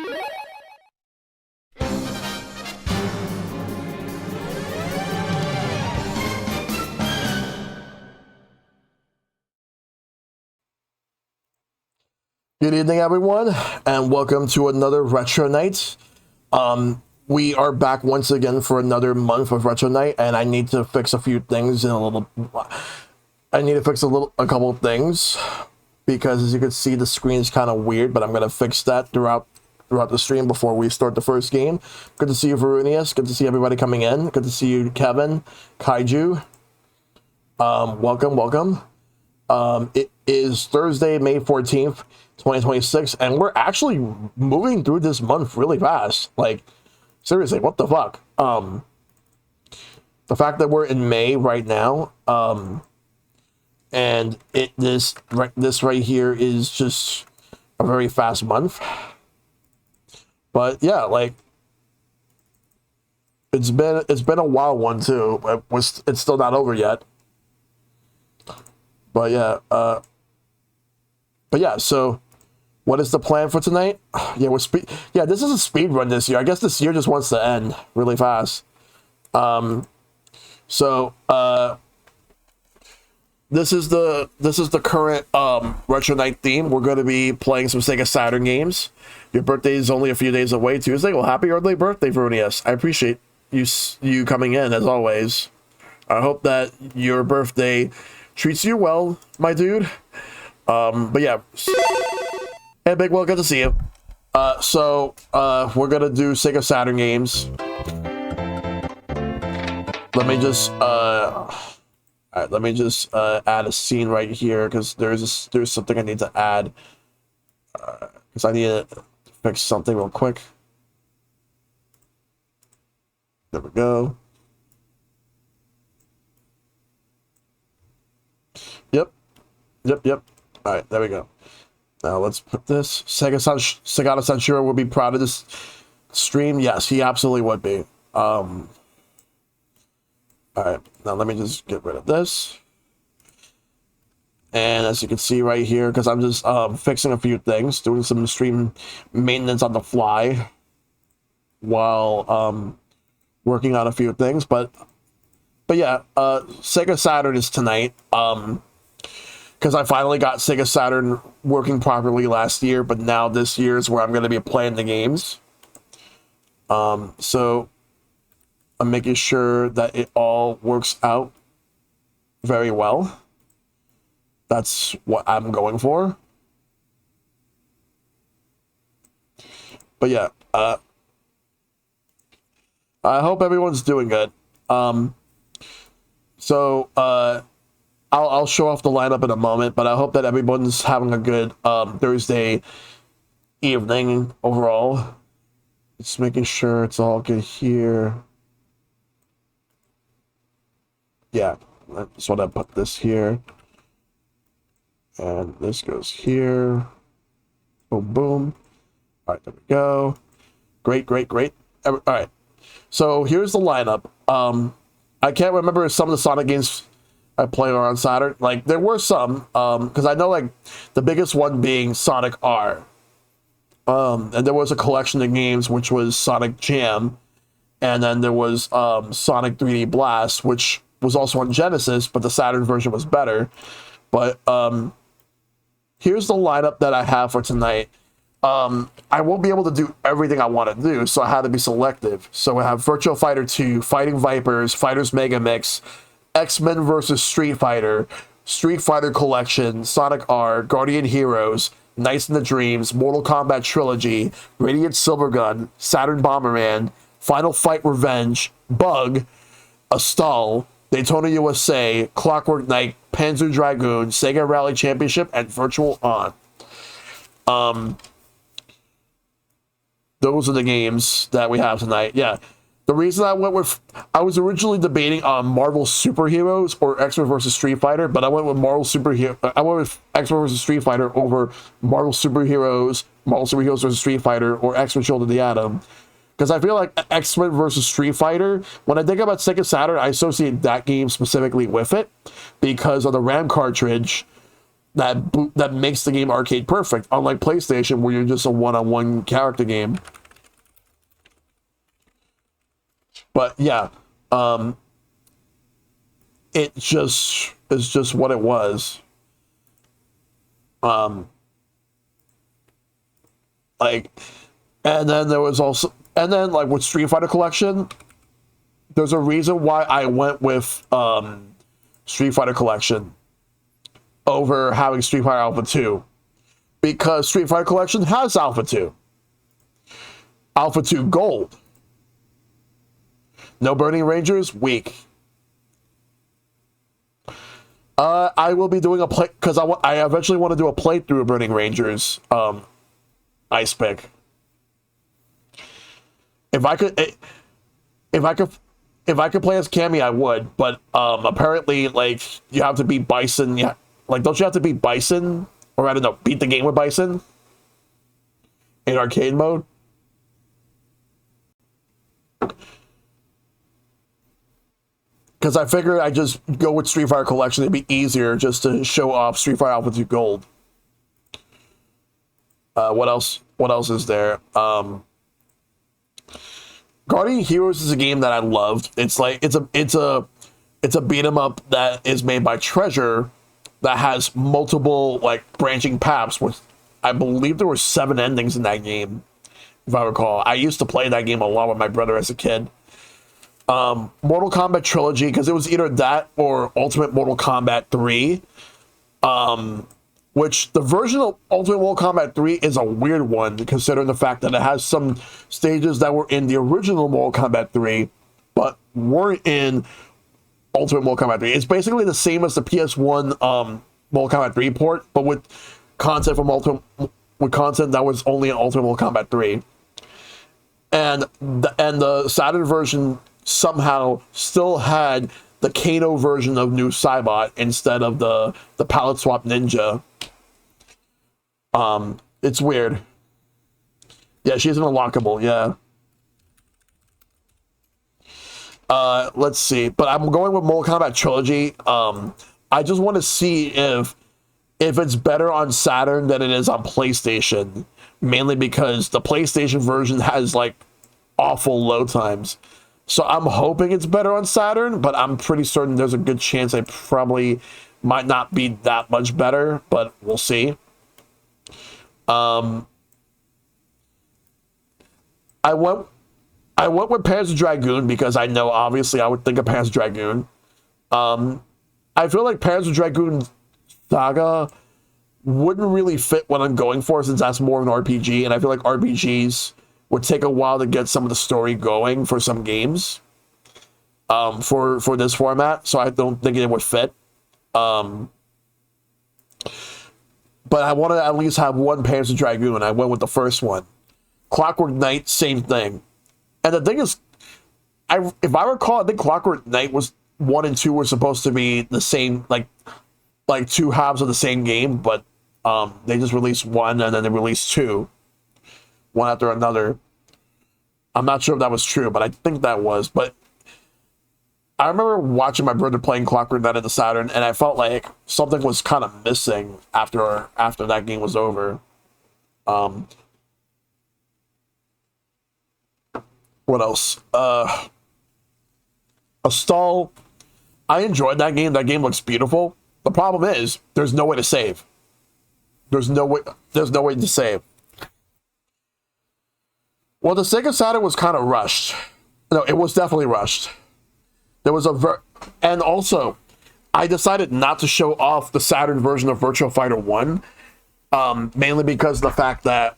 Good evening, everyone, and welcome to another Retro Night. We are back once again for another month of Retro Night, and I need to fix a few things I need to fix a couple of things because, as you can see, the screen is kind of weird. But I'm gonna fix that throughout the stream before we start the first game. Good to see you, Varunius. Good to see everybody coming in. Good to see you, Kevin, Kaiju. Welcome. It is Thursday, May 14th, 2026, and we're actually moving through this month really fast. Like, seriously, what the fuck? The fact that we're in May right now, and this right here is just a very fast month. But yeah, like, it's been a wild one too. It's still not over yet. But yeah, so what is the plan for tonight? Yeah, this is a speed run this year. I guess this year just wants to end really fast. This is the current Retro Night theme. We're going to be playing some Sega Saturn games. Your birthday is only a few days away, Tuesday. Well, happy early birthday, Veronius. I appreciate you coming in as always. I hope that your birthday treats you well, my dude. But yeah. Hey, Big Will, good to see you. We're gonna do Sega Saturn games. Let me just add a scene right here because there's something I need to add. Because I need to fix something real quick. There we go. Yep. All right, there we go. Now let's put this. Sagata Sanshiro would be proud of this stream. Yes, he absolutely would be. All right, now let me just get rid of this. And as you can see right here, because I'm just fixing a few things, doing some stream maintenance on the fly while working on a few things. But yeah, Sega Saturn is tonight. Because I finally got Sega Saturn working properly last year, but now this year is where I'm going to be playing the games. So I'm making sure that it all works out very well. That's what I'm going for. But yeah, I hope everyone's doing good. I'll show off the lineup in a moment, but I hope that everyone's having a good Thursday evening overall. Just making sure it's all good here. Yeah, I just want to put this here. And this goes here. Boom, boom. All right, there we go. Great. All right, so here's the lineup. I can't remember some of the Sonic games I played on Saturn. Like, there were some, because I know, like, the biggest one being Sonic R. And there was a collection of games, which was Sonic Jam, and then there was Sonic 3D Blast, which was also on Genesis, but the Saturn version was better. But here's the lineup that I have for tonight. I won't be able to do everything I want to do, so I had to be selective. So I have Virtua Fighter 2, Fighting Vipers, Fighters Mega Mix, X-Men vs. Street Fighter, Street Fighter Collection, Sonic R, Guardian Heroes, Nights in the Dreams, Mortal Kombat Trilogy, Radiant Silvergun, Saturn Bomberman, Final Fight Revenge, Bug, Astal, Daytona USA, Clockwork Knight, Panzer Dragoon, Sega Rally Championship, and Virtual On. Those are the games that we have tonight. Yeah. The reason I was originally debating on Marvel Superheroes or X-Men vs. Street Fighter, but I went with X-Men vs. Street Fighter over Marvel Superheroes vs. Street Fighter, or X-Men Children of the Atom. Because I feel like X-Men vs. Street Fighter, when I think about Sega Saturn, I associate that game specifically with it because of the RAM cartridge. that makes the game arcade perfect, unlike PlayStation where you're just a one-on-one character game. But yeah, it just is just what it was. Like, and then there was also, and then like with Street Fighter Collection, there's a reason why I went with Street Fighter Collection over having Street Fighter Alpha 2, because Street Fighter Collection has Alpha 2, Alpha 2 Gold. No Burning Rangers, weak. I will be doing a play because I eventually want to do a playthrough of Burning Rangers. Ice pick. If I could play as Cammy, I would. But apparently, like, you have to beat Bison. Yeah, like, don't you have to beat Bison, or I don't know, beat the game with Bison in arcade mode? Because I figured I'd just go with Street Fighter Collection. It'd be easier just to show off Street Fighter Alpha 2 Gold. What else? What else is there? Guardian Heroes is a game that I loved. It's like it's a beat 'em up that is made by Treasure that has multiple like branching paths. With I believe there were 7 endings in that game, if I recall. I used to play that game a lot with my brother as a kid. Mortal Kombat Trilogy, because it was either that or Ultimate Mortal Kombat 3. Which the version of Ultimate Mortal Kombat 3 is a weird one, considering the fact that it has some stages that were in the original Mortal Kombat 3, but weren't in Ultimate Mortal Kombat 3. It's basically the same as the PS1 Mortal Kombat 3 port, but with content that was only in Ultimate Mortal Kombat 3. And the Saturn version somehow still had the Kano version of New Cybot instead of the palette swap ninja. It's weird. Yeah, she's an unlockable, yeah. Let's see. But I'm going with Mortal Kombat Trilogy. I just want to see if it's better on Saturn than it is on PlayStation. Mainly because the PlayStation version has like awful load times. So I'm hoping it's better on Saturn, but I'm pretty certain there's a good chance I probably might not be that much better, but we'll see. I went with Panzer Dragoon because I know obviously I would think of Panzer Dragoon. I feel like Panzer Dragoon Saga wouldn't really fit what I'm going for, since that's more of an RPG, and I feel like RPGs would take a while to get some of the story going for some games. For this format, so I don't think it would fit. But I wanted to at least have one Panzer Dragoon. I went with the first one. Clockwork Knight, same thing. And the thing is, if I recall, I think Clockwork Knight was 1 and 2 were supposed to be the same, like 2 halves of the same game, but they just released 1 and then they released 2, one after another. I'm not sure if that was true, but I think that was. But I remember watching my brother playing Clockwork Knight at the Saturn, and I felt like something was kind of missing after that game was over. What else? Astal. I enjoyed that game. That game looks beautiful. The problem is there's no way to save. There's no way to save. Well, the Sega Saturn was kind of rushed. No, it was definitely rushed. There was and also, I decided not to show off the Saturn version of Virtua Fighter 1, mainly because of the fact that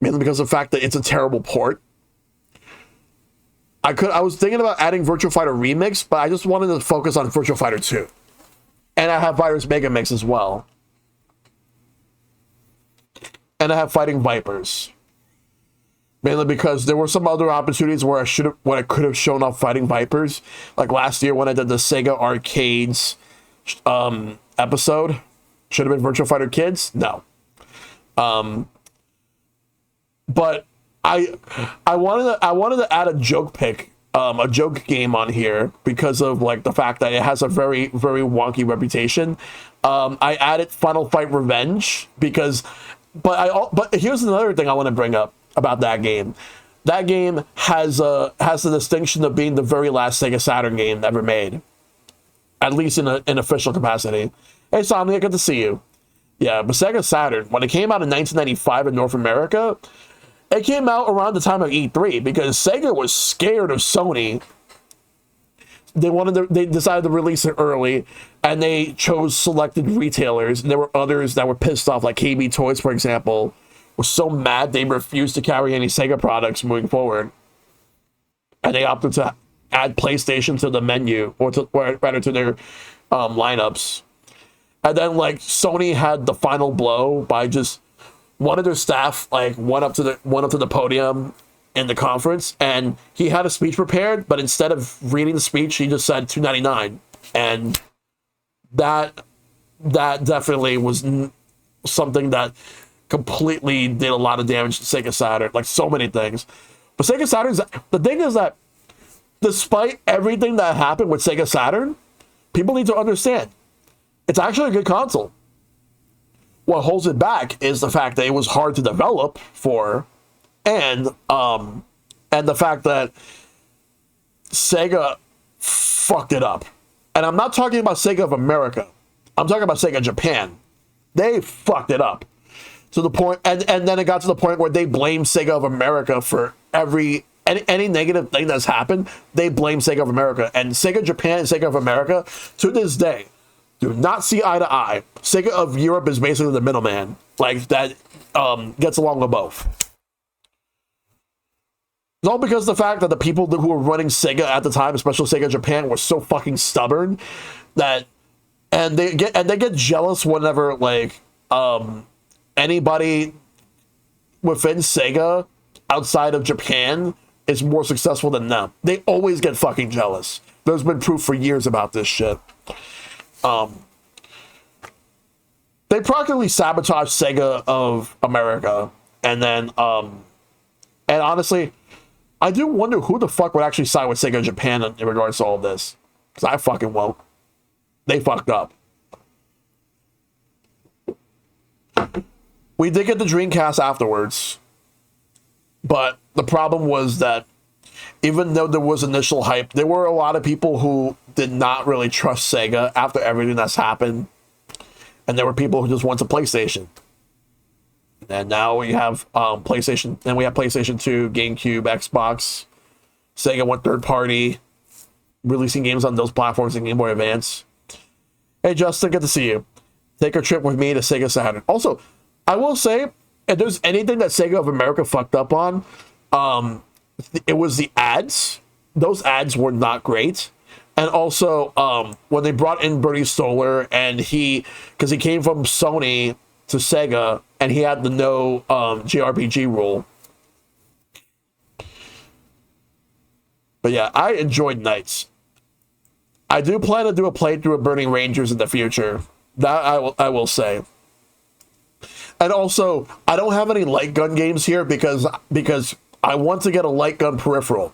it's a terrible port. I was thinking about adding Virtua Fighter Remix, but I just wanted to focus on Virtua Fighter 2. And I have Virus Mega Mix as well. And I have Fighting Vipers. Mainly because there were some other opportunities where I could have shown off Fighting Vipers. Like last year when I did the Sega Arcades episode. Should have been Virtua Fighter Kids? No. But I wanted to add a joke pick a joke game on here because of like the fact that it has a very very wonky reputation. I added Final Fight Revenge because, but here's another thing I want to bring up about that game. That game has the distinction of being the very last Sega Saturn game ever made, at least in an official capacity. Hey, Somnia, good to see you. Yeah, but Sega Saturn, when it came out in 1995 in North America, it came out around the time of E3 because Sega was scared of Sony. They decided to release it early, and they chose selected retailers. And there were others that were pissed off, like KB Toys, for example, were so mad they refused to carry any Sega products moving forward, and they opted to add PlayStation to the menu, or rather to their lineups. And then like Sony had the final blow by just one of their staff like went up to the podium in the conference, and he had a speech prepared, but instead of reading the speech, he just said $2.99, and that definitely was something that completely did a lot of damage to Sega Saturn, like so many things. But Sega Saturn's the thing is that despite everything that happened with Sega Saturn, people need to understand it's actually a good console. What holds it back is the fact that it was hard to develop for, and the fact that Sega fucked it up. And I'm not talking about Sega of America. I'm talking about Sega Japan. They fucked it up to the point, and then it got to the point where they blamed Sega of America for any negative thing that's happened. They blame Sega of America, and Sega Japan and Sega of America to this day do not see eye to eye. Sega of Europe is basically the middleman, like that gets along with both. It's all because of the fact that the people who were running Sega at the time, especially Sega Japan, were so fucking stubborn that, and they get jealous whenever like anybody within Sega outside of Japan is more successful than them. They always get fucking jealous. There's been proof for years about this shit. They practically sabotaged Sega of America, and then and honestly, I do wonder who the fuck would actually side with Sega Japan in regards to all of this, because I fucking won't. They fucked up. We did get the Dreamcast afterwards, but the problem was that even though there was initial hype, there were a lot of people who did not really trust Sega after everything that's happened. And there were people who just went to PlayStation. And now we have PlayStation, and we have PlayStation 2, GameCube, Xbox. Sega went third party, releasing games on those platforms and Game Boy Advance. Hey Justin, good to see you. Take a trip with me to Sega Saturn. Also, I will say, if there's anything that Sega of America fucked up on, it was the ads. Those ads were not great. And also, when they brought in Bernie Stolar, and because he came from Sony to Sega, and he had the no JRPG rule. But yeah, I enjoyed Knights. I do plan to do a playthrough of Burning Rangers in the future. That I will say. And also, I don't have any light gun games here because I want to get a light gun peripheral,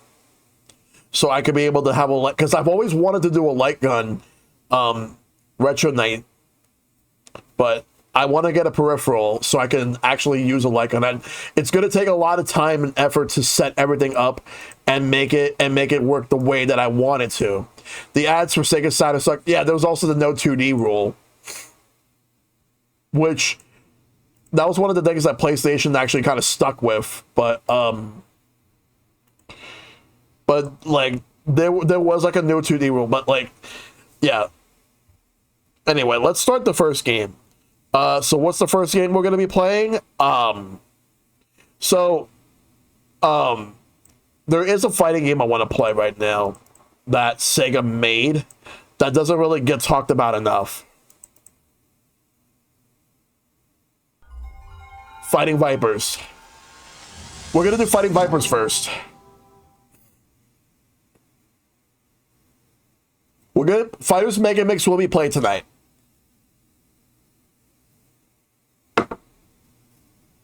so I could be able to have a light, because I've always wanted to do a light gun retro night, but I want to get a peripheral so I can actually use a light gun. And it's going to take a lot of time and effort to set everything up and make it work the way that I want it to. The ads for Sega Saturn suck. Yeah, there was also the no 2D rule, which that was one of the things that PlayStation actually kind of stuck with, but like there was like a no 2D rule, but like, yeah. Anyway, let's start the first game. So what's the first game we're going to be playing? There is a fighting game I want to play right now that Sega made that doesn't really get talked about enough. Fighting Vipers. We're going to do Fighting Vipers first. We're going to Fighters Mega Mix will be played tonight.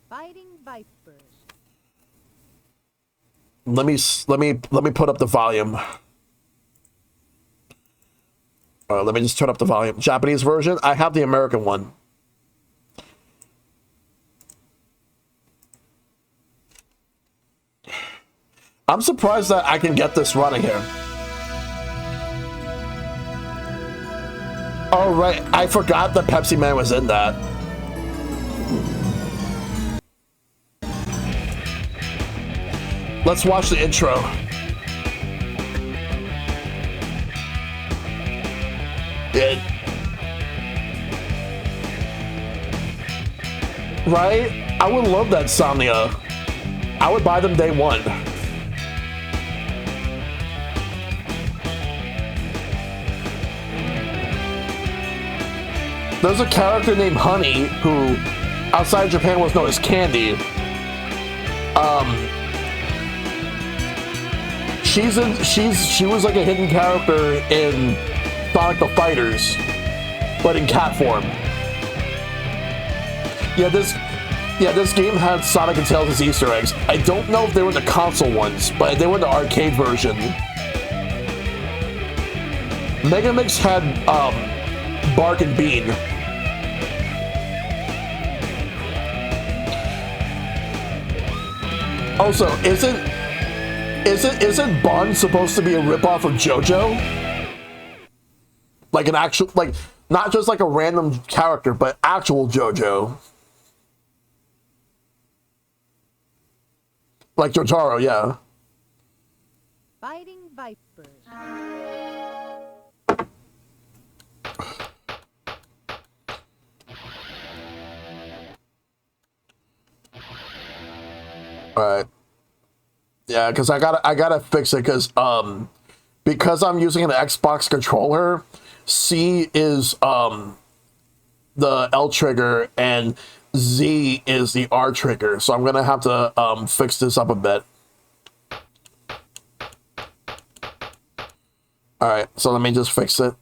Fighting Vipers. let me put up the volume. Let me just turn up the volume. Japanese version. I have the American one. I'm surprised that I can get this running here. Oh, right. I forgot that Pepsi Man was in that. Let's watch the intro. Yeah. Right? I would love that Somnia. I would buy them day one. There's a character named Honey who, outside Japan, was known as Candy. She was like a hidden character in Sonic the Fighters, but in cat form. Yeah, this game had Sonic and Tails as Easter eggs. I don't know if they were the console ones, but they were the arcade version. Megamix had Bark and Bean. Also, isn't Bun supposed to be a ripoff of JoJo? Like an actual, like, not just like a random character, but actual JoJo. Like Jotaro, yeah. Fighting Vipers. Alright. Yeah, because I gotta fix it because I'm using an Xbox controller, C is the L trigger and Z is the R trigger. So I'm gonna have to fix this up a bit. Alright, so let me just fix it.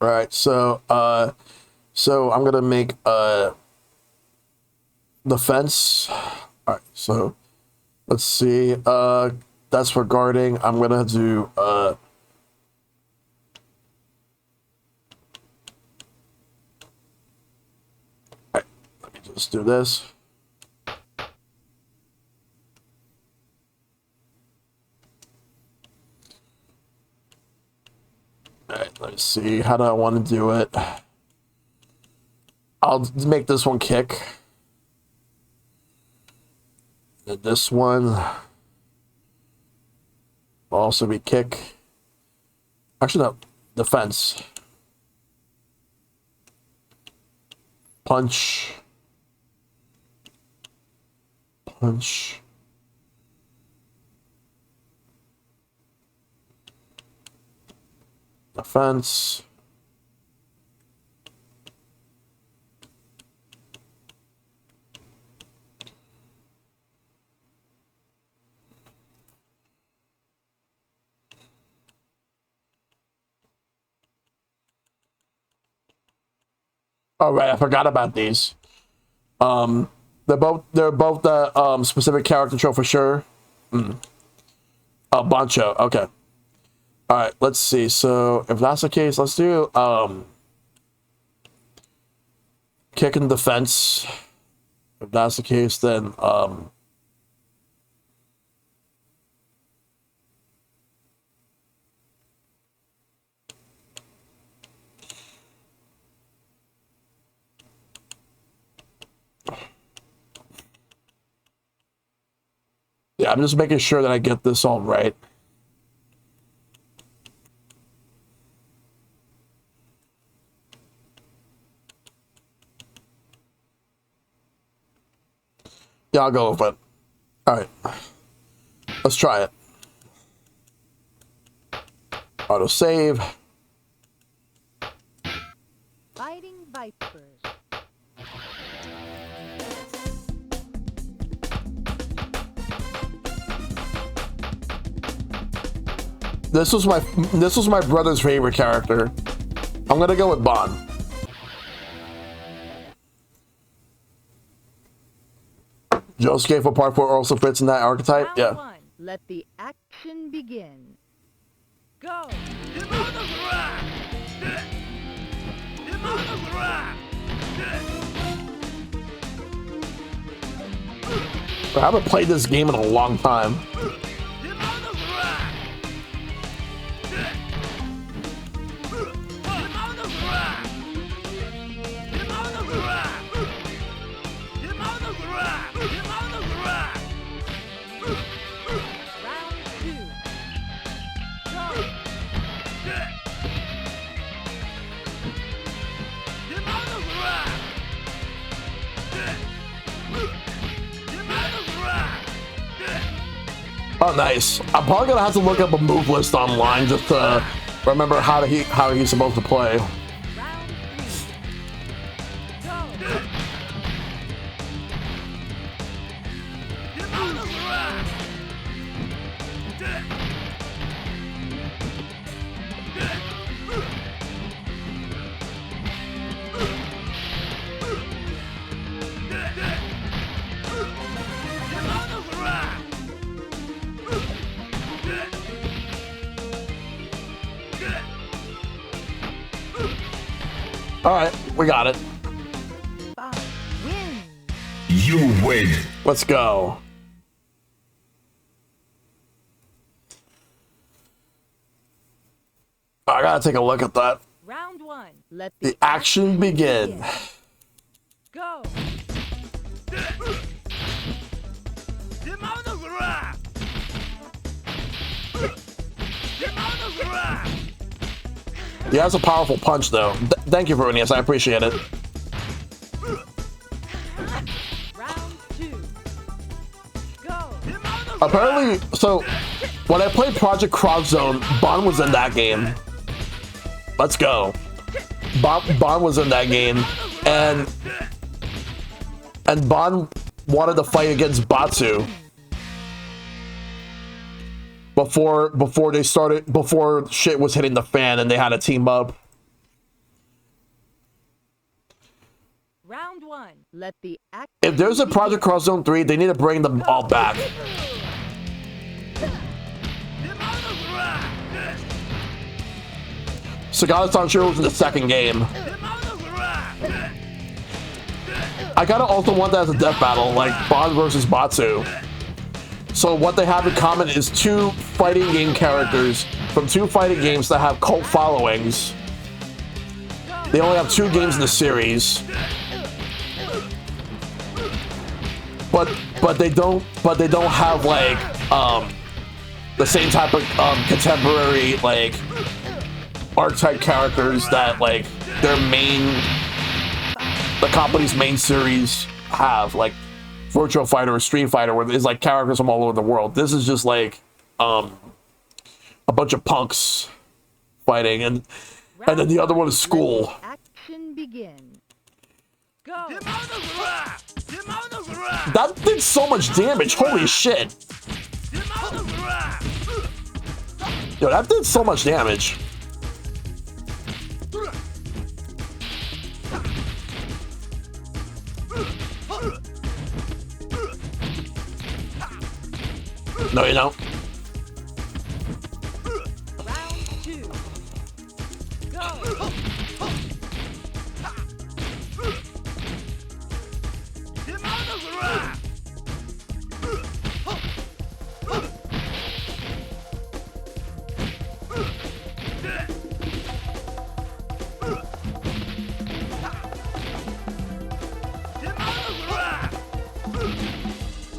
Alright, so I'm gonna make the fence. Alright, so let's see. That's for guarding. I'm gonna do alright, let me just do this. Alright, let's see. How do I want to do it? I'll make this one kick. And this one will also be kick. Actually, no, defense. Punch. Punch. Defense. Oh right, I forgot about these. They're both the specific character control for sure. Oh, Bancho. Okay. All right. Let's see. So if that's the case, let's do kick and defense. If that's the case, then yeah, I'm just making sure that I get this all right. Yeah, I'll go with it. All right. Let's try it. Auto save. Fighting Vipers. This was my brother's favorite character. I'm gonna go with Bon. Joe's game for part 4 also fits in that archetype. Round Yeah. 1. Let the action begin. Go. I haven't played this game in a long time. Round 2. Go. Oh, nice. I'm probably gonna have to look up a move list online just to remember how he's supposed to play. Round 3. Go. All right, we got it. Win. You win. Let's go. I gotta take a look at that. Round 1. Let The action begin. Go. He has a powerful punch, though. Thank you for Renius. I appreciate it. Round 2. Go. Apparently, so when I played Project Cross Zone, Bon was in that game. Let's go. Bon was in that game, and Bon wanted to fight against Batsu before shit was hitting the fan, and they had to team up. Round 1. Let the action If there's a Project Cross Zone 3, they need to bring them all back. Sagata-san sure was in the second game. I gotta also want that as a death battle, like Bon versus Batsu. So what they have in common is two fighting game characters from two fighting games that have cult followings. They only have 2 games in the series. But they don't have like the same type of contemporary like archetype characters that like the company's main series have, like Virtual Fighter or Street Fighter, where there's like characters from all over the world. This is just like a bunch of punks fighting, and then the other one is school. action begin. Go. That did so much damage. Holy shit. Yo, that did so much damage. No, you don't. Round 2. Go.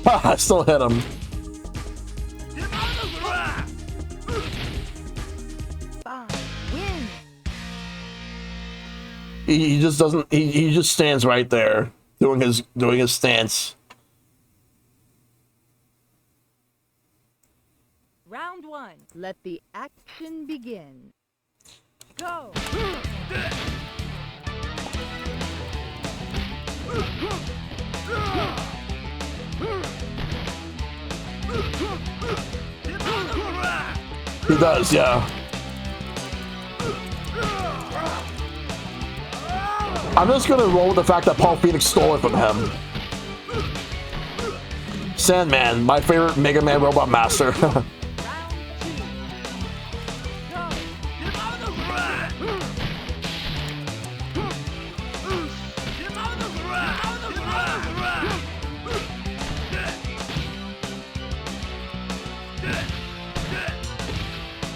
I still hit him. Win. He just doesn't. He just stands right there doing his stance. Round 1. Let the action begin. Go. He does, yeah. I'm just gonna roll with the fact that Paul Phoenix stole it from him. Sandman, my favorite Mega Man Robot Master.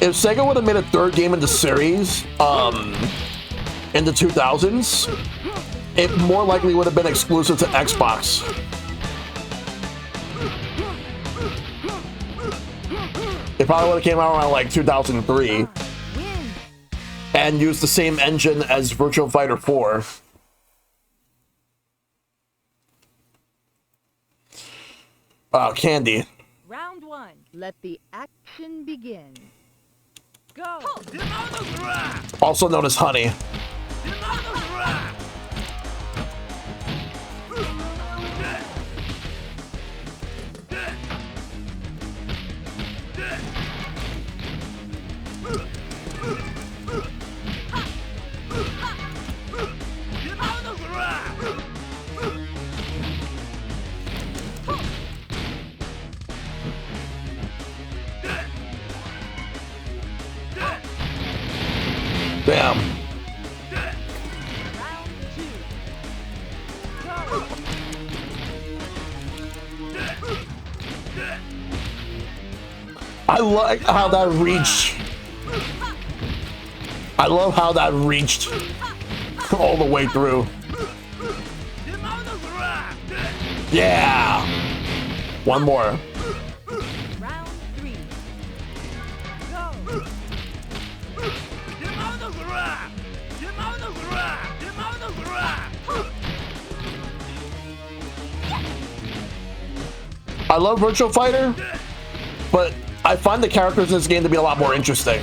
If Sega would have made a third game in the series, in the 2000s, it more likely would have been exclusive to Xbox. It probably would have came out around like 2003 and used the same engine as Virtua Fighter 4. Oh, Candy. Round 1. Let the action begin. Go. Also known as Honey. Damn. I like how that reached. I love how that reached all the way through. Yeah. One more. Round 3. Go. I love Virtua Fighter, but I find the characters in this game to be a lot more interesting.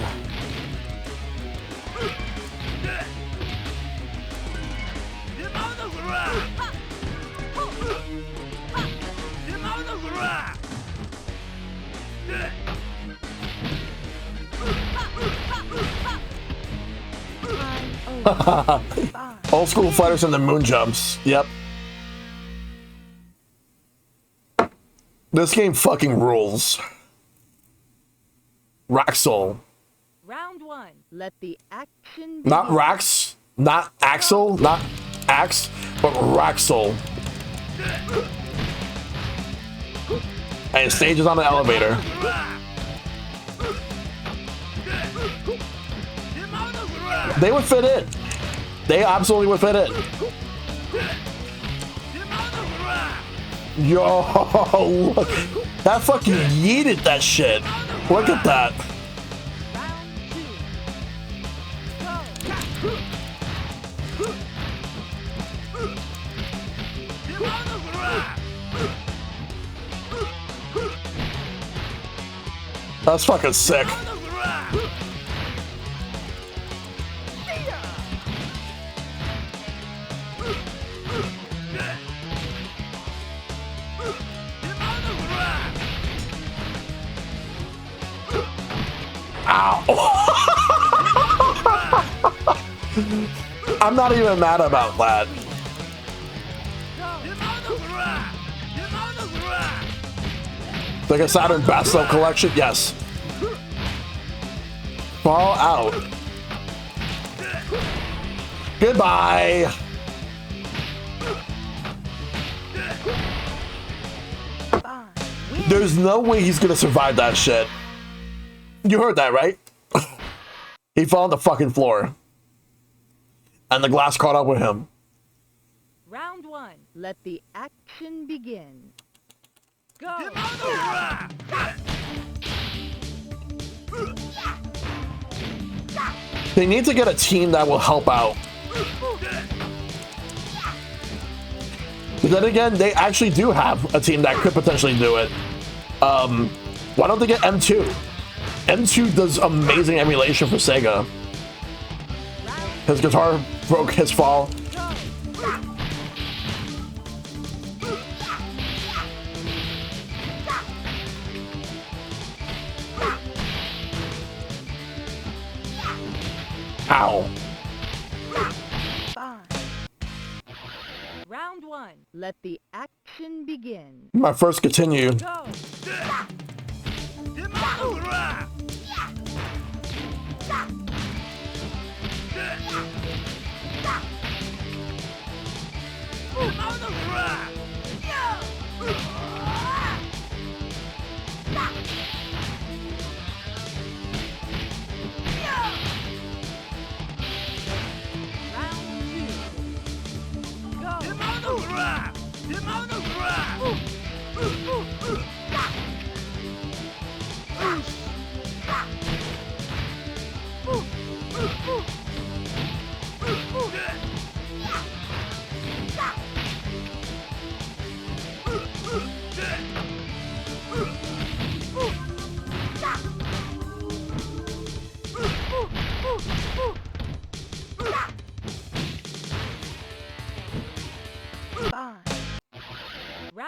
Old school fighters and the moon jumps. Yep. This game fucking rules. Raxel. Round 1. Let the action begin. Not Rax, not Axel, not Axe, but Raxel. And stage is on the elevator. They would fit in. They absolutely would fit in. Yo, look. That fucking yeeted that shit. Look at that. That's fucking sick. I'm not even mad about that. Sega Saturn Battle Collection, yes. Fall out. Goodbye. There's no way he's gonna survive that shit. You heard that, right? He fell on the fucking floor. And the glass caught up with him. Round 1. Let the action begin. Go. They need to get a team that will help out. But then again, they actually do have a team that could potentially do it. Why don't they get M2? M2 does amazing emulation for Sega. His guitar broke his fall. Ow. Round 1. Let the action begin. My first continue. Go.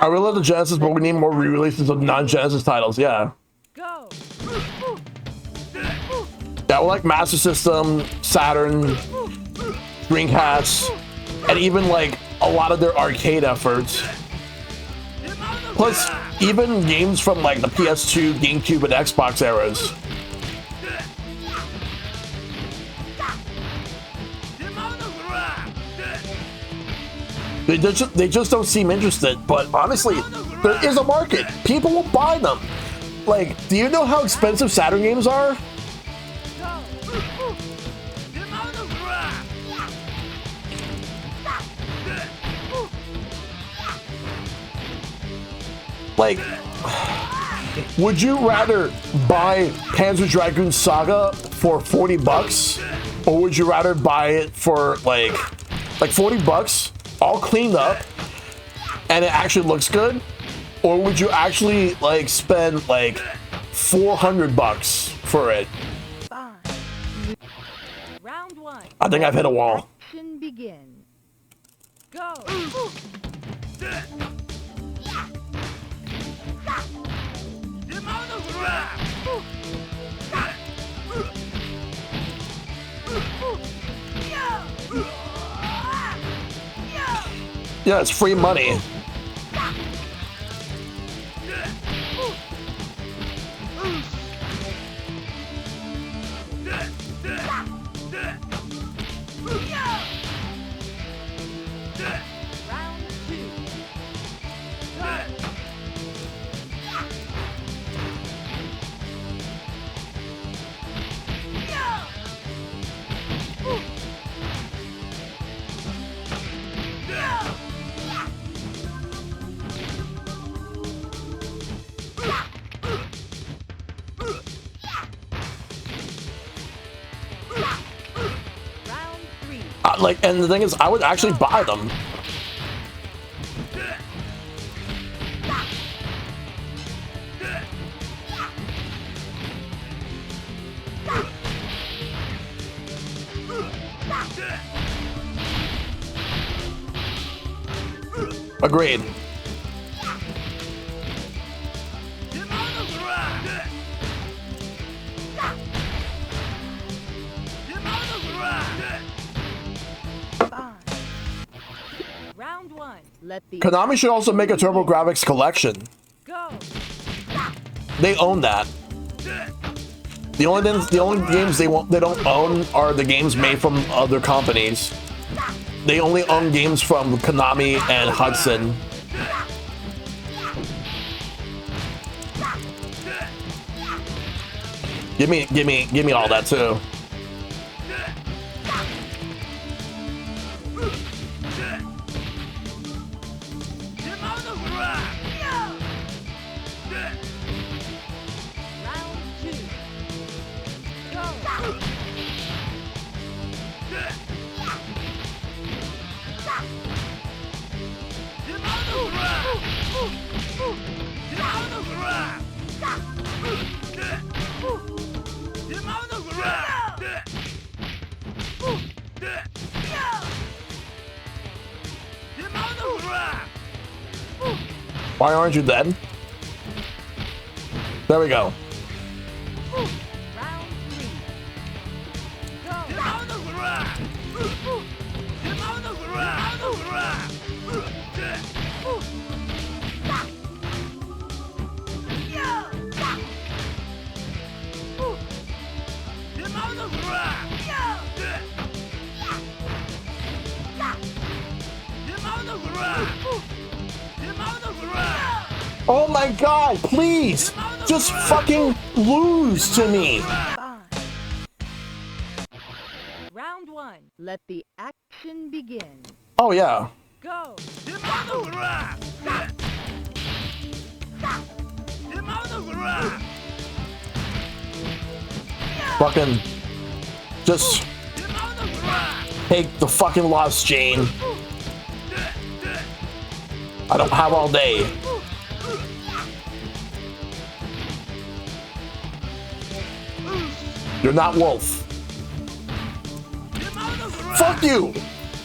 I really love the Genesis, but we need more re-releases of non-Genesis titles. Yeah. Go. Yeah, like Master System, Saturn, Dreamcast, and even like a lot of their arcade efforts. Plus, even games from like the PS2, GameCube, and Xbox eras. They just don't seem interested, but honestly, there is a market. People will buy them. Like, do you know how expensive Saturn games are? Like, would you rather buy Panzer Dragoon Saga for 40 bucks? Or would you rather buy it for like 40 bucks? All cleaned up and it actually looks good, or would you actually like spend like 400 bucks for it? Round 1. I think I've hit a wall. Action begin. Go. Yeah, it's free money. Round 2. Round 3. Like, and the thing is, I would actually buy them. Agreed. Round 1. Let the Konami should also make a TurboGrafx collection. go. They own that. The only games they don't own are the games made from other companies. They only own games from Konami and Hudson. Give me all that too. Round 2. Go. Why aren't you dead? There we go. Round 3. Go. Oh my god, please! Just fucking lose to me! Fine. Round 1. Let the action begin. Oh yeah. Go. Fucking just take the fucking lost chain. I don't have all day. You're not Wolf. Fuck you! Round 2. Go.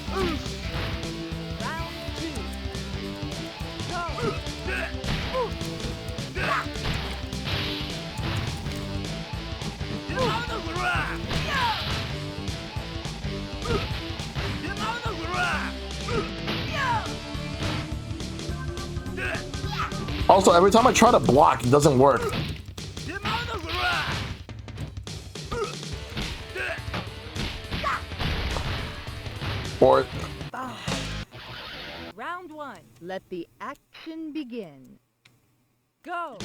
Also, every time I try to block, it doesn't work. Or Round 1. Let the action begin. Go.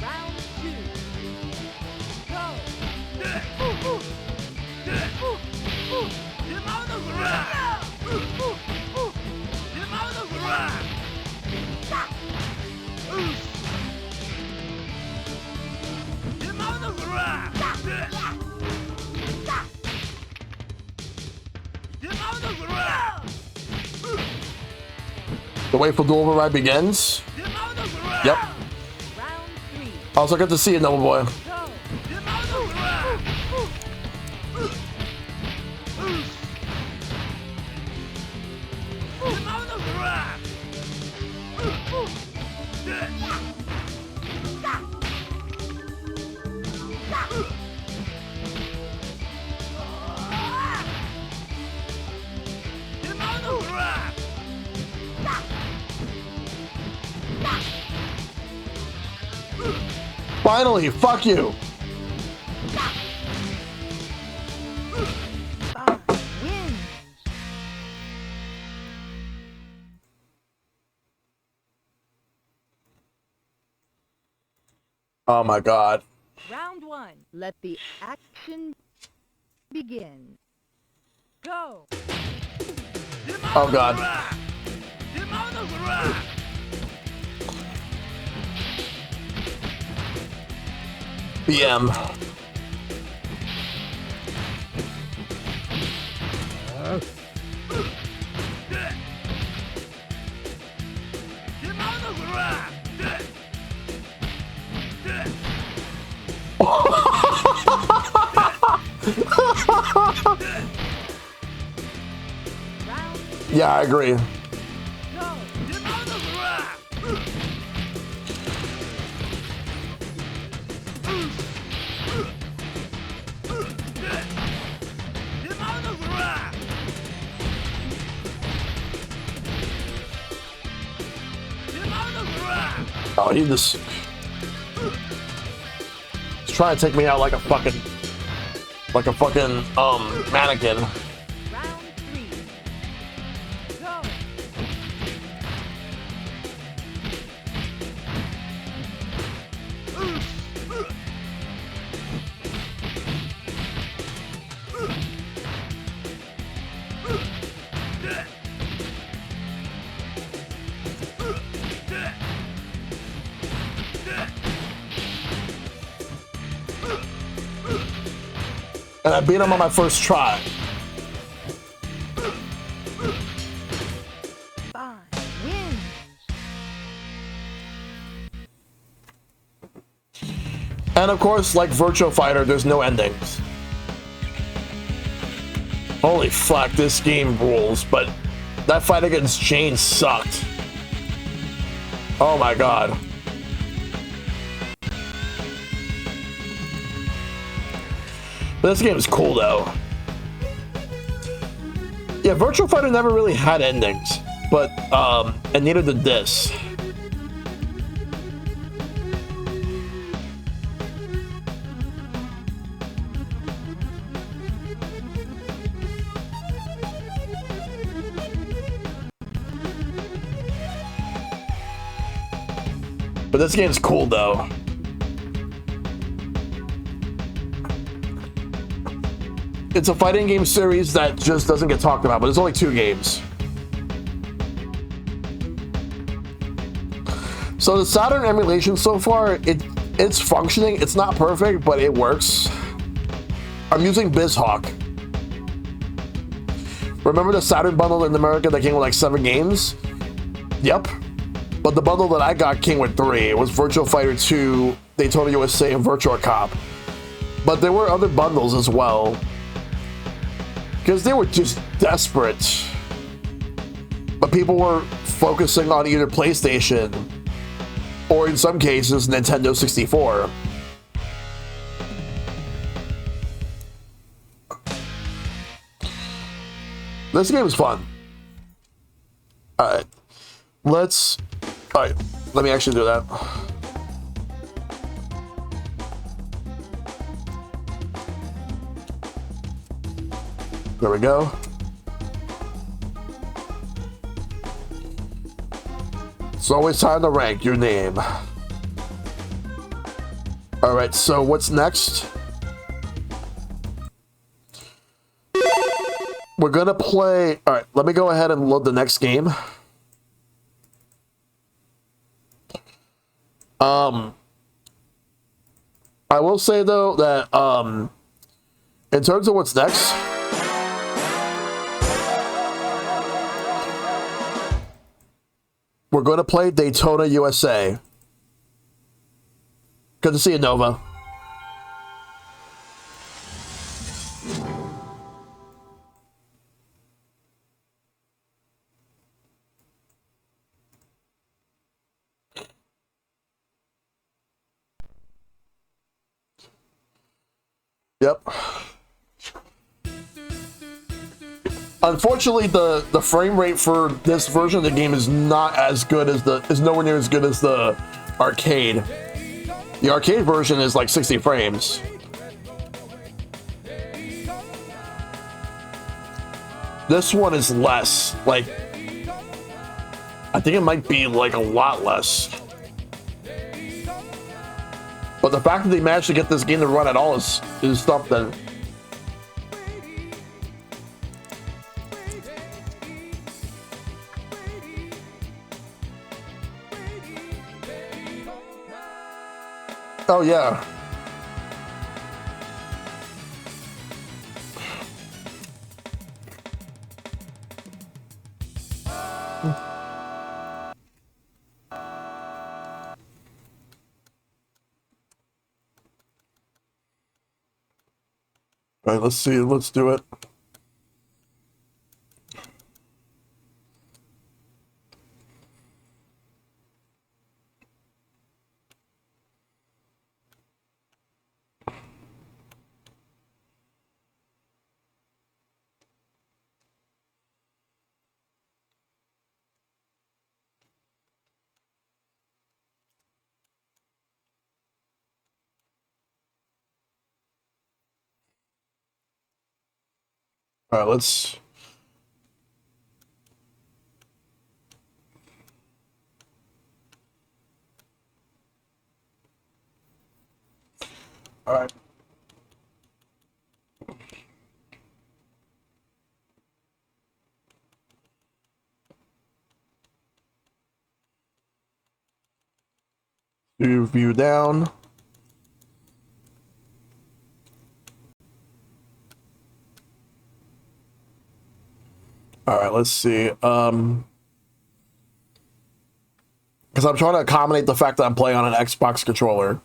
Round 2. Go. the wait for the override begins. Yep. Round 3. Also good to see you, Noble Boy. Go. Finally, fuck you. Win. Oh my god. Round 1. Let the action begin. Go. Oh god. BM. Yeah, I agree. Go. Oh, he just... He's trying to take me out like a fucking... mannequin. Round 3. Go. And I beat him on my first try. Fine. Win. And of course, like Virtua Fighter, there's no endings. Holy fuck, this game rules, but that fight against Jane sucked. Oh my god. But this game is cool though. Yeah, Virtual Fighter never really had endings, but and neither did this. But this game's cool though. It's a fighting game series that just doesn't get talked about, but there's only 2 games. So the Saturn emulation so far, it's functioning. It's not perfect, but it works. I'm using BizHawk. Remember the Saturn bundle in America that came with like 7 games? Yep. But the bundle that I got came with 3. It was Virtua Fighter 2, Daytona USA, and Virtua Cop. But there were other bundles as well. Because they were just desperate. But people were focusing on either PlayStation or in some cases Nintendo 64. This game is fun. Alright. Alright, let me actually do that. There we go. It's always time to rank your name. Alright, so what's next? We're gonna play... Alright, let me go ahead and load the next game. I will say though that in terms of what's next, we're going to play Daytona USA. Good to see you, Nova. Yep. Unfortunately, the frame rate for this version of the game is not as good as is nowhere near as good as the arcade. The arcade version is like 60 frames. This one is less. Like, I think it might be like a lot less. But the fact that they managed to get this game to run at all is something. Oh yeah. All right, let's see. Let's do it. All right, let's. All right. Do view down. All right, let's see. Because I'm trying to accommodate the fact that I'm playing on an Xbox controller.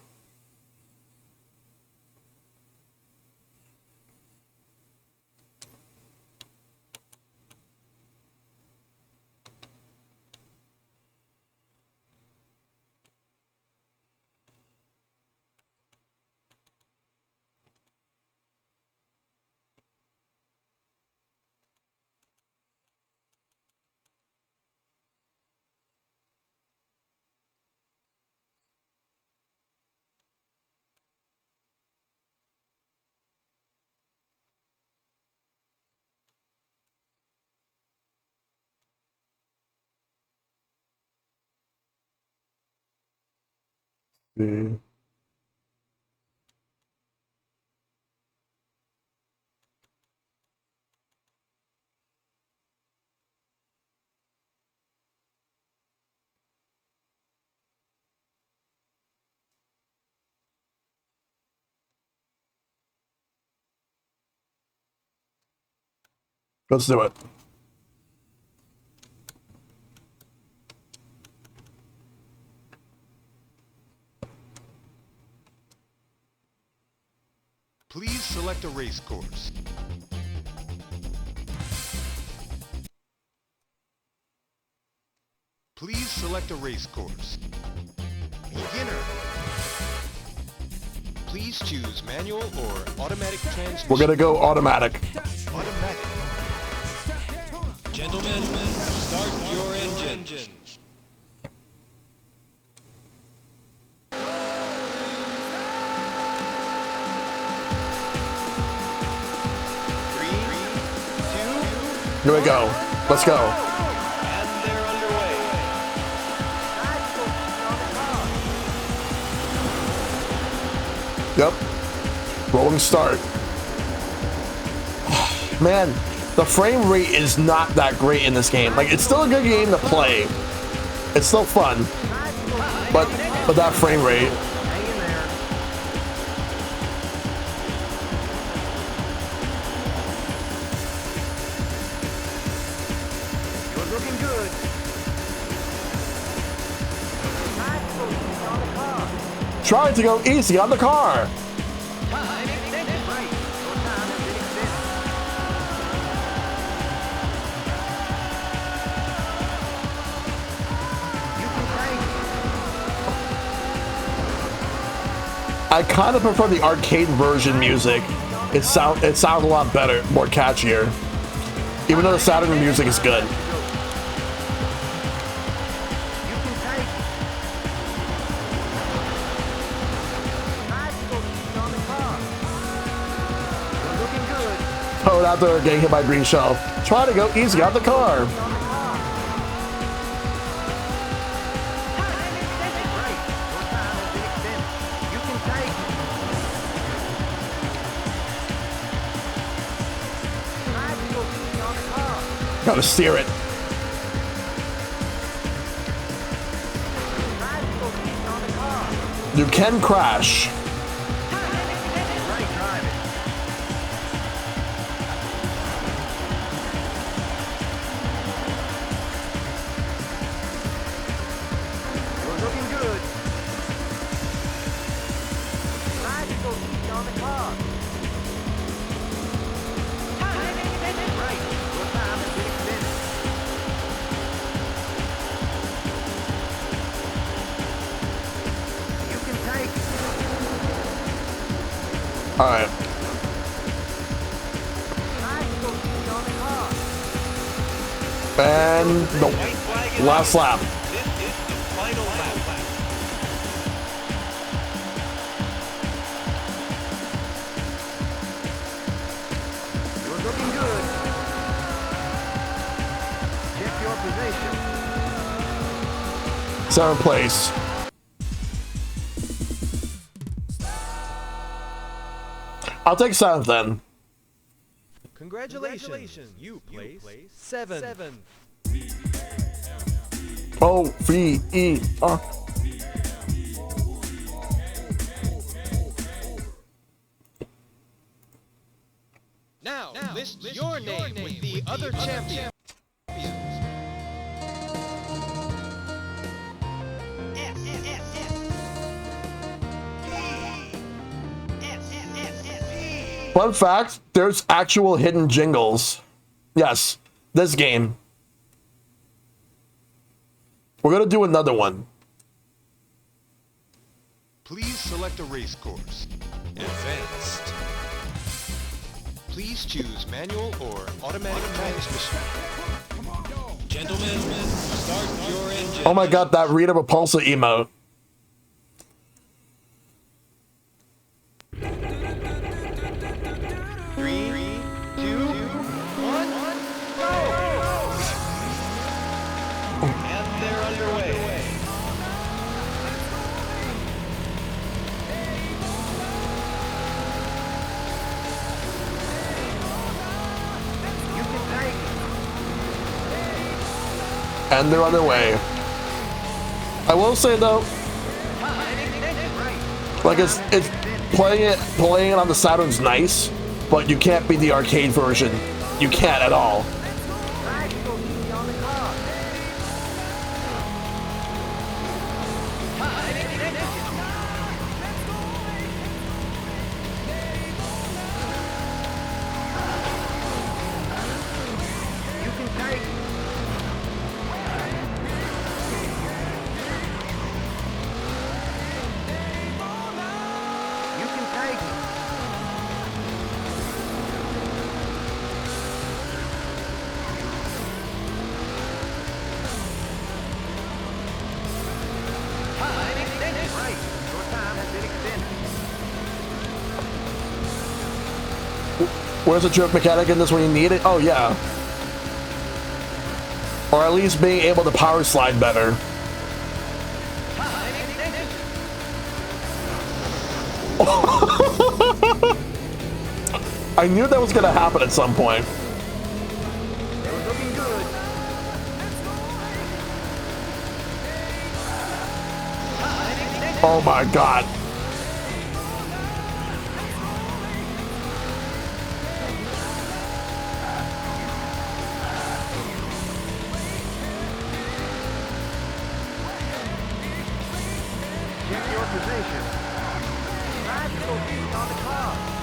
See. Let's do it. Please select a race course. Please select a race course. Beginner. Please choose manual or automatic transmission. We're gonna go automatic. Automatic. Gentlemen, start your engine. Here we go. Let's go. And they're underway. Yep. Rolling start. Man, the frame rate is not that great in this game. Like, it's still a good game to play. It's still fun. But that frame rate. Trying to go easy on the car. I kind of prefer the arcade version music. It sounds a lot better, more catchier. Even though the Saturn music is good. Toad out there getting hit by green shell. Try to go easy on the car. Gotta steer it. You can crash. All right. And the last lap. This is the final lap. You're looking good. Check your position. 7th place. I'll take 7th then. Congratulations. You place 7. O-V-E-R. Now list your name with the other champions. Fun fact, there's actual hidden jingles. Yes, this game. We're gonna do another one. Please select a race course. Advanced. Please choose manual or automatic transmission. Gentlemen, start your engine. Oh my god, that Rita Repulsa emote. And they're on their way. I will say though, like it's playing it on the Saturn's nice, but you can't beat the arcade version. You can't at all. Where's the jerk mechanic in this when you need it? Oh yeah. Or at least being able to power slide better. I knew that was gonna happen at some point. Looking good. Oh my god.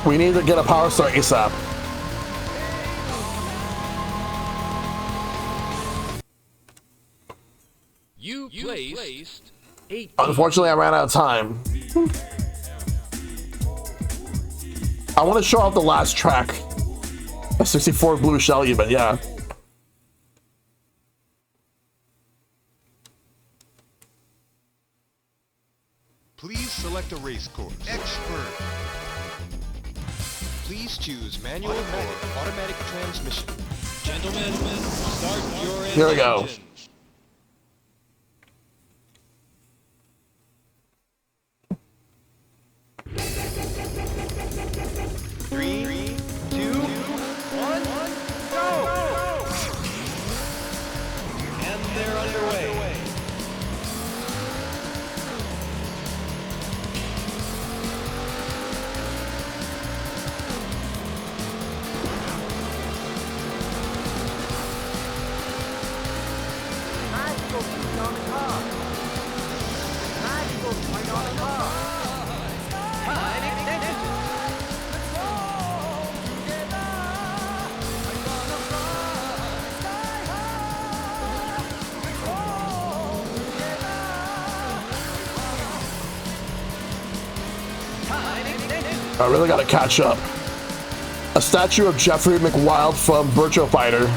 We need to get a power start ASAP. You placed 8. Unfortunately, I ran out of time. I want to show off the last track. A 64 blue shell even, yeah. Please select a race course. Expert. Please choose manual or automatic transmission. Gentlemen, start your engines. Here we go. 3, 2, 1, go! And they're underway. I really gotta catch up. A statue of Jeffrey McWild from Virtua Fighter.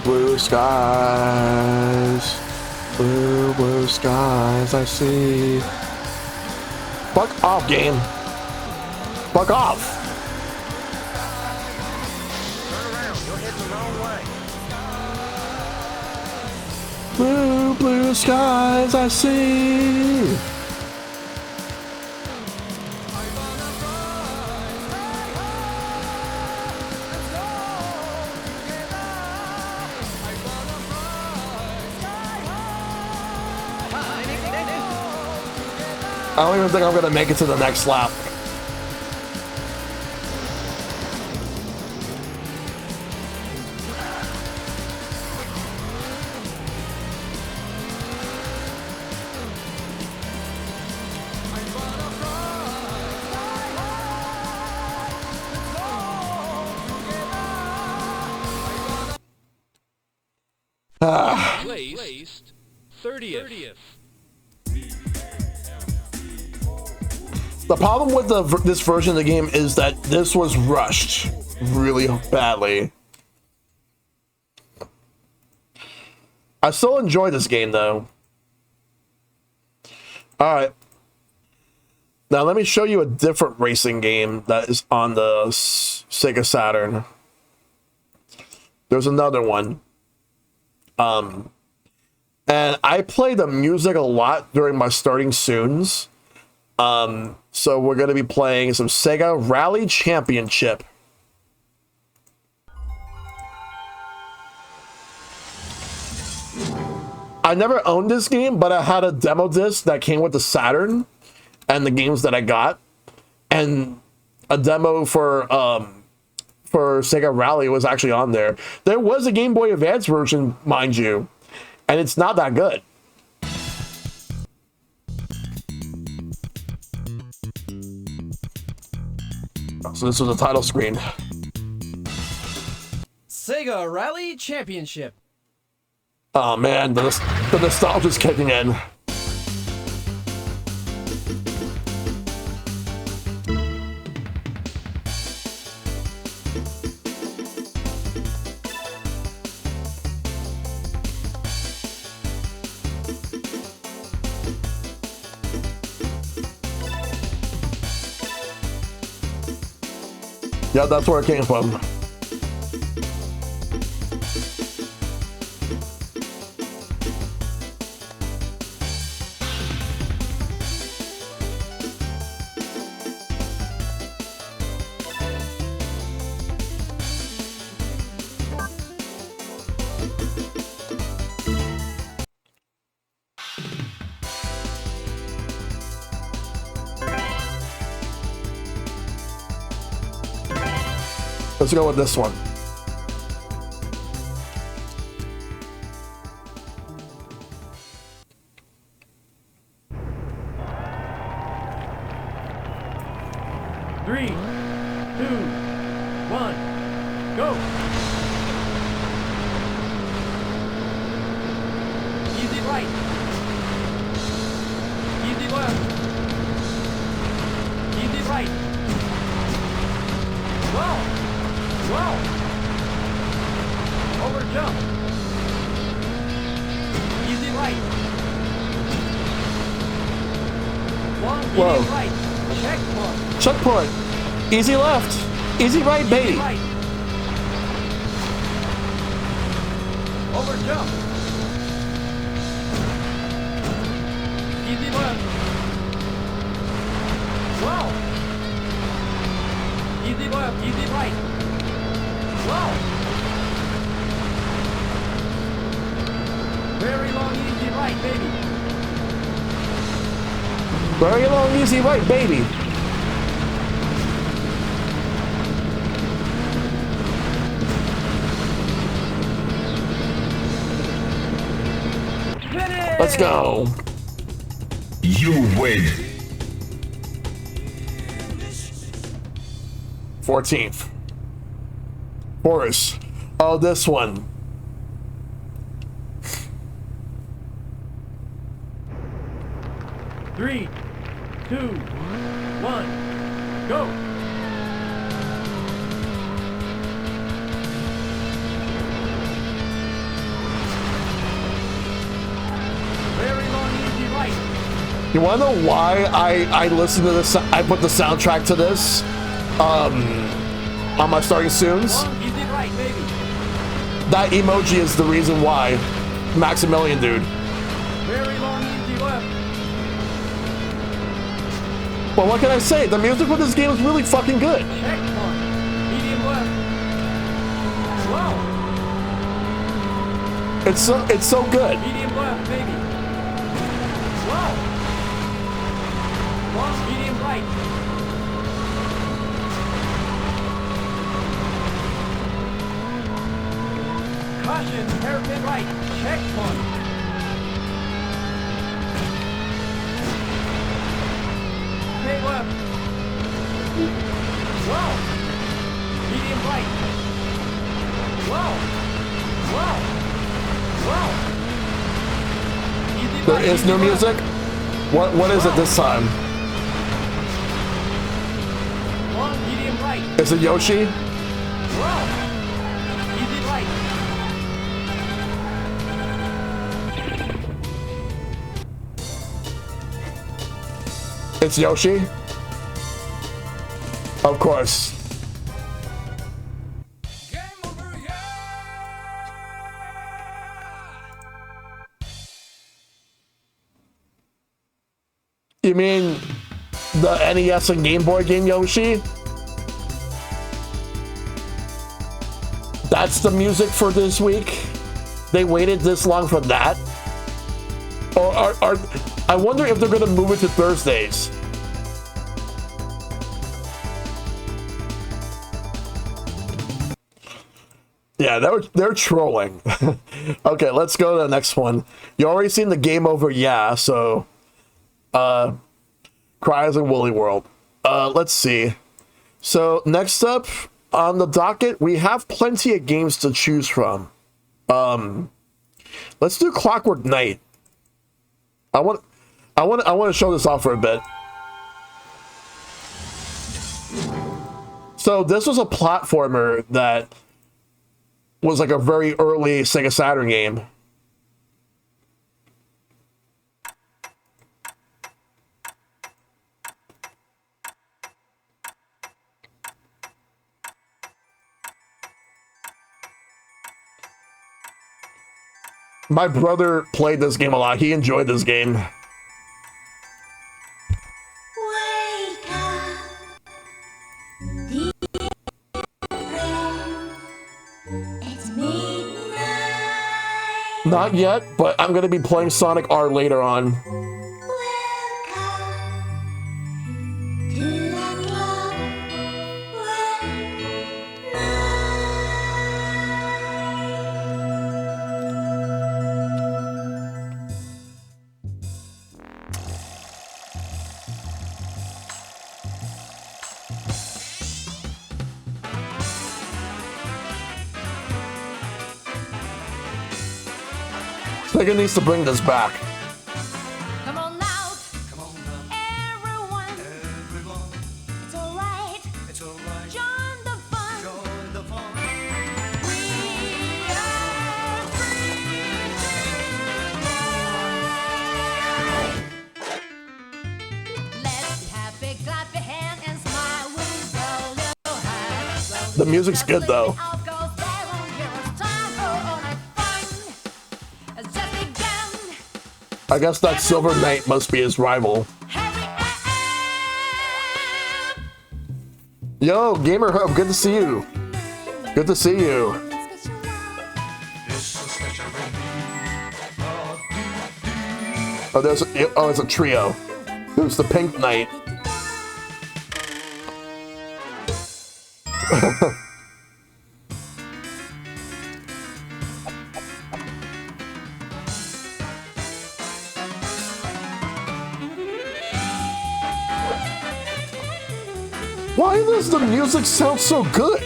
Blue skies, blue skies, I see. Fuck off, game. Fuck off. Turn around, you're heading the wrong way. Blue skies, I see. I don't even think I'm gonna make it to the next lap. Placed 30th. The problem with this version of the game is that this was rushed really badly. I still enjoy this game though. All right. Now let me show you a different racing game that is on the Sega Saturn. There's another one. And I play the music a lot during my starting soons. So we're going to be playing some Sega Rally Championship. I never owned this game, but I had a demo disc that came with the Saturn and the games that I got. And a demo for Sega Rally was actually on there. There was a Game Boy Advance version, mind you, and it's not that good. So this was the title screen. Sega Rally Championship. Oh man, the nostalgia's kicking in. Yeah, that's where it came from. Let's go with this one. Three, two, one, go! Easy right. Easy left. Easy right. Wow! Wow! Over jump. Easy right. One, Whoa. easy right. Checkpoint. Checkpoint. Easy left. Easy right, baby. Easy right. Over jump. Easy left. Wow. Easy left, easy right. Wow. Very long, easy right, baby. Very long, easy right, baby. Finish! Let's go. You win. 14th. Boris. Oh, this one. Three, two, one, go! Very long, easy right. You want to know why I listen to this? I put the soundtrack to this on my starting soons. Long, easy right, baby. That emoji is the reason why. Maximilian, dude. Very long, easy left. Well, what can I say? The music for this game is really fucking good. Checkpoint. Medium left. Wow. It's so good. Medium left, baby. Wow. Long, medium right. Caution, hairpin right. Checkpoint. Okay, left. Wow. Medium right. Wow. Wow. Wow. Easy There right, is easy no left. music. What is it this time? Is it Yoshi? Whoa! Easy light. It's Yoshi? Of course. You mean the NES and Game Boy game Yoshi? That's the music for this week? They waited this long for that? Or I wonder if they're gonna move it to Thursdays. Yeah, they're trolling. Okay, let's go to the next one. You already seen the game over, yeah, so Cries and Woolly World. Let's see. So next up on the docket, we have plenty of games to choose from. Let's do Clockwork Knight. I want to show this off for a bit. So this was a platformer that was like a very early Sega Saturn game. My brother played this game a lot. He enjoyed this game. Wake up, dear friend. It's midnight. Not yet, but I'm going to be playing Sonic R later on. Welcome to the Clockwork Night. Sega needs to bring this back. Come on out, everyone. It's alright. Join the fun. We are free tonight. Let's be happy, clap your hand and smile. We'll go little high. The music's good though. I guess that Silver Knight must be his rival. Yo, Gamer Hub, good to see you. Good to see you. Oh, it's a trio. Who's the Pink Knight? Why does the music sound so good?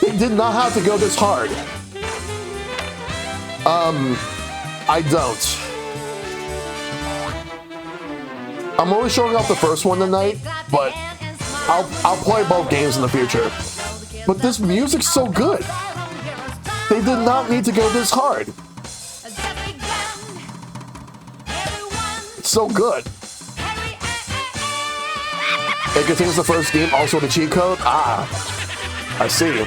They did not have to go this hard. I don't. I'm only showing off the first one tonight, but I'll play both games in the future. But this music's so good. They did not need to go this hard. It's so good. It contains the first game, also the cheat code? Ah, I see.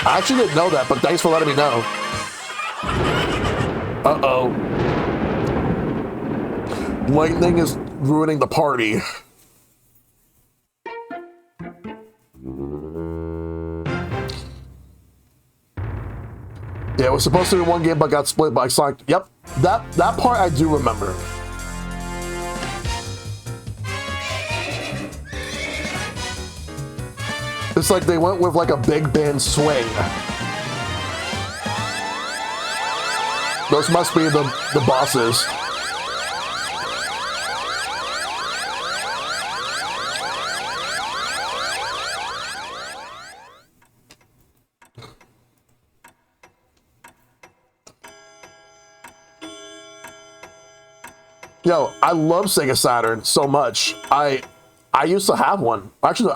I actually didn't know that, but thanks for letting me know. Uh-oh. Lightning is ruining the party. Yeah, it was supposed to be one game, but got split by Sonic. Yep, that part I do remember. It's like they went with like a big band swing. Those must be the bosses. Yo, I love Sega Saturn so much. I used to have one. Actually,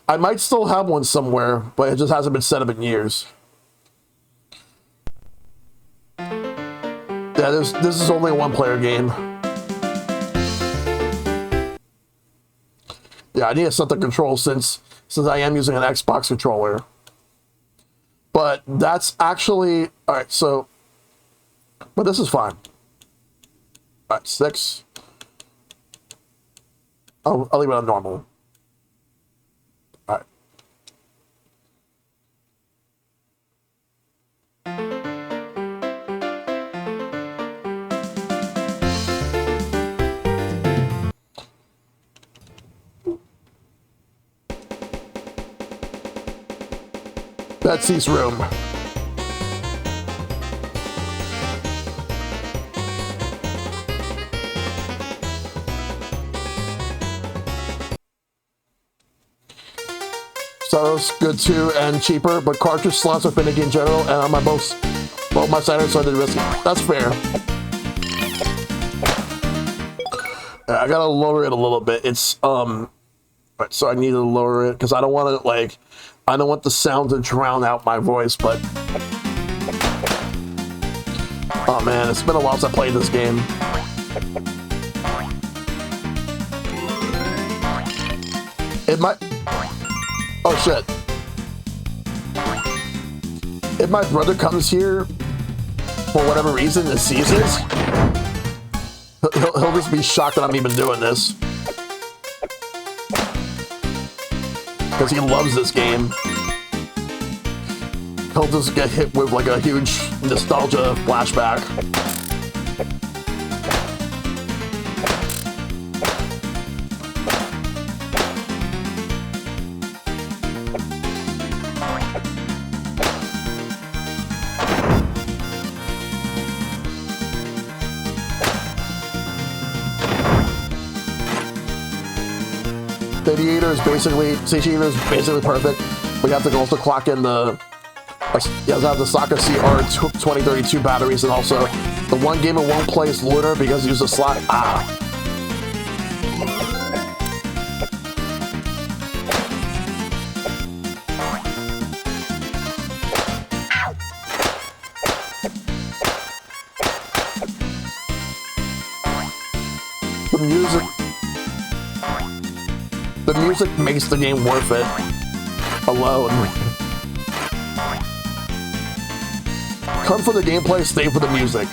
I might still have one somewhere, but it just hasn't been set up in years. Yeah, this is only a one-player game. Yeah, I need to set the control since I am using an Xbox controller. But that's actually all right. So, but this is fine. All right, 6. I'll leave it on normal. All right. Betsy's room. So's good too and cheaper, but cartridge slots are finicky in general, and on my both my Saturn, so I did risk it. That's fair. Yeah, I gotta lower it a little bit. It's right, so I need to lower it because I don't want to I don't want the sound to drown out my voice, but oh man, it's been a while since I played this game. It might. Oh shit. If my brother comes here for whatever reason and sees this, he'll just be shocked that I'm even doing this. Because he loves this game. He'll just get hit with like a huge nostalgia flashback. Satiator is basically perfect, but you have to also clock in the you have to have the Saka CR 2032 batteries, and also the one game it won't play is Lunar because you use a slot. The music makes the game worth it alone. Come for the gameplay, stay for the music.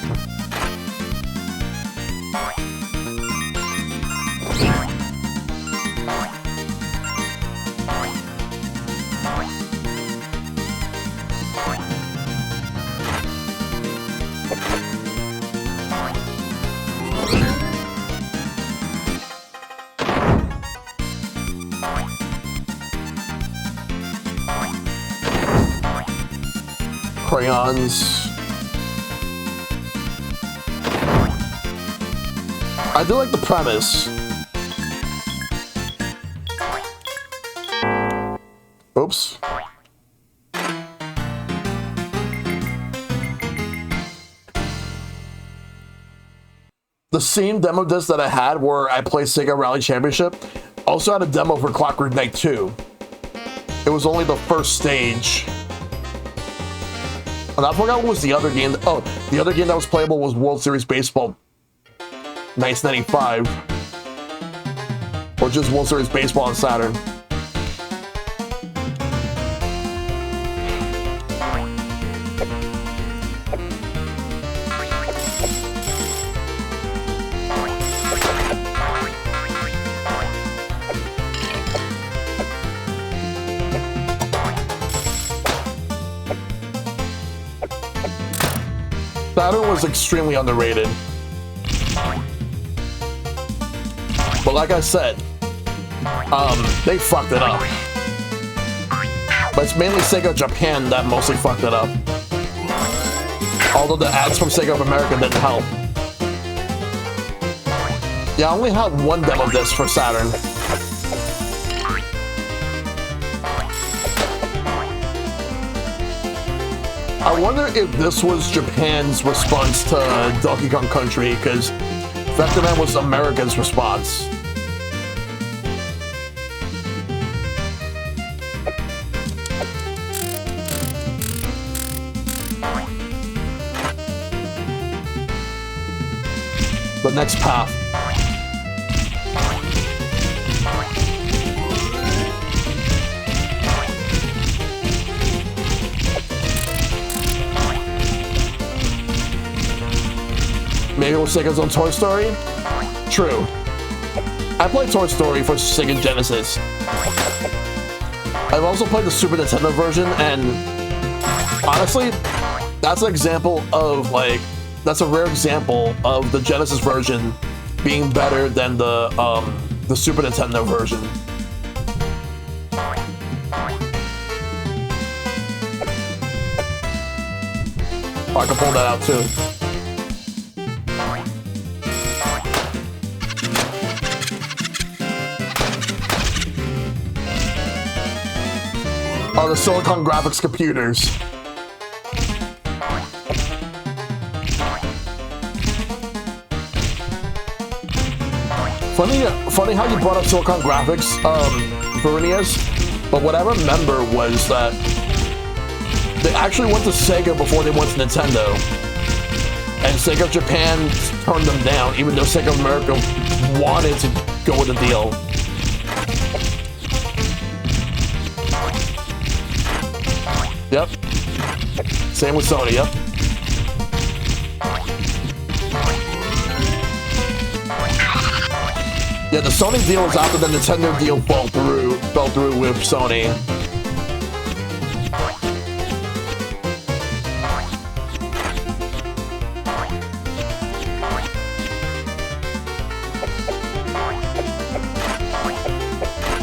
Crayons. I do like the premise. Oops. The same demo disc that I had where I played Sega Rally Championship also had a demo for Clockwork Knight 2. It was only the first stage. And I forgot what was the other game. Oh, the other game that was playable was World Series Baseball 1995. Or just World Series Baseball on Saturn. Saturn was extremely underrated. But like I said, they fucked it up. But it's mainly Sega Japan that mostly fucked it up. Although the ads from Sega of America didn't help. Yeah, I only had one demo disc for Saturn. I wonder if this was Japan's response to Donkey Kong Country, because Vector Man was America's response. The next path. Maybe it was Sega's own Toy Story? True. I played Toy Story for Sega Genesis. I've also played the Super Nintendo version, and honestly, that's an example of, like, that's a rare example of the Genesis version being better than the Super Nintendo version. Oh, I can pull that out too. Oh, the Silicon Graphics computers. Funny how you brought up Silicon Graphics, Verinius, but what I remember was that they actually went to Sega before they went to Nintendo, and Sega of Japan turned them down, even though Sega of America wanted to go with the deal. Yep. Same with Sony, yep. Yeah, the Sony deal was after the Nintendo deal fell through with Sony.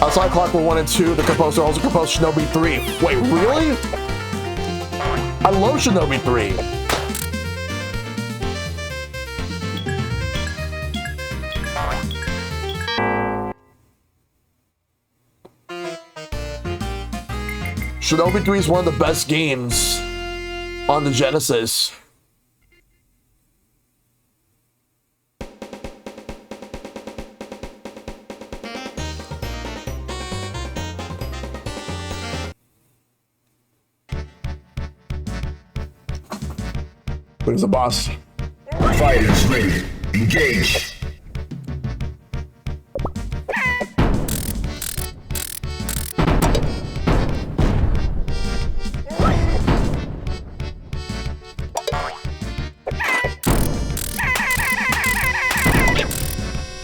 Outside Clockwork 1 and 2, the composer also composed Shinobi 3. Wait, really? I love Shinobi 3. Shinobi 3 is one of the best games on the Genesis. Where's the boss? Fighters ready. Engage.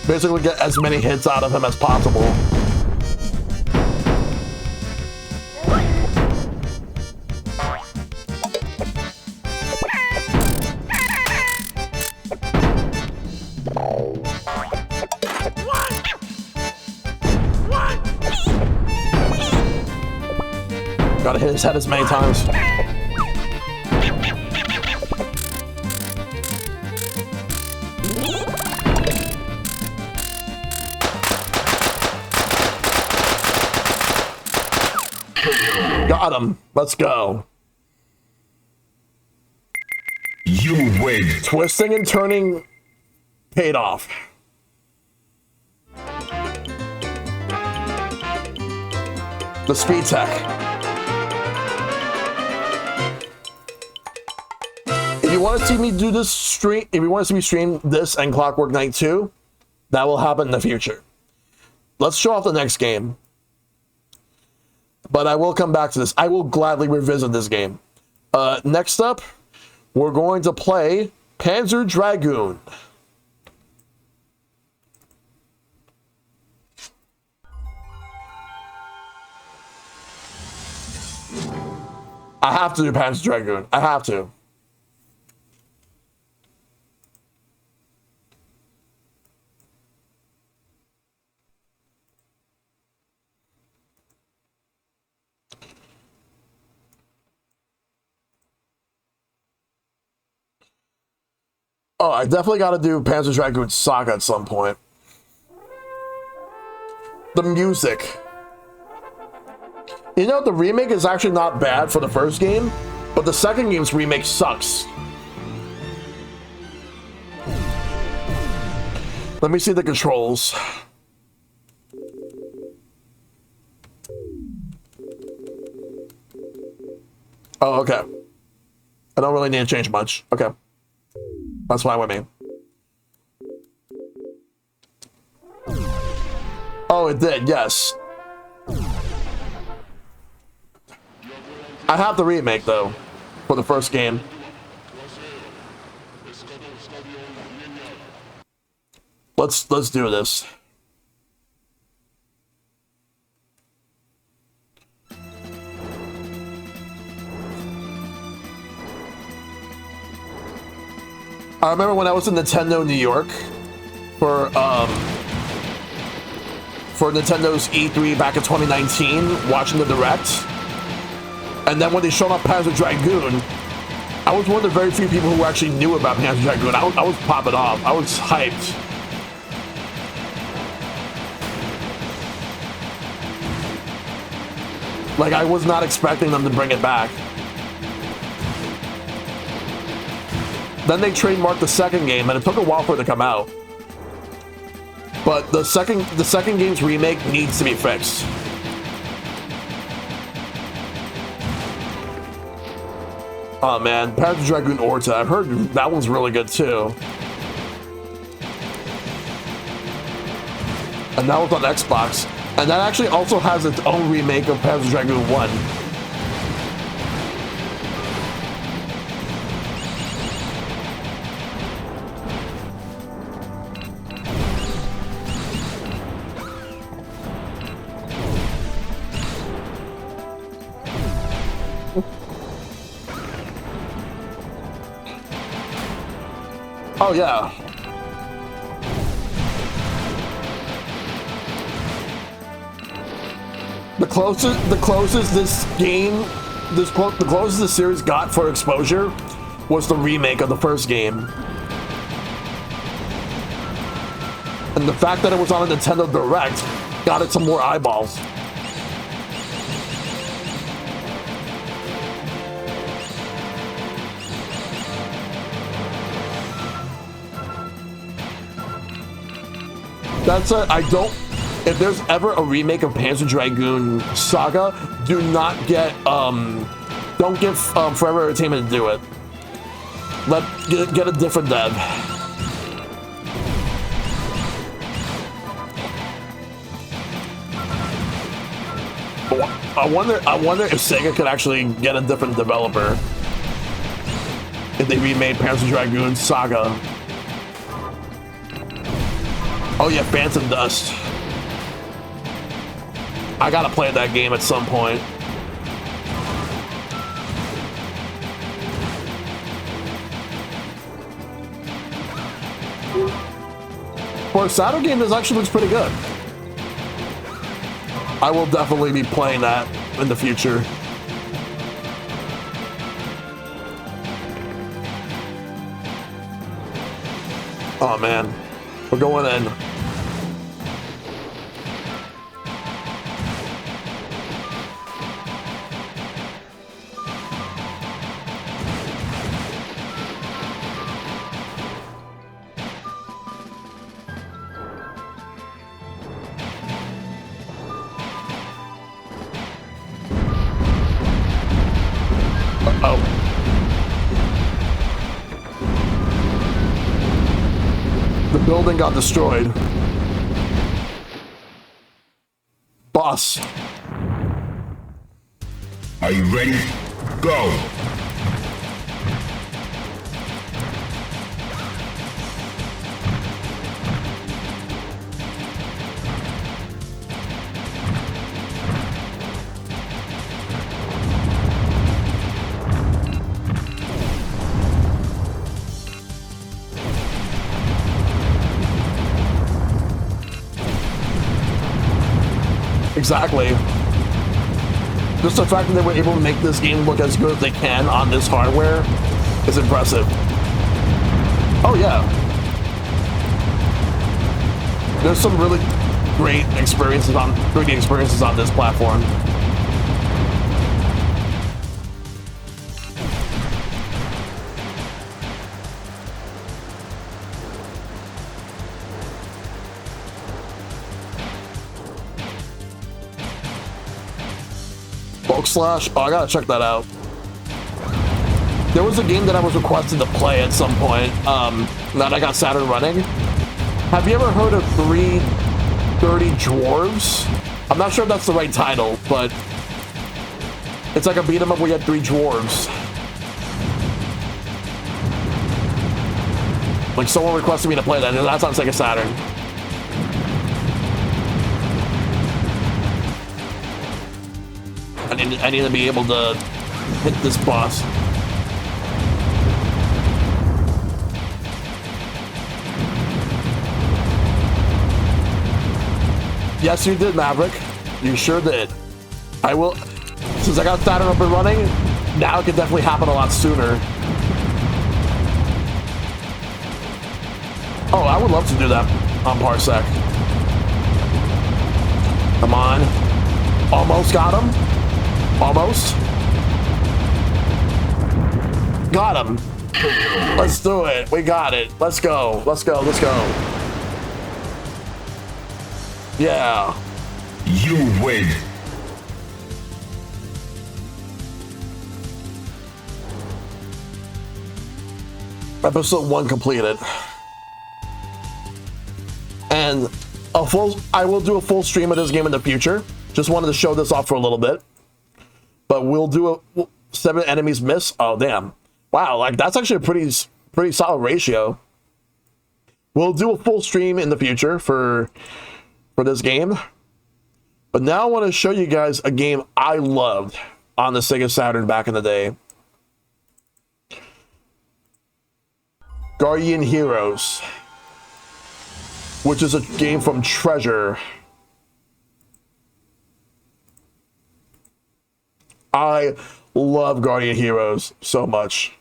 Basically get as many hits out of him as possible. Gotta hit his head as many times. Got him. Let's go. You win. Twisting and turning paid off. The speed tech. If you want to see me do this stream, if you want to see me stream this and Clockwork Knight 2, that will happen in the future. Let's show off the next game. But I will come back to this. I will gladly revisit this game. Next up, we're going to play Panzer Dragoon. I have to do Panzer Dragoon. I have to. Oh, I definitely got to do Panzer Dragoon Saga at some point. The music. You know, the remake is actually not bad for the first game, but the second game's remake sucks. Let me see the controls. Oh, okay. I don't really need to change much. Okay. That's fine with me. Oh, it did, yes. I have the remake, though, for the first game. Let's do this. I remember when I was in Nintendo New York for Nintendo's E3 back in 2019, watching the Direct, and then when they showed off Panzer Dragoon, I was one of the very few people who actually knew about Panzer Dragoon. I was popping off. I was hyped. Like, I was not expecting them to bring it back. Then they trademarked the second game, and it took a while for it to come out. But the second game's remake needs to be fixed. Oh man, Panzer Dragoon Orta. I've heard that one's really good too. And that was on Xbox. And that actually also has its own remake of Panzer Dragoon 1. Oh yeah. The closest this series got for exposure was the remake of the first game. And the fact that it was on a Nintendo Direct got it some more eyeballs. If there's ever a remake of Panzer Dragoon Saga, do not get, don't give Forever Entertainment to do it. Get a different dev. I wonder if Sega could actually get a different developer if they remade Panzer Dragoon Saga. Oh yeah, Phantom Dust. I gotta play that game at some point. For a Saturn game, this actually looks pretty good. I will definitely be playing that in the future. Oh man, we're going in. Building got destroyed. Boss. Are you ready? Go! Exactly. Just the fact that they were able to make this game look as good as they can on this hardware is impressive. Oh yeah. There's some really great 3D experiences on this platform. Bulk Slash. Oh, I gotta check that out. There was a game that I was requested to play at some point. That I got Saturn running. Have you ever heard of 330 Dwarves? I'm not sure if that's the right title, but it's like a beat 'em up where you had 3 dwarves. Like someone requested me to play that, and that's on Sega Saturn. I need to be able to hit this boss. Yes, you did, Maverick. You sure did. I will. Since I got Saturn up and running, now it can definitely happen a lot sooner. Oh, I would love to do that on Parsec. Come on. Almost got him. Almost. Got him. Let's do it. We got it. Let's go. Let's go. Let's go. Yeah. You win. Episode 1 completed. And I will do a full stream of this game in the future. Just wanted to show this off for a little bit. But we'll do 7 enemies miss. Oh, damn. Wow, like that's actually a pretty solid ratio. We'll do a full stream in the future for this game. But now I want to show you guys a game I loved on the Sega Saturn back in the day. Guardian Heroes, which is a game from Treasure. I love Guardian Heroes so much.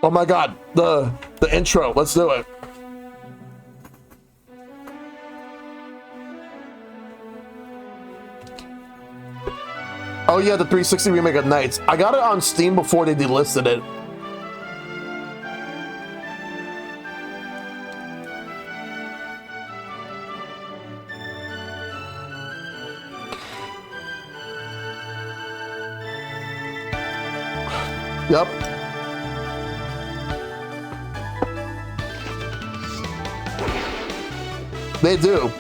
Oh my god, the intro, let's do it. Oh yeah, the 360 remake of Knights. I got it on Steam before they delisted it. Yep. They do.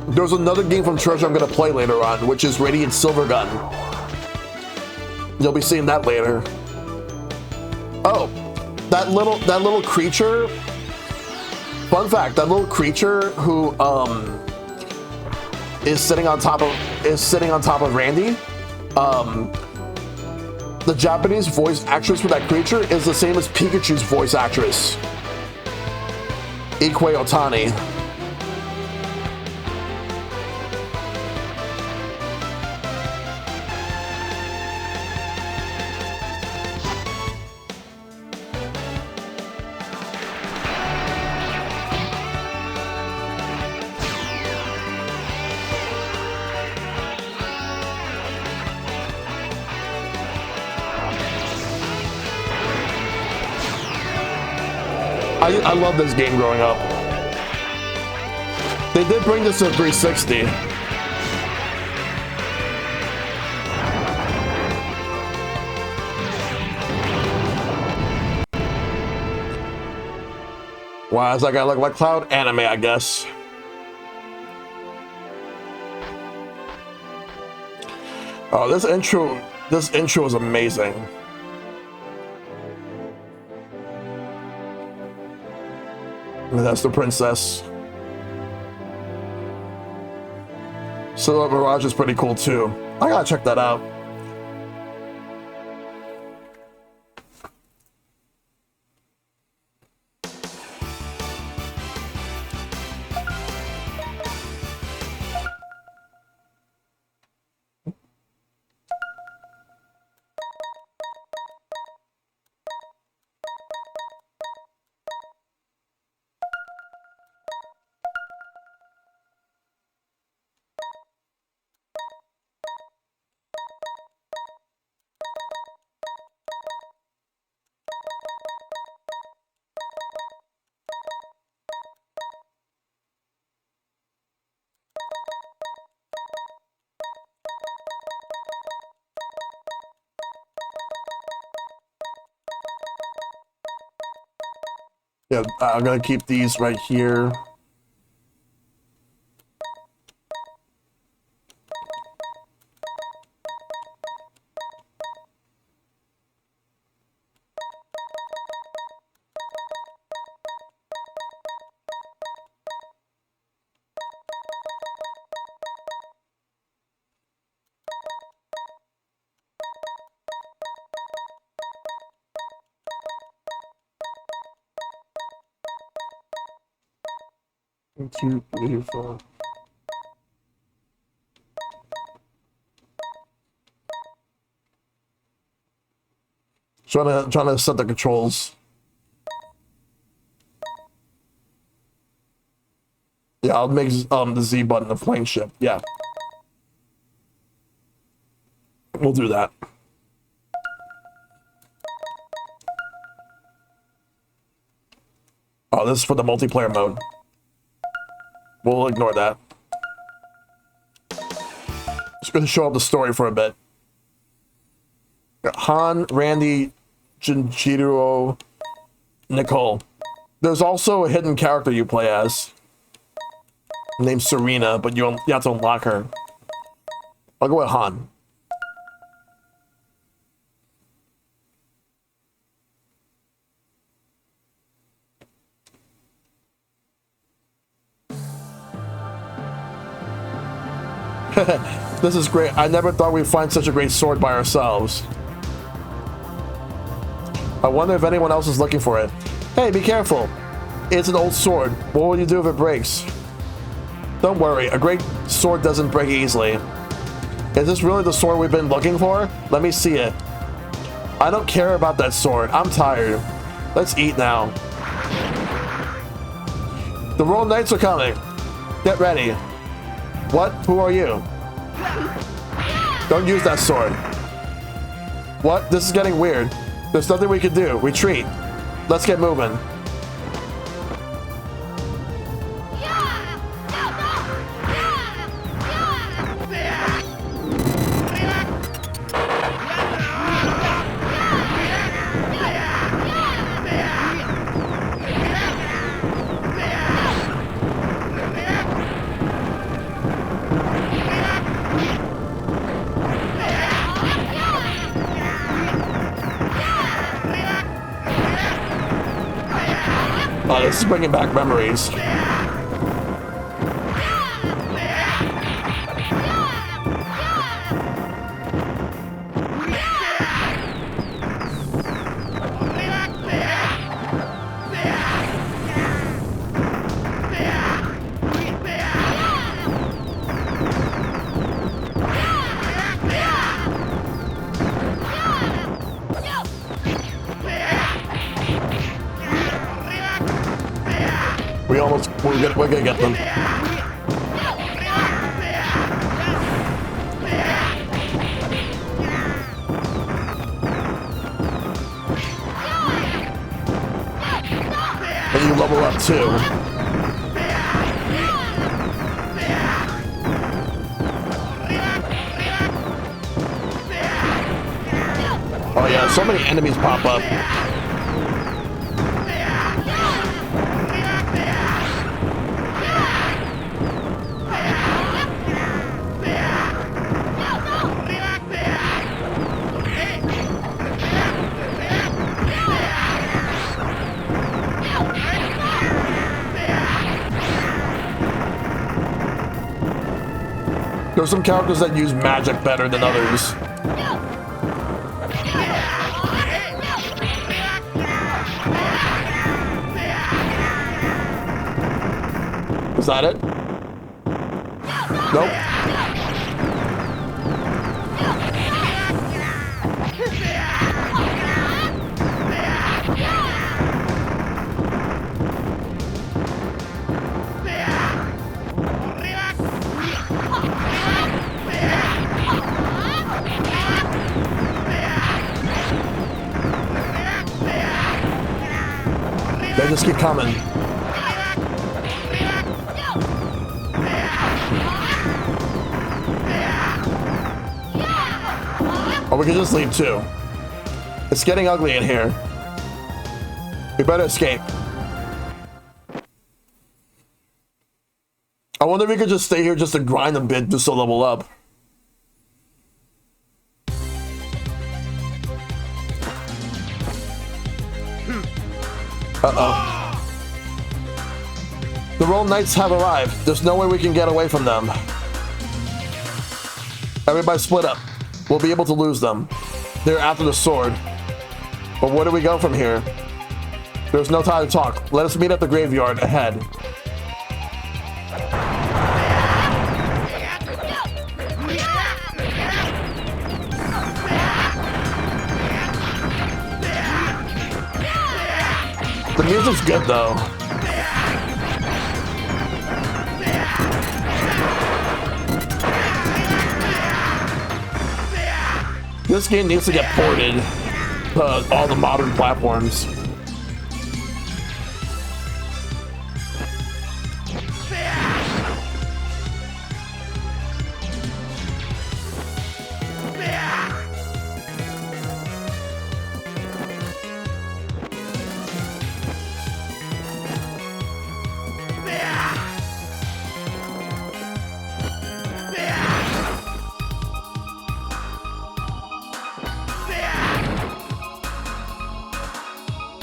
There's another game from Treasure I'm gonna play later on, which is Radiant Silvergun. You'll be seeing that later. Oh, that little creature. Fun fact: that little creature who is sitting on top of Randy. The Japanese voice actress for that creature is the same as Pikachu's voice actress, Ikue Otani. I love this game growing up. They did bring this to 360. Wow, does that guy look like Cloud? Anime, I guess. Oh, this intro is amazing. And that's the princess. So Mirage is pretty cool too. I gotta check that out. Yeah, I'm gonna keep these right here. One, two, three, four. Trying to set the controls. Yeah, I'll make the Z button a flame ship. Yeah, we'll do that. Oh, this is for the multiplayer mode. We'll ignore that. Just gonna show up the story for a bit. Han, Randy, Jinjiro, Nicole. There's also a hidden character you play as, named Serena, but you have to unlock her. I'll go with Han. This is great. I never thought we'd find such a great sword by ourselves. I wonder if anyone else is looking for it. Hey, be careful. It's an old sword. What will you do if it breaks? Don't worry, a great sword doesn't break easily. Is this really the sword we've been looking for? Let me see it. I don't care about that sword. I'm tired. Let's eat now. The Royal Knights are coming. Get ready. What? Who are you? Don't use that sword. What? This is getting weird. There's nothing we can do. Retreat. Let's get moving. This is bringing back memories. We're gonna get them. And you level up too. Oh yeah, so many enemies pop up. There's some characters that use magic better than others. Is that it? Nope. They just keep coming. Or we can just leave too. It's getting ugly in here. We better escape. I wonder if we could just stay here just to grind a bit just to level up. Uh-oh. The Roll Knights have arrived. There's no way we can get away from them. Everybody split up. We'll be able to lose them. They're after the sword. But where do we go from here? There's no time to talk. Let us meet at the graveyard ahead. The music's good though. This game needs to get ported to all the modern platforms.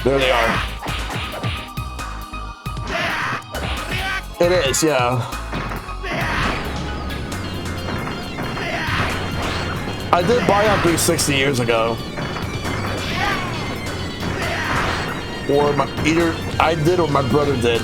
There they are. It is, yeah. I did buy on 360 years ago. Or either I did or my brother did.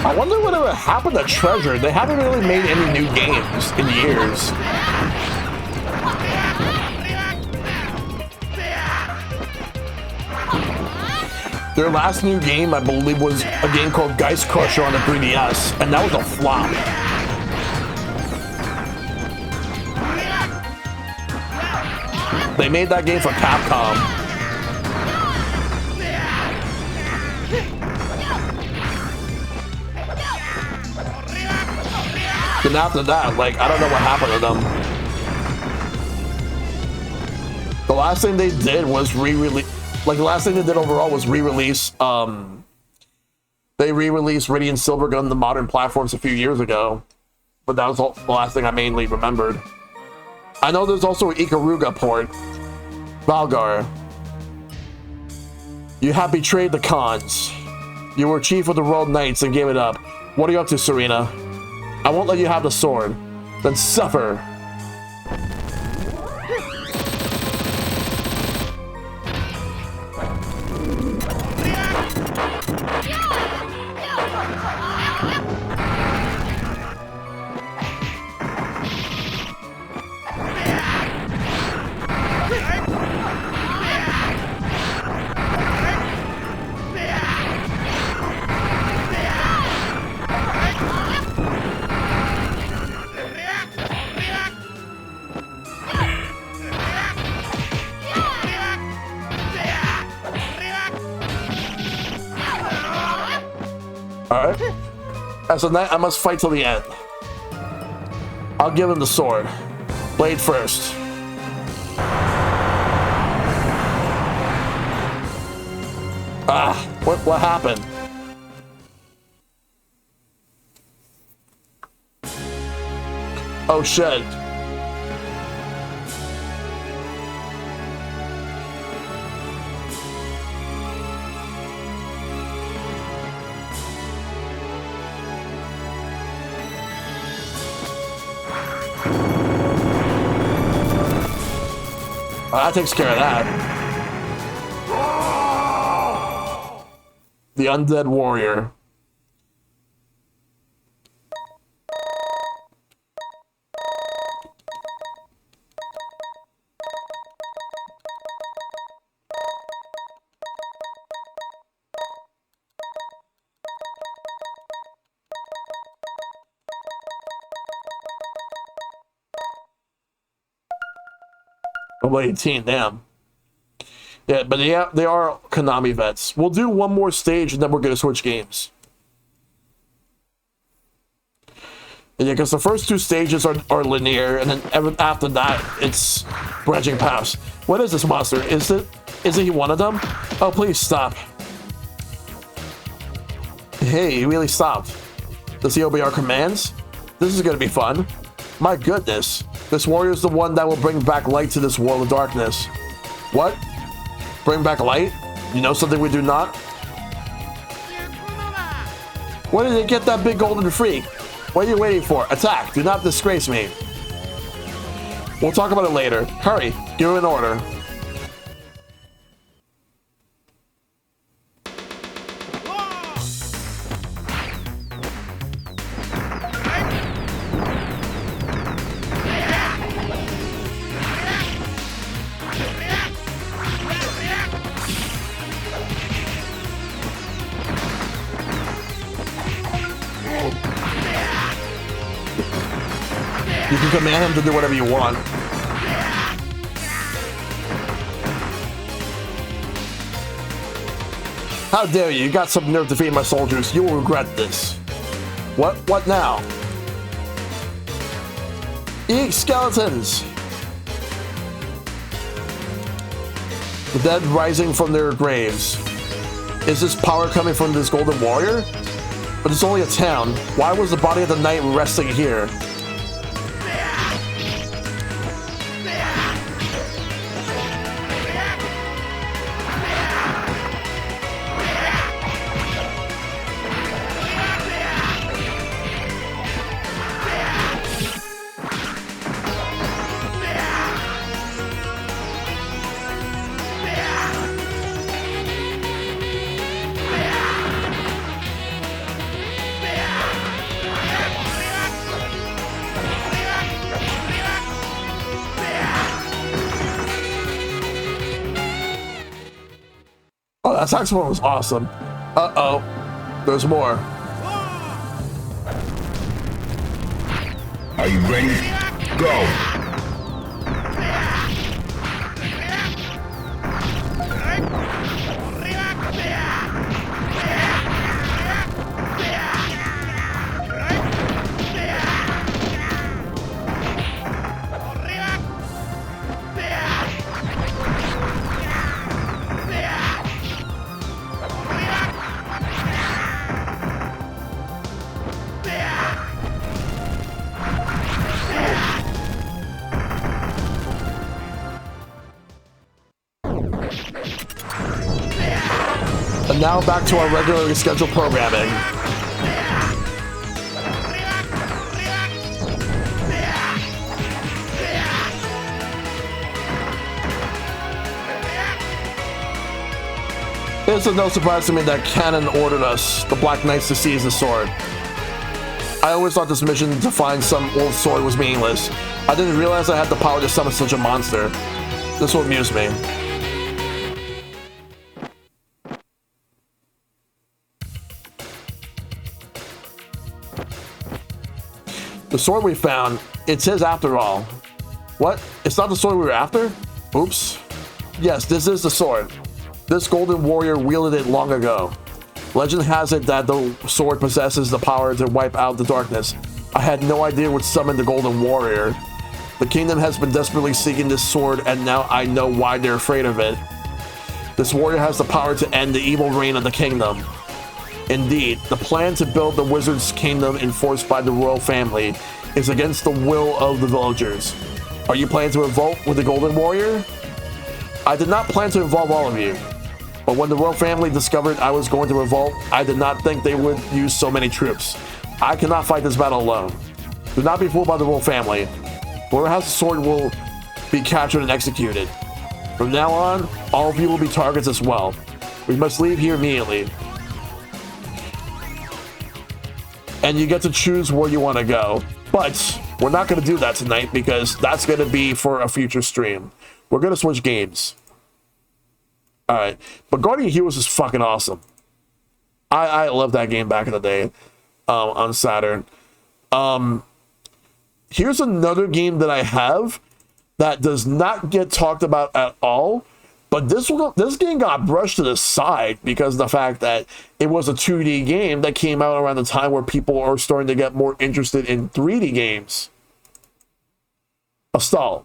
I wonder whatever happened to Treasure. They haven't really made any new games in years. Their last new game, I believe, was a game called Geist Crusher on the 3DS, and that was a flop. They made that game for Capcom. And after that, like, I don't know what happened to them. The last thing they did was re-release, like, the last thing they did overall was re-release, they re-released Radiant Silvergun on the modern platforms a few years ago. But that was the last thing I mainly remembered. I know there's also an Ikaruga port. Valgar. You have betrayed the Khans. You were chief of the World Knights and gave it up. What are you up to, Serena? I won't let you have the sword. Then suffer. Alright. As a knight, I must fight till the end. I'll give him the sword. Blade first. Ah, what happened? Oh shit. That takes care of that. The Undead Warrior. Level 18, damn. Yeah, but they are Konami vets. We'll do one more stage and then we're going to switch games. Yeah, because the first two stages are linear, and then after that, it's branching paths. What is this monster? Isn't he one of them? Oh, please stop. Hey, he really stopped. Does he obey our commands? This is going to be fun. My goodness. This warrior is the one that will bring back light to this world of darkness. What? Bring back light? You know something we do not? Where did they get that big golden freak? What are you waiting for? Attack! Do not disgrace me. We'll talk about it later. Hurry! Give an order. You can command him to do whatever you want. How dare you? You got some nerve defeating my soldiers. You will regret this. What now? Eat skeletons! The dead rising from their graves. Is this power coming from this golden warrior? But it's only a town. Why was the body of the knight resting here? Oh, that saxophone was awesome. Uh-oh. There's more. Are you ready? Go! And now back to our regularly scheduled programming. It's no surprise to me that Canon ordered us, the Black Knights, to seize the sword. I always thought this mission to find some old sword was meaningless. I didn't realize I had the power to summon such a monster. This will amuse me. The sword we found, it's his after all. What? It's not the sword we were after? Oops. Yes, this is the sword. This golden warrior wielded it long ago. Legend has it that the sword possesses the power to wipe out the darkness. I had no idea what summoned the golden warrior. The kingdom has been desperately seeking this sword, and now I know why they're afraid of it. This warrior has the power to end the evil reign of the kingdom. Indeed, the plan to build the wizard's kingdom enforced by the royal family is against the will of the villagers. Are you planning to revolt with the golden warrior? I did not plan to involve all of you. But when the royal family discovered I was going to revolt, I did not think they would use so many troops. I cannot fight this battle alone. Do not be fooled by the royal family. Whoever has the sword will be captured and executed. From now on, all of you will be targets as well. We must leave here immediately. And you get to choose where you want to go. But we're not going to do that tonight because that's going to be for a future stream. We're going to switch games. Alright, but Guardian Heroes is fucking awesome. I love that game back in the day on Saturn. Here's another game that I have that does not get talked about at all, But this game got brushed to the side because of the fact that it was a 2D game that came out around the time where people are starting to get more interested in 3D games. A stall.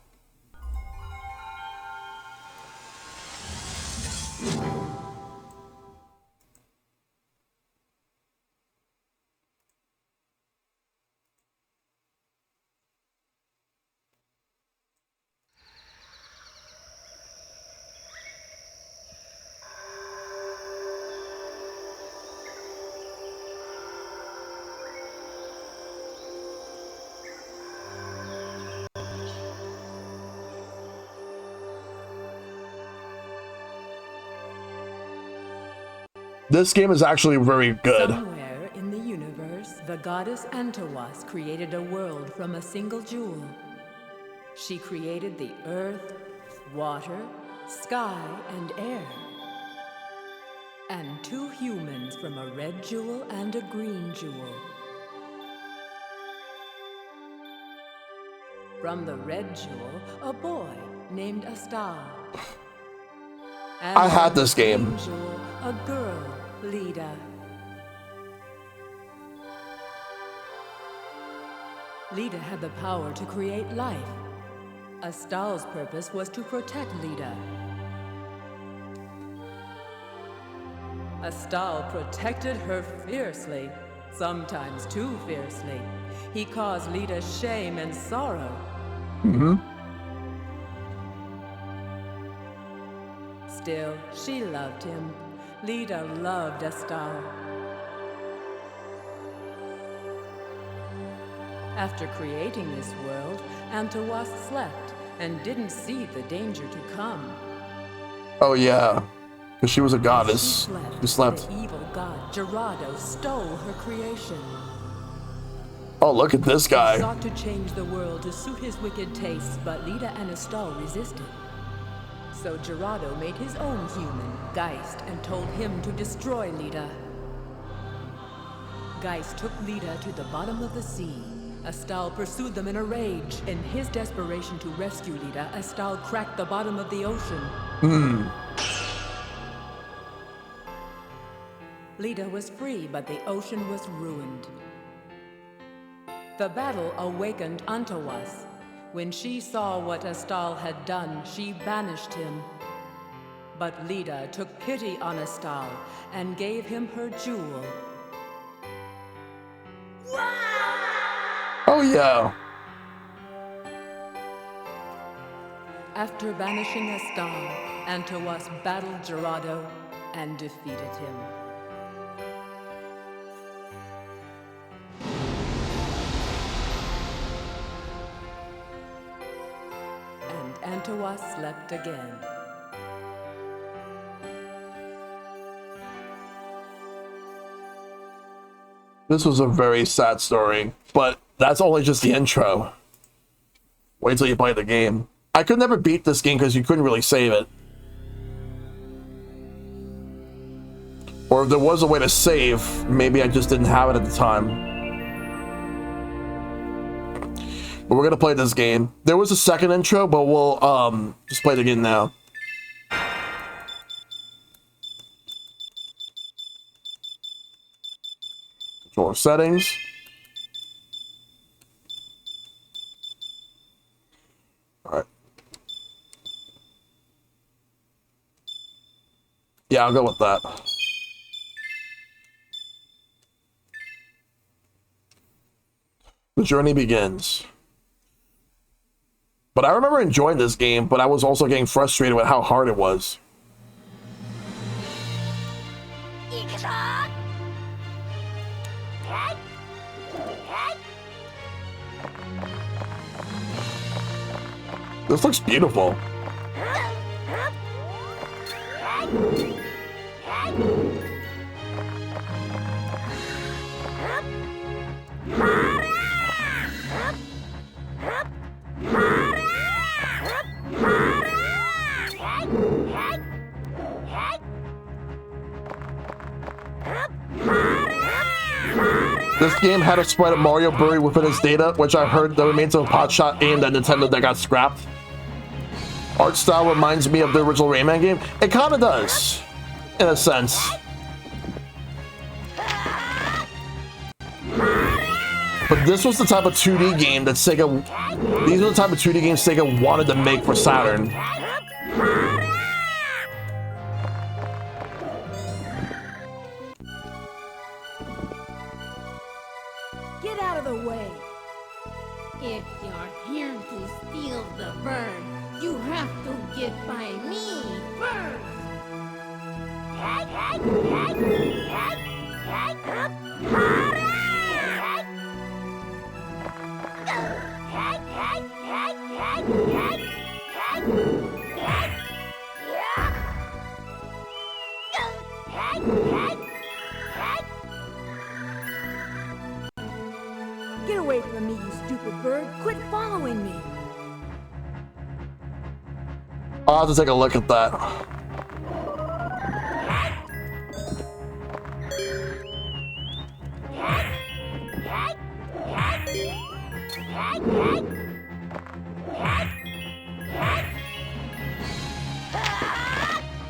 This game is actually very good. Somewhere in the universe, the goddess Antawas created a world from a single jewel. She created the earth, water, sky, and air. And 2 humans from a red jewel and a green jewel. From the red jewel, a boy named Astal. And I had from the this game. green jewel, a girl, Lida. Lida had the power to create life. Astal's purpose was to protect Lida. Astal protected her fiercely, sometimes too fiercely. He caused Lida shame and sorrow. Still, she loved him. Lida loved Astal. After creating this world, Antawas slept and didn't see the danger to come. Oh yeah, because she was a As goddess. she She slept. The evil god Gerardo stole her creation. Oh, look at this He guy. sought to change the world to suit his wicked tastes, but Lida and Astal resisted. So Gerardo made his own human, Geist, and told him to destroy Lida. Geist took Lida to the bottom of the sea. Astal pursued them in a rage. In his desperation to rescue Lida, Astal cracked the bottom of the ocean. Lida was free, but the ocean was ruined. The battle awakened Antawas. When she saw what Astal had done, she banished him. But Lida took pity on Astal and gave him her jewel. Oh yeah. After banishing Astal, Antawas battled Gerardo and defeated him. And Antawas slept again. This was a very sad story, but that's only just the intro. Wait till you play the game. I could never beat this game because you couldn't really save it. Or if there was a way to save, maybe I just didn't have it at the time. But we're gonna play this game. There was a second intro, but we'll just play it again now. Controller settings. Alright. Yeah, I'll go with that. The journey begins. But I remember enjoying this game, but I was also getting frustrated with how hard it was. This looks beautiful. This game had a sprite of Mario buried within its data, which I heard the remains of a pot shot aimed at Nintendo that got scrapped. art style reminds me of the original Rayman game. It kind of does, in a sense. But this was the type of 2D game that Sega... These are the type of 2D games Sega wanted to make for Saturn. Get out of the way. If you're here to steal the bird, you have to get by me first. Get away from me, you stupid bird. Quit following me. I'll have to take a look at that.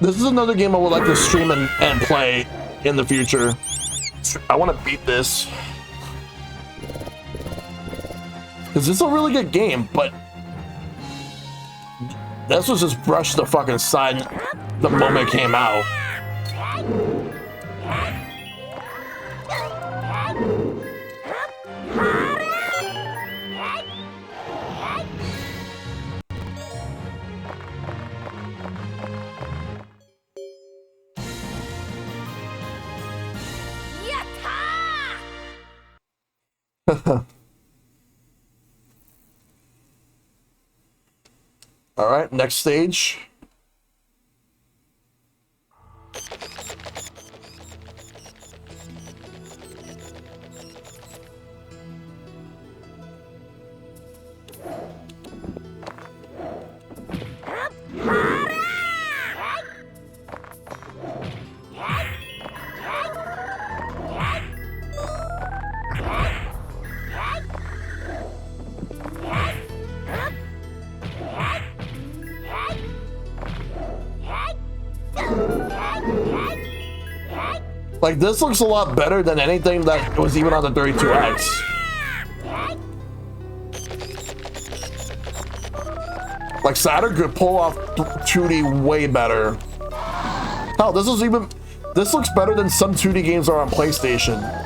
This is another game I would like to stream and play in the future. I want to beat this. Because it's a really good game, but this was just brushed the fucking side the moment it came out. All right, next stage. Like, this looks a lot better than anything that was even on the 32X. Like, Saturn could pull off 2D way better. Hell, this looks better than some 2D games are on PlayStation.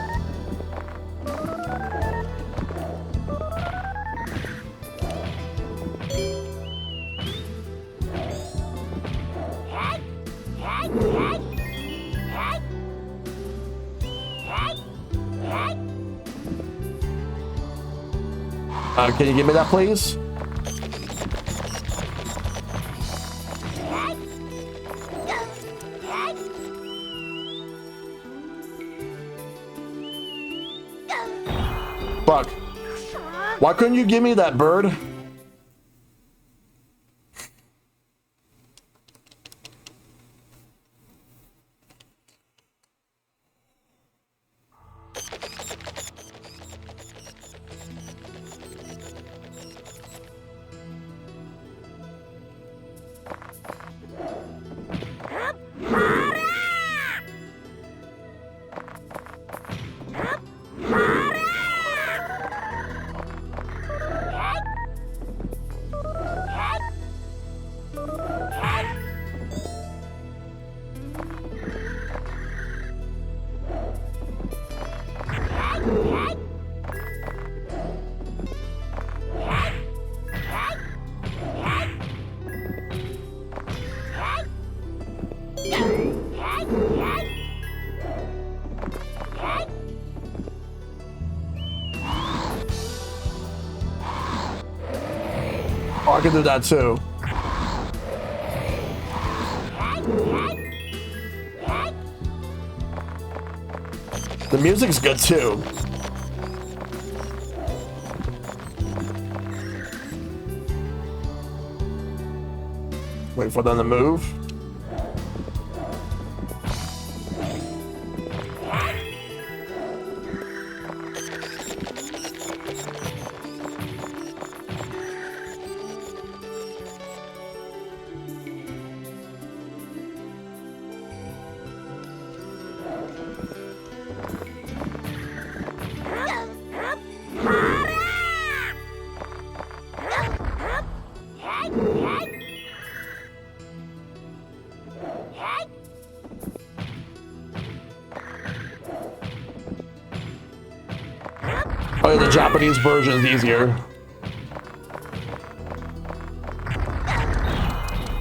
Can you give me that, please? Fuck. Why couldn't you give me that, bird? Oh, I can do that too. The music's good too. Wait for them to move. Oh yeah, the Japanese version is easier.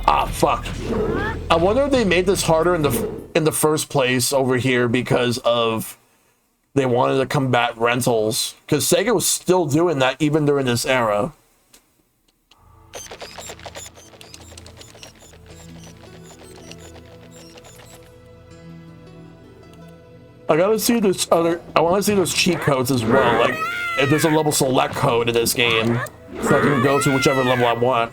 Ah, fuck. I wonder if they made this harder in the first place over here because of they wanted to combat rentals. Because Sega was still doing that even during this era. I gotta see this other. I want to see those cheat codes as well. Like, if there's a level select code in this game, so I can go to whichever level I want.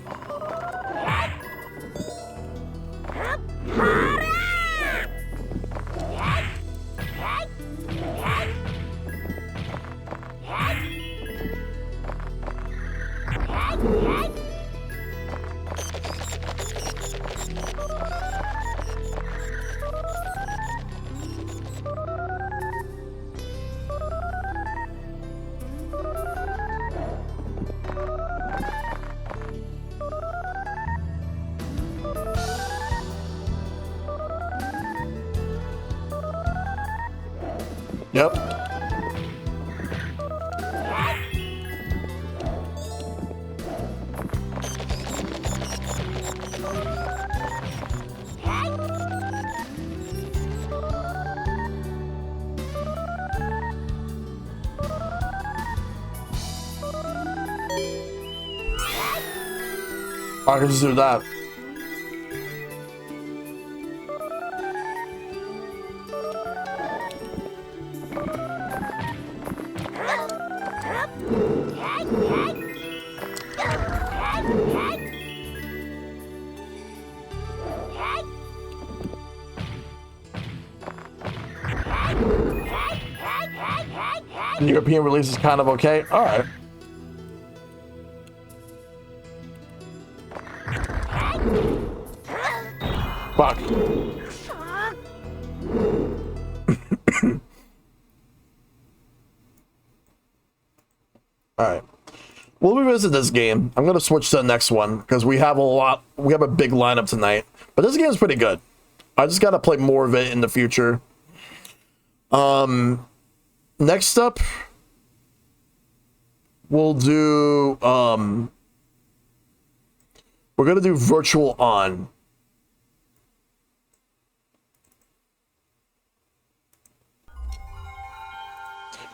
Yep. I can just do that. The European release is kind of okay. All right. Fuck. All right. We'll revisit this game. I'm gonna switch to the next one because we have a big lineup tonight. But this game is pretty good. I just gotta play more of it in the future. Next up, we'll do we're gonna do Virtual On.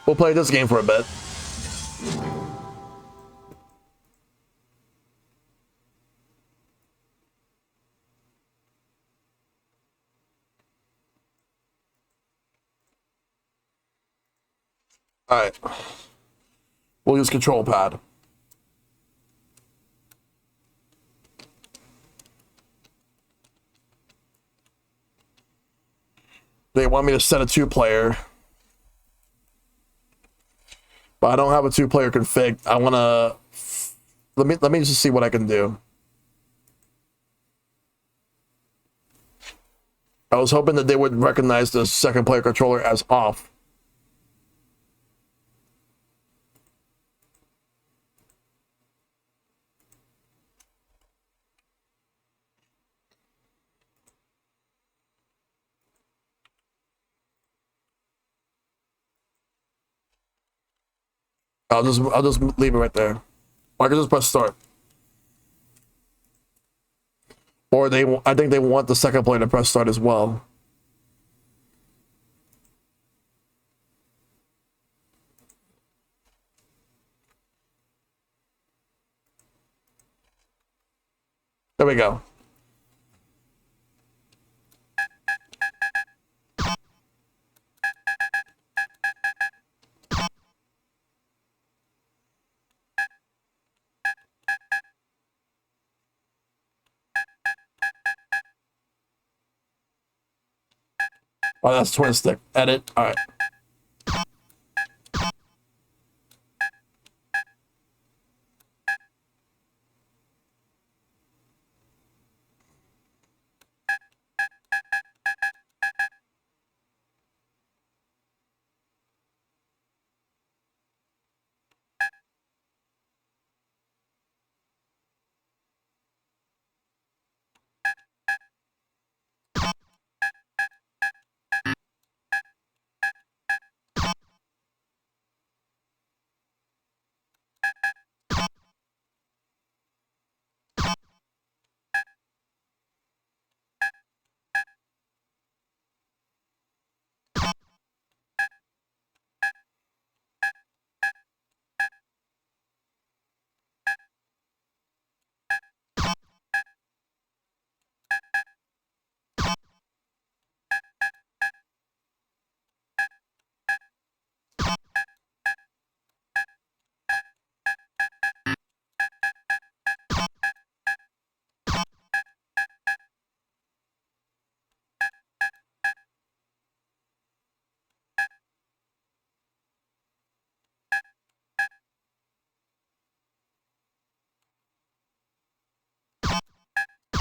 We'll play this game for a bit. All right. We'll use control pad. They want me to set a 2-player. But I don't have a 2-player config. I want to let me just see what I can do. I was hoping that they would recognize the 2nd-player controller as off. I'll just leave it right there. Or I can just press start. Or I think they want the 2nd player to press start as well. There we go. Oh, that's twin stick. Edit. All right.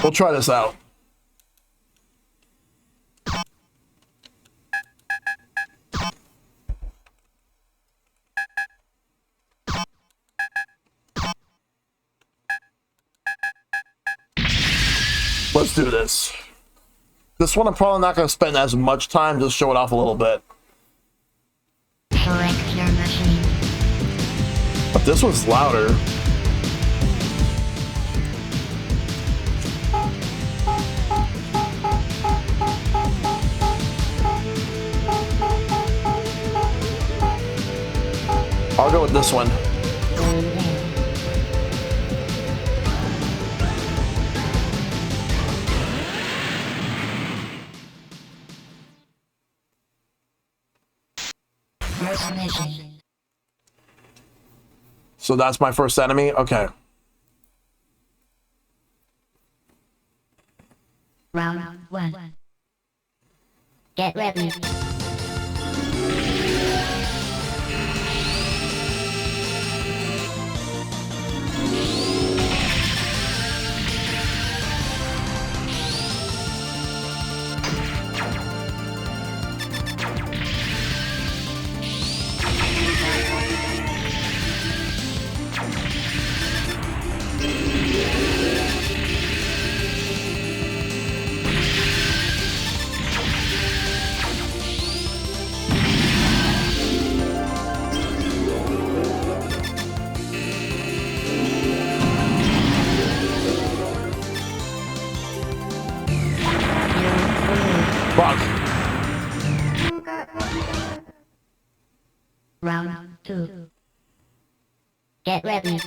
We'll try this out. Let's do this. This one I'm probably not going to spend as much time, just show it off a little bit. Select your machine. But this one's louder. I'll go with this one. First mission. So that's my first enemy? Okay. Round 1. Get ready. Fuck. Round 2. Get ready.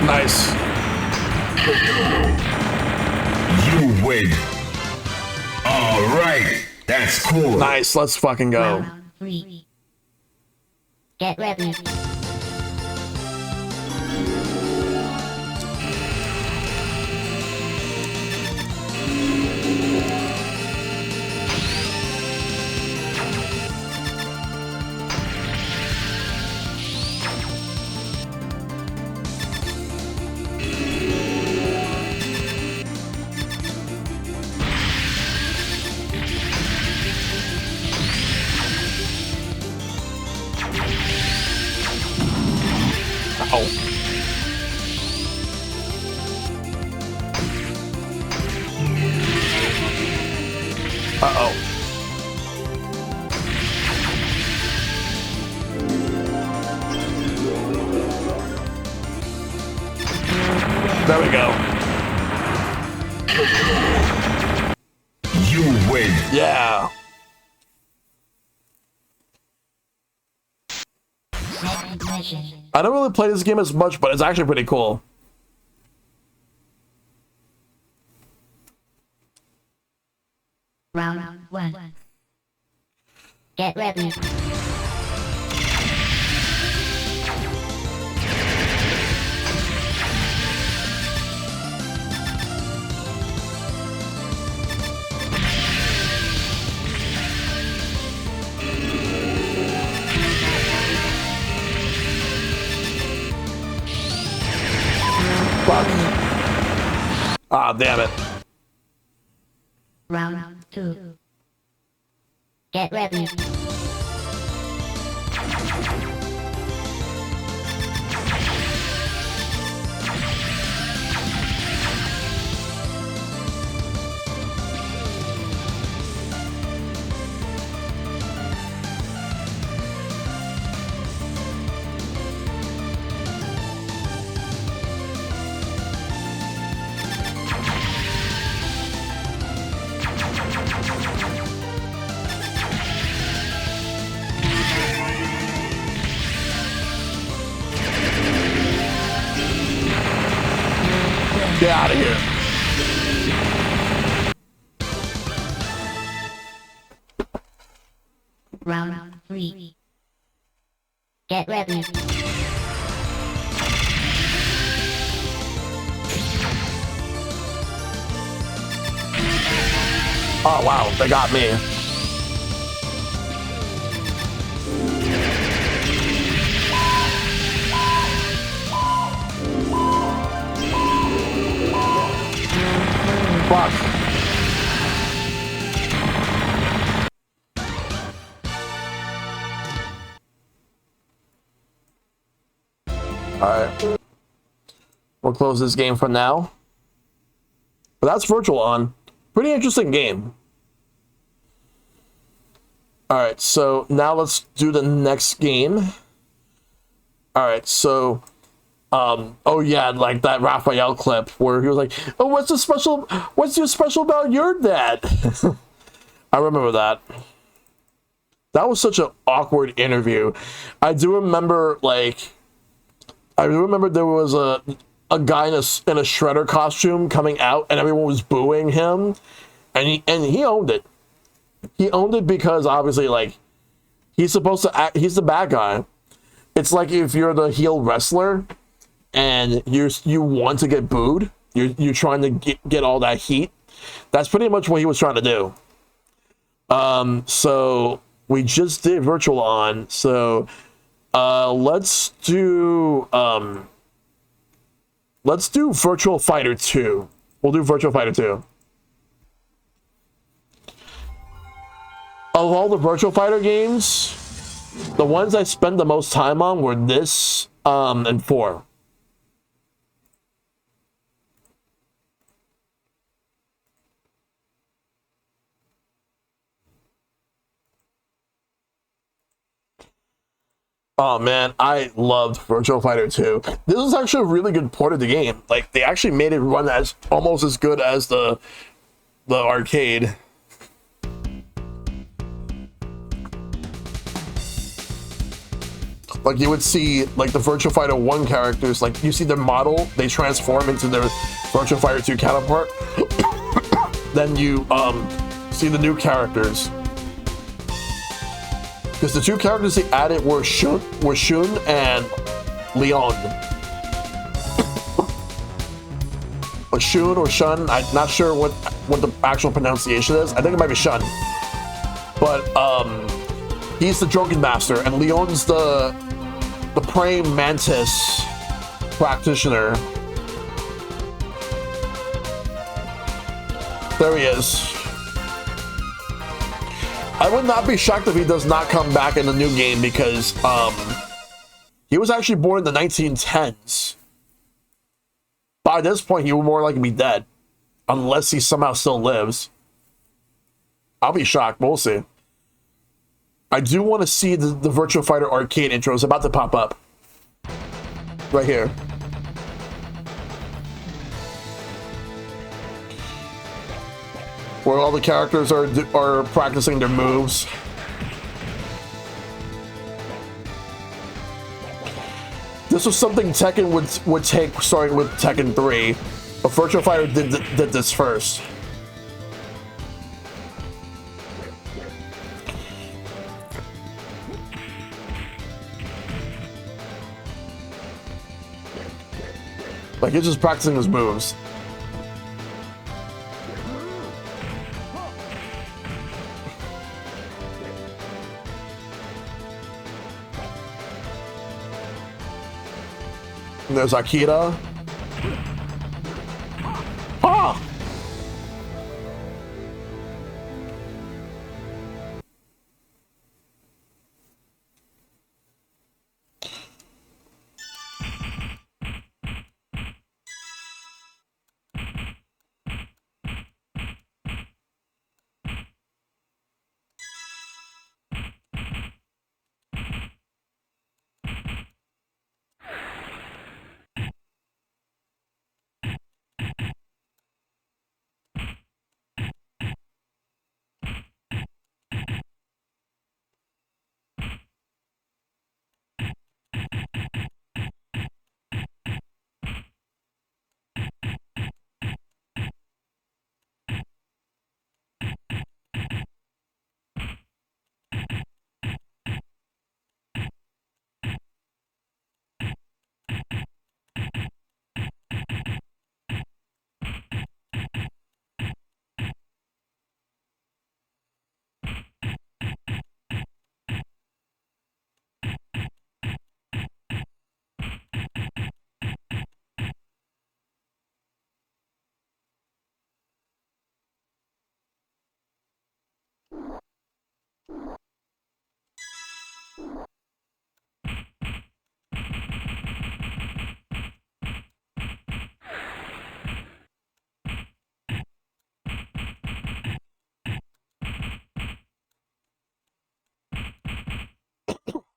Nice. You win. All right. That's cool. Nice. Let's fucking go. Round 3. Get ready. Oh. Uh-oh. There we go. You win. Yeah. Second mission. I don't really play this game as much, but it's actually pretty cool. Round 1. Get ready. Fuck. Ah, damn it. Round 2. Get ready. Get out of here. Round 3. Get ready. Oh wow, they got me. Fuck. Alright. We'll close this game for now. But that's Virtual On. Pretty interesting game. Alright, so now let's do the next game. Alright, so oh yeah, like that Raphael clip where he was like, "Oh, what's so special about your dad?" I remember that. That was such an awkward interview. I do remember there was a guy in a Shredder costume coming out and everyone was booing him, and he owned it. He owned it because obviously like he's supposed to act, he's the bad guy. It's like if you're the heel wrestler and you want to get booed, you're trying to get all that heat. That's pretty much what he was trying to do. So we just did Virtual On, so let's do Virtual Fighter 2. We'll do Virtual Fighter 2. Of all the Virtual Fighter games, the ones I spent the most time on were this and 4. Oh man, I loved Virtual Fighter 2. This was actually a really good port of the game. Like they actually made it run as almost as good as the arcade. Like you would see like the Virtual Fighter 1 characters, like you see their model, they transform into their Virtual Fighter 2 counterpart. Then you see the new characters. Because the 2 characters they added were Shun and Leon. Or Shun or Shun, I'm not sure what the actual pronunciation is. I think it might be Shun. But he's the Drunken Master, and Leon's the praying mantis practitioner. There he is. I would not be shocked if he does not come back in the new game because he was actually born in the 1910s. By this point, he would more likely be dead. Unless he somehow still lives. I'll be shocked, but we'll see. I do want to see the Virtua Fighter arcade intro. It's about to pop up. Right here. Where all the characters are practicing their moves. This was something Tekken would take starting with Tekken 3, but Virtua Fighter did this first. Like he's just practicing his moves. And there's Akira. Ah!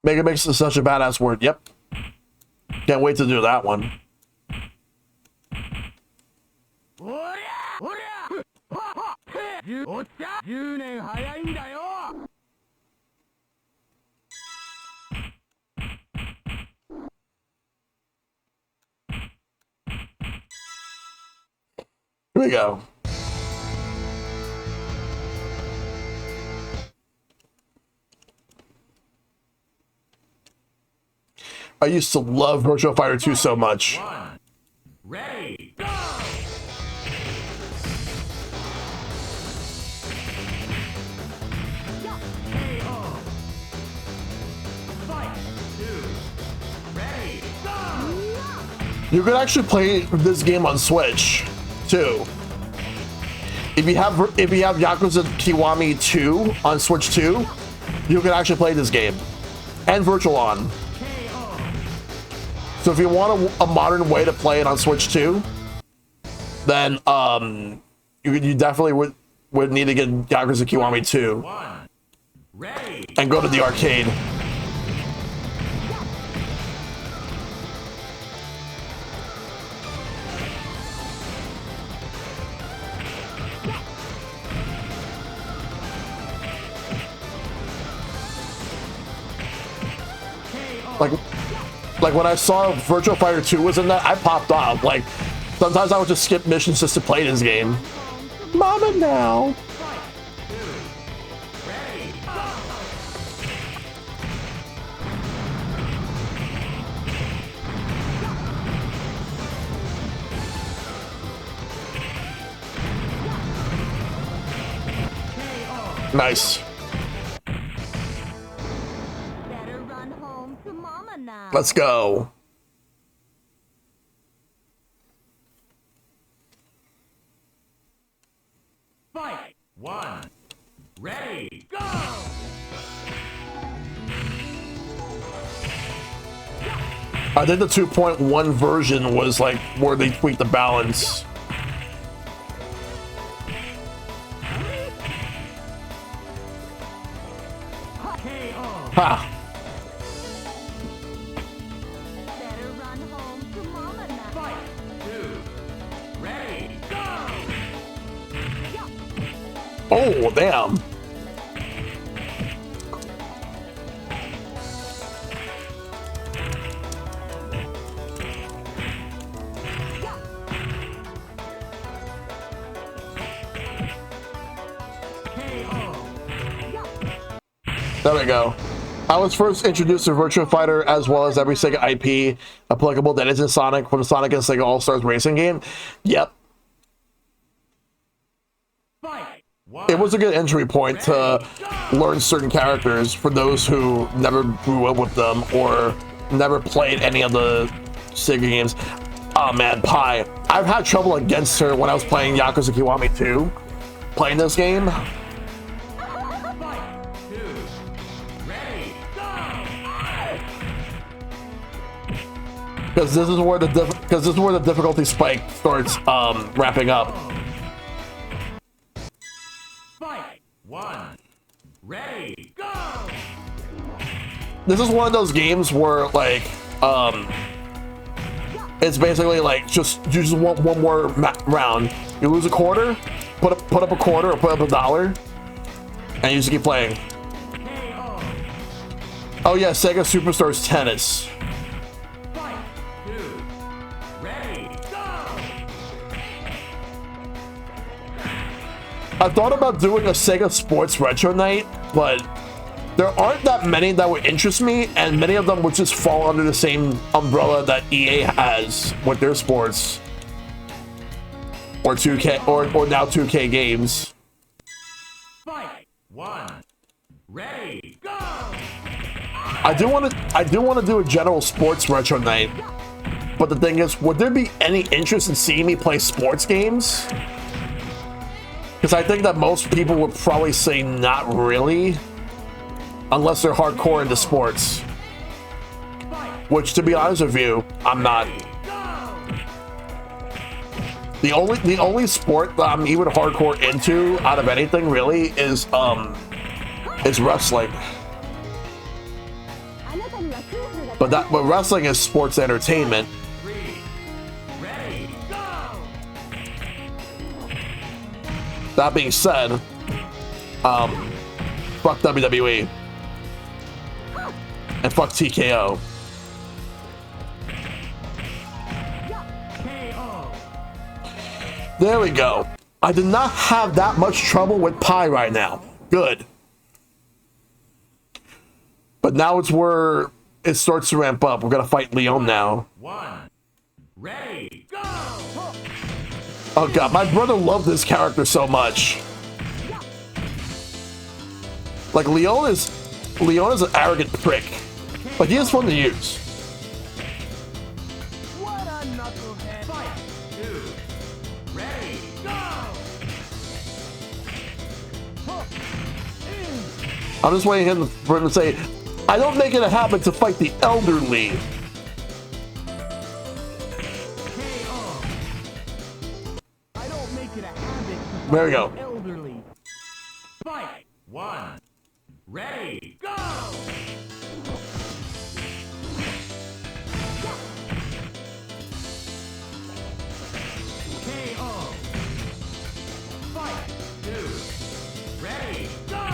Mega Mix is such a badass word. Yep. Can't wait to do that one. Here we go. I used to love Virtua Fighter 2 so much. Ready, go! You could actually play this game on Switch too. If you have Yakuza Kiwami 2 on Switch 2, you can actually play this game and Virtual On. So if you want a modern way to play it on Switch 2, then you definitely would need to get Yakuza Kiwami 2 and go to the arcade. Like when I saw Virtua Fighter 2 was in that, I popped off. Like sometimes I would just skip missions just to play this game. Mama now. Nice. Let's go. Fight! One. Ready, go! I think the 2.1 version was like where they tweaked the balance. Ha! Oh, damn. There we go. I was first introduced to Virtua Fighter as well as every Sega IP applicable that isn't Sonic from the Sonic and Sega All-Stars racing game. Yep. It was a good entry point to learn certain characters for those who never grew up with them or never played any of the Sega games. Oh man, Pi. I've had trouble against her when I was playing Yakuza Kiwami 2, playing this game. Because this is where the difficulty spike starts wrapping up. One, ready, go! This is one of those games where like it's basically like just you just want one more round. You lose a quarter, put up a quarter or put up $1, and you just keep playing. Oh yeah, Sega Superstars Tennis. I thought about doing a Sega Sports Retro Night, but there aren't that many that would interest me, and many of them would just fall under the same umbrella that EA has with their sports. Or 2K, or now 2K games. Fight. One. Ready. Go. I do want to do a general sports retro night, but the thing is, would there be any interest in seeing me play sports games? Because I think that most people would probably say not really, unless they're hardcore into sports. Which, to be honest with you, I'm not. The only sport that I'm even hardcore into out of anything really is wrestling. But wrestling is sports entertainment. 3, ready, go! That being said, fuck WWE and fuck TKO. KO. There we go. I did not have that much trouble with Pi right now. Good. But now it's where it starts to ramp up. We're gonna fight Leon now. 1, ready, go! Oh god, my brother loved this character so much. Like Leon is an arrogant prick. But he is fun to use. What a knucklehead. Fight! 2, ready, go! I'm just waiting for him to say, I don't make it a habit to fight the elderly. KO. I don't make it a habit to There we go. fight the elderly. Fight! 1, ready, go! KO. Fight! 2, ready, go!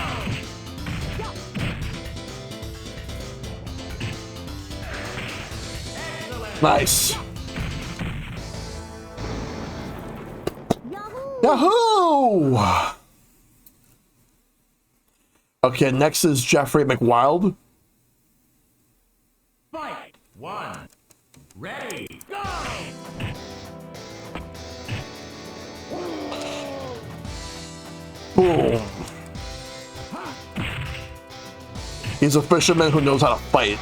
Excellent! Nice. Yahoo! Okay, next is Jeffrey McWild. Fight! 1, ready, go! Boom. He's a fisherman who knows how to fight.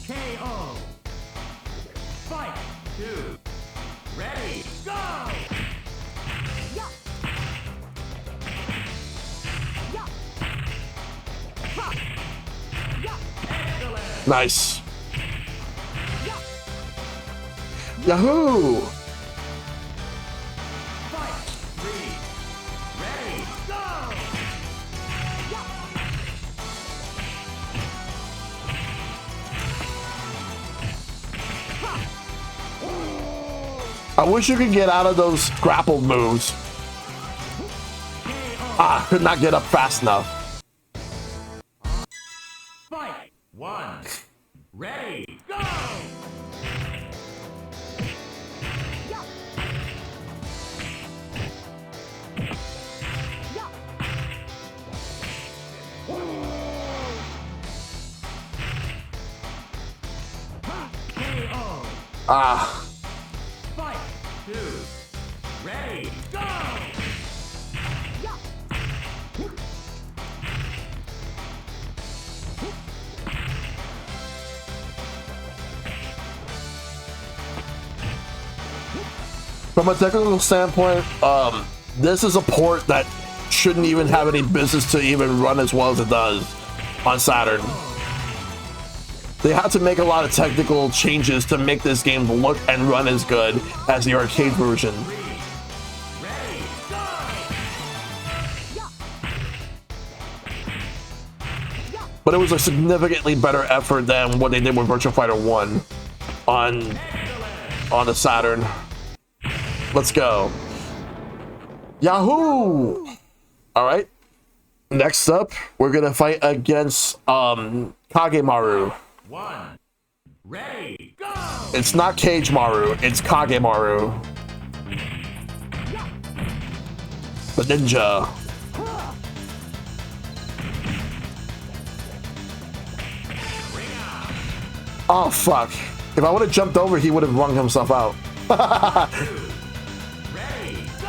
KO. Fight! 2, ready, go! Excellent! Nice. Yahoo! Fight! 3, ready, go! I wish you could get out of those grapple moves. Ah, could not get up fast enough. Fight! 1, ready, go! KO. Ah, Fight! 2, ready, go! from a technical standpoint, this is a port that shouldn't even have any business to even run as well as it does on Saturn. They had to make a lot of technical changes to make this game look and run as good as the arcade version. Ready, go! But it was a significantly better effort than what they did with Virtua Fighter 1 on the Saturn. Let's go. Yahoo! Alright. Next up, we're gonna fight against Kagemaru. 1, ready, go! It's not Cage Maru, it's Kagemaru. The ninja. Oh fuck. If I would have jumped over, he would have wrung himself out. Ready, go!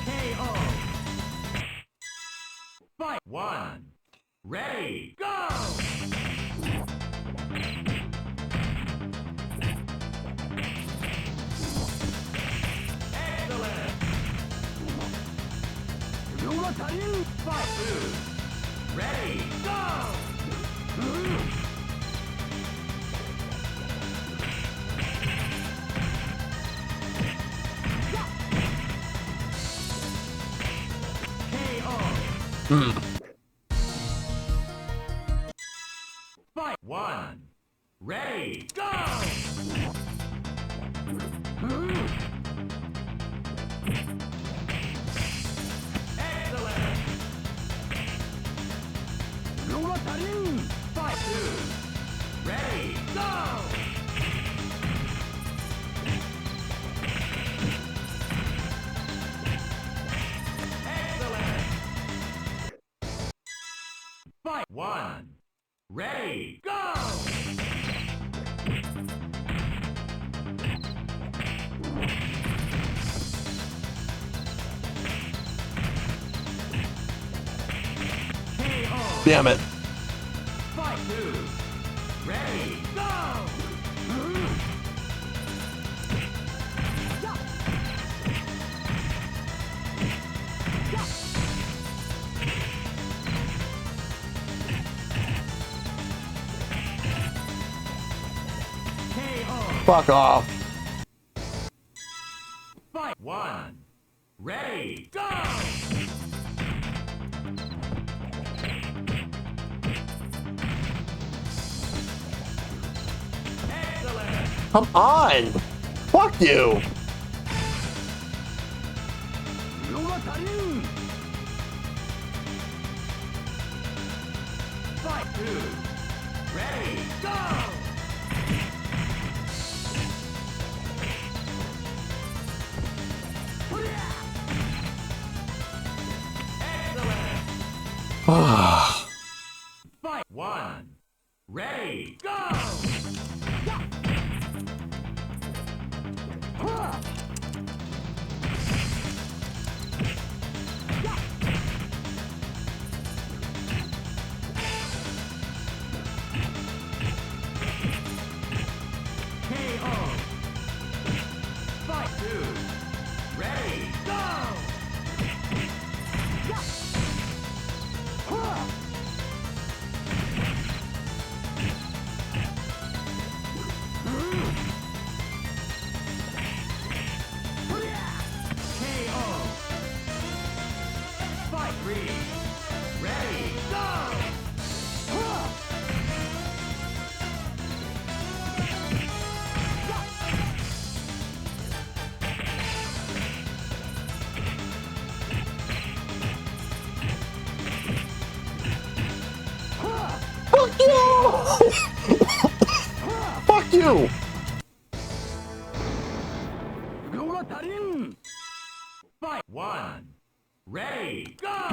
KO. Fight! 1, ready, go! Excellent! Fight! 2, ready, go! Fight! 1. Ready, go! Excellent! Fight 2. Ready, go! Excellent! Fight 1. Ready, go! Damn it. Fight 2. Ready, go! Fuck off. Fight 1. Ready, go! Excellent! Come on. Fuck you. Fight 2. Ready, go! Excellent! Fight 1. Ready, go! KO! Fight 2. Ready, go! KO! Fight 3. Ready, go! Fuck you. Fuck you. Fight 1. Ready, go!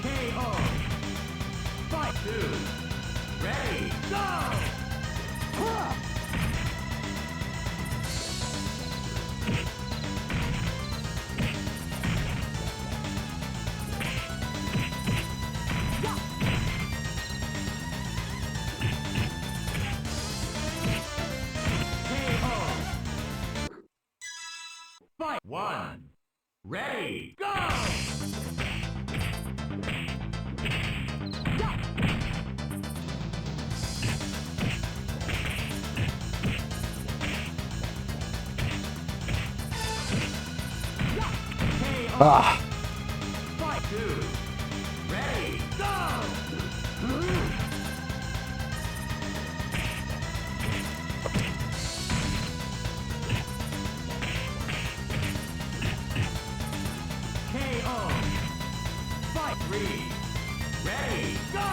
KO! Fight 2. Ready, go! Fight 1. Ready, go! Ah. Fight 2. Ready, go! KO! Fight 3. Ready, go!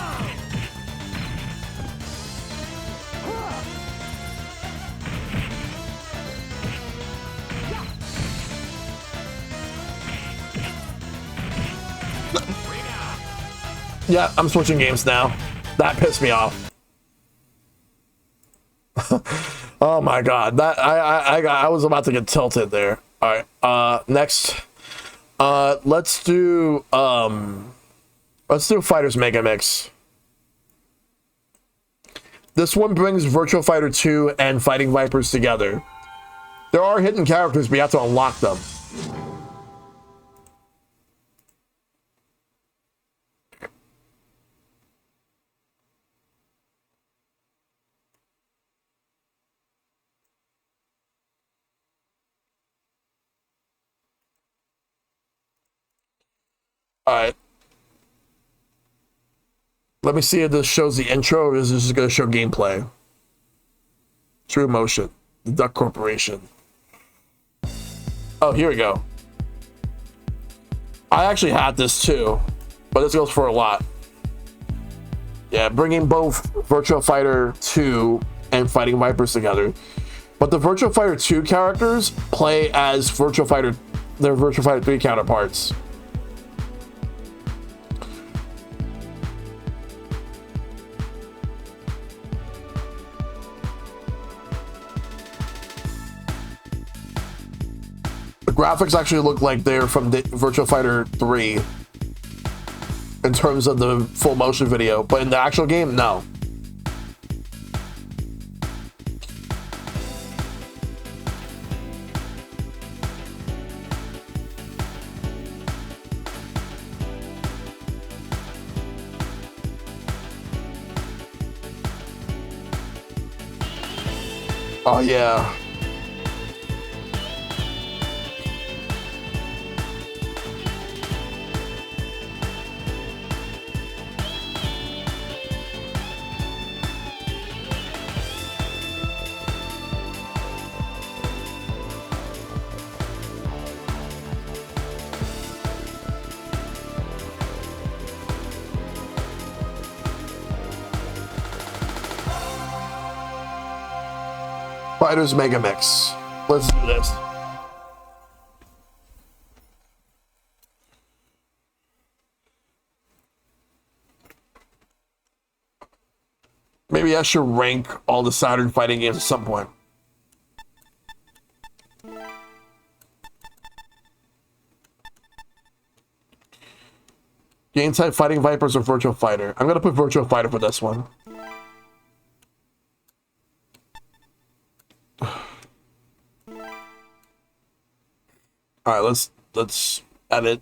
Yeah, I'm switching games now. That pissed me off. Oh my god, that I was about to get tilted there. All right, next, let's do Fighters Mega Mix. This one brings Virtual Fighter 2 and Fighting Vipers together. There are hidden characters, but you have to unlock them. All right. Let me see if this shows the intro or is this just going to show gameplay. True Motion. The Duck Corporation. Oh, here we go. I actually had this too, but this goes for a lot. Yeah, bringing both Virtua Fighter 2 and Fighting Vipers together. But the Virtua Fighter 2 characters play as their Virtua Fighter 3 counterparts. The graphics actually look like they're from the Virtua Fighter 3 in terms of the full motion video, but in the actual game, no. Oh yeah. Fighters Mega Mix. Let's do this. Maybe I should rank all the Saturn fighting games at some point. Game type Fighting Vipers or Virtua Fighter? I'm gonna put Virtua Fighter for this one. All right, let's edit.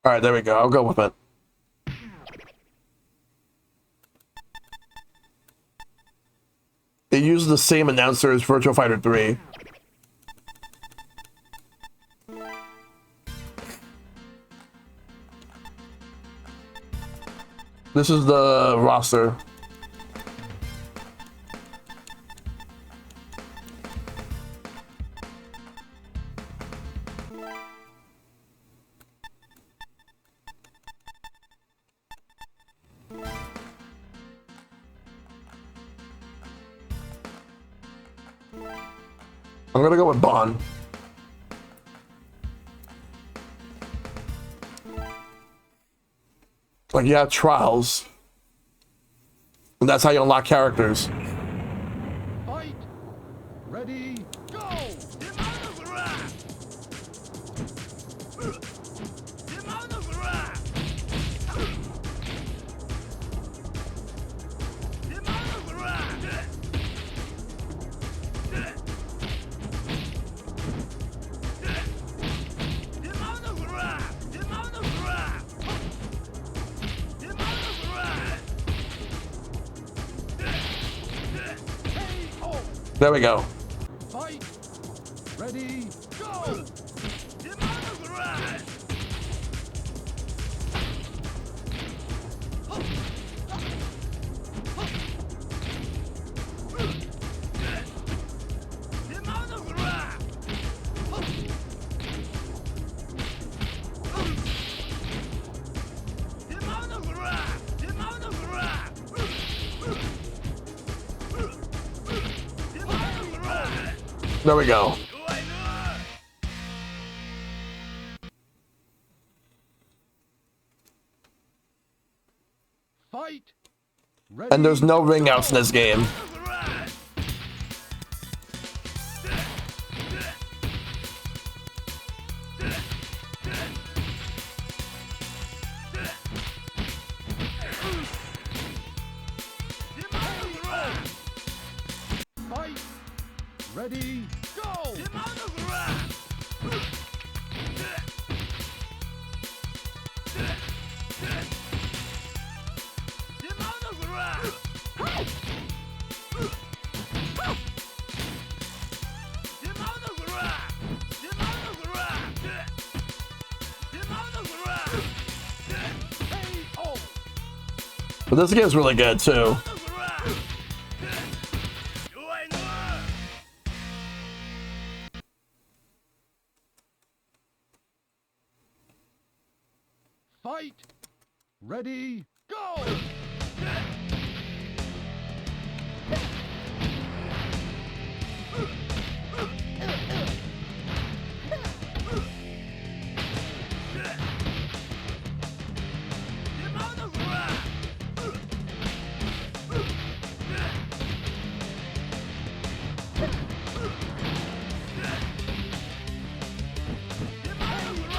All right, there we go. I'll go with it. It uses the same announcer as Virtua Fighter 3. This is the roster. I'm gonna go with Bond. Like, you have trials. And that's how you unlock characters. Fight! Ready, go! There we go. Fight! Ready, go! There we go. Fight. And there's no ring outs in this game. Fight. Ready. Go. But this game's really good too. Fight. Ready. Go.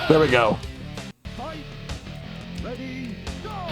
There we go. Fight. Ready. Go.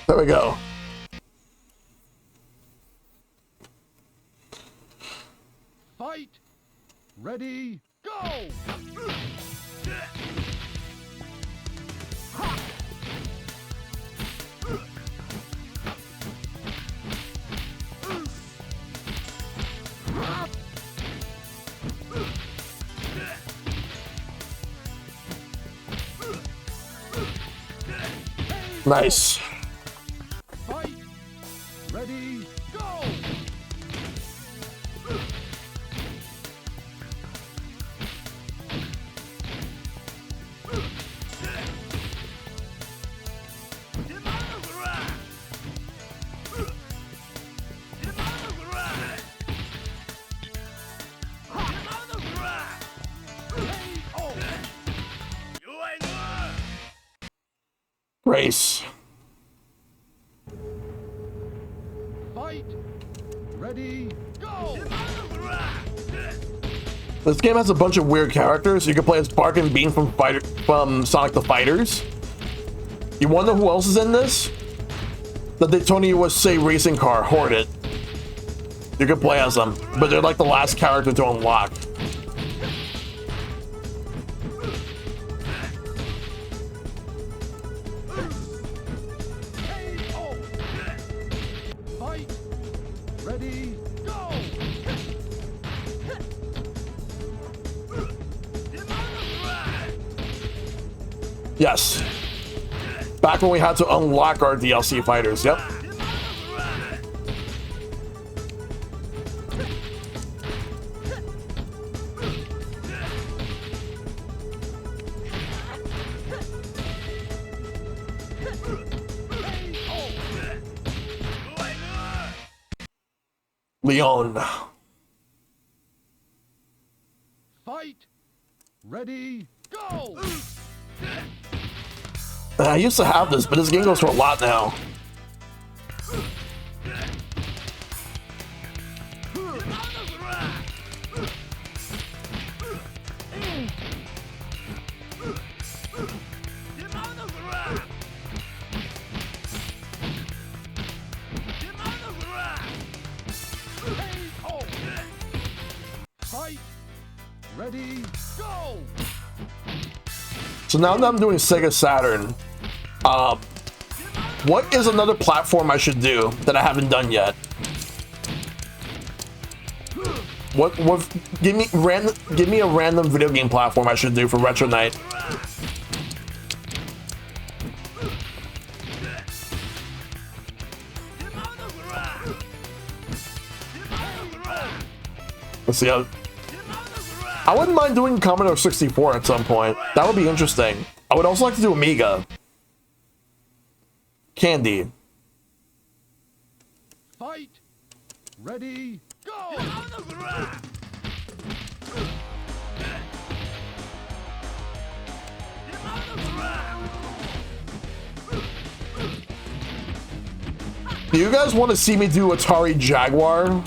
There we go. Fight. Ready. Go. Nice. Fight. Ready. Go. Race. Fight. Ready. Go. This game has a bunch of weird characters. You can play as Bark and Bean from Sonic the Fighters. You wanna know who else is in this? The Daytona USA racing car, Hornet. You can play as them, but they're like the last character to unlock. Fight. Ready. Go. Yes. Back when we had to unlock our DLC fighters, yep. Leon. Fight. Ready. Go. I used to have this, but this game goes for a lot now. Fight. Ready. Go. So now that I'm doing Sega Saturn, What is another platform I should do that I haven't done yet? What give me a random video game platform I should do for Retro Night. Let's see how. I wouldn't mind doing Commodore 64 at some point. That would be interesting. I would also like to do Amiga. Candy. Fight. Ready. Go. Do you guys want to see me do Atari Jaguar?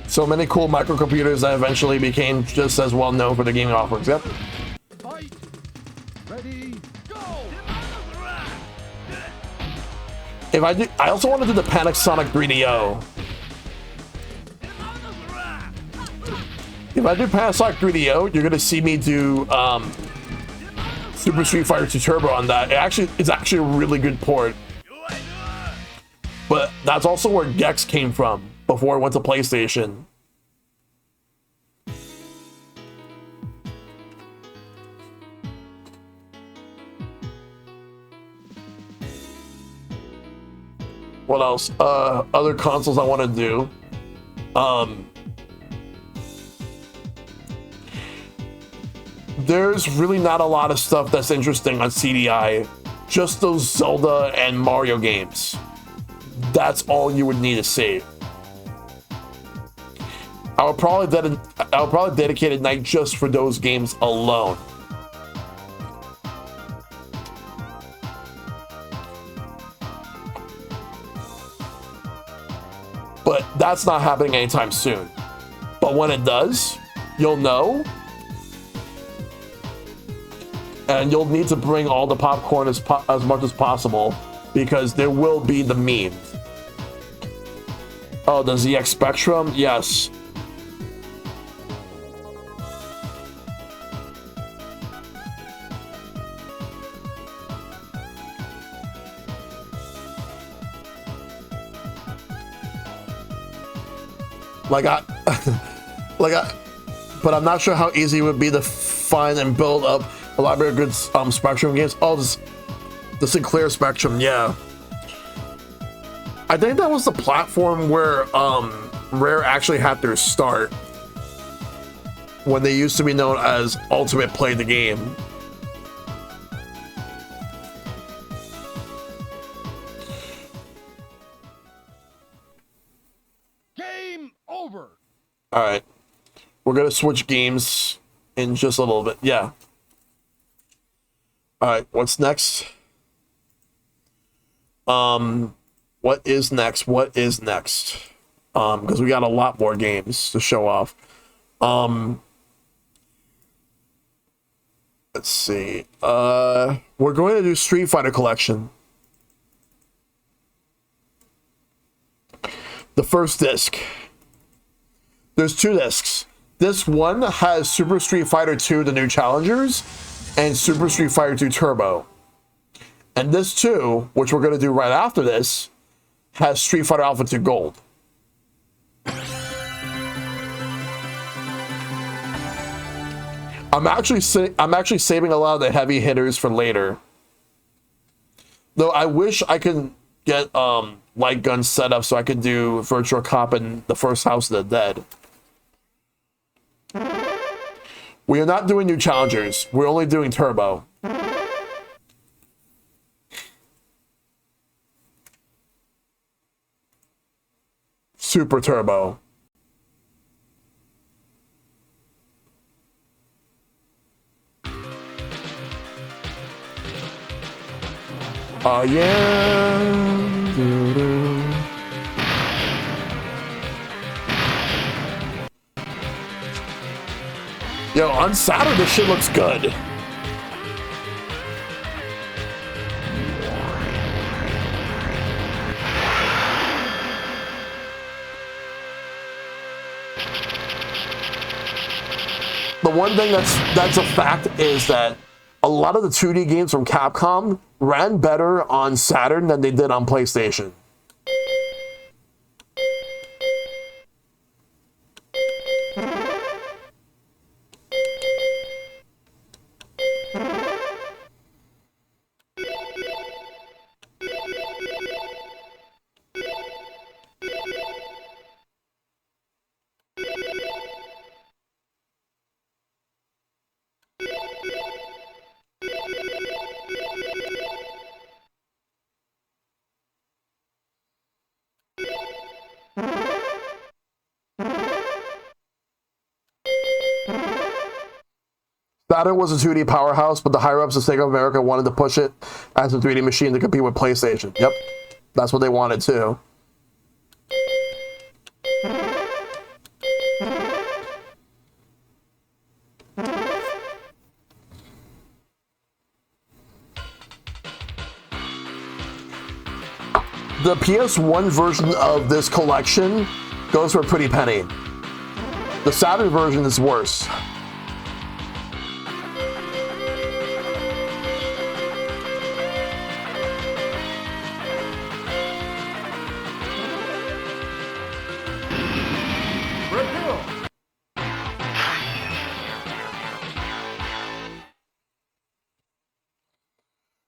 So many cool microcomputers that eventually became just as well known for the gaming offerings. Yep. Fight. Ready. Go. If I do, I also want to do the Panasonic 3DO. If I do Panasonic 3DO, you're gonna see me do Super Street Fighter 2 Turbo on that. It's actually a really good port. But that's also where Gex came from before it went to PlayStation. What else? Other consoles I want to do. There's really not a lot of stuff that's interesting on CDI. Just those Zelda and Mario games. That's all you would need to see. I would probably dedicate a night just for those games alone. But that's not happening anytime soon. But when it does, you'll know. And you'll need to bring all the popcorn as much as possible, because there will be the memes. Oh, the ZX Spectrum? Yes. But I'm not sure how easy it would be to find and build up a library of good Spectrum games. Oh, the Sinclair Spectrum, yeah. I think that was the platform where Rare actually had their start, when they used to be known as Ultimate Play the Game. Game over. All right, we're gonna switch games in just a little bit. Yeah. All right, what's next? What is next? What is next? Because we got a lot more games to show off. Let's see. We're going to do Street Fighter Collection. The first disc. There's two discs. This one has Super Street Fighter 2, The New Challengers, and Super Street Fighter 2 Turbo. And this too, which we're going to do right after this, has Street Fighter Alpha 2 Gold. I'm actually saving a lot of the heavy hitters for later. Though I wish I could get light gun set up so I could do Virtual Cop and the first House of the Dead. We are not doing New Challengers. We're only doing Turbo. Super Turbo. Oh yeah. Doo-doo. Yo, on Saturn, this shit looks good. The one thing that's a fact is that a lot of the 2D games from Capcom ran better on Saturn than they did on PlayStation. Saturn was a 2D powerhouse, but the higher-ups of Sega America wanted to push it as a 3D machine to compete with PlayStation. Yep, that's what they wanted too. The PS1 version of this collection goes for a pretty penny. The Saturn version is worse.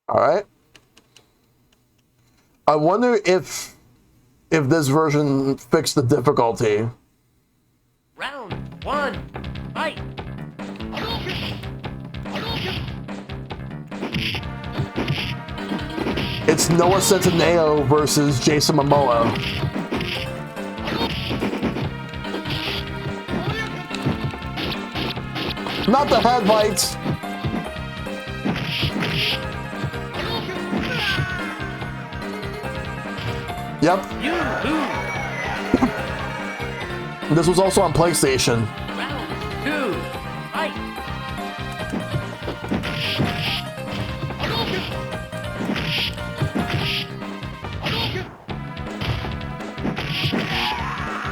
All right. I wonder if this version fixed the difficulty. Round 1, fight! It's Noah Centineo versus Jason Momoa. Not the head bites. Yep. This was also on PlayStation. Round 2, fight!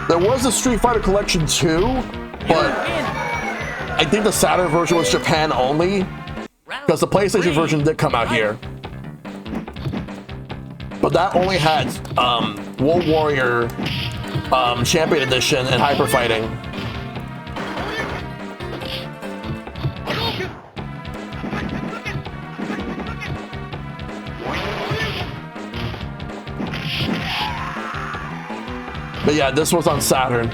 There was a Street Fighter Collection 2, but I think the Saturn version was Japan only, because the PlayStation version did come out here. But that only had World Warrior Champion Edition and Hyper Fighting. But yeah, this was on Saturn.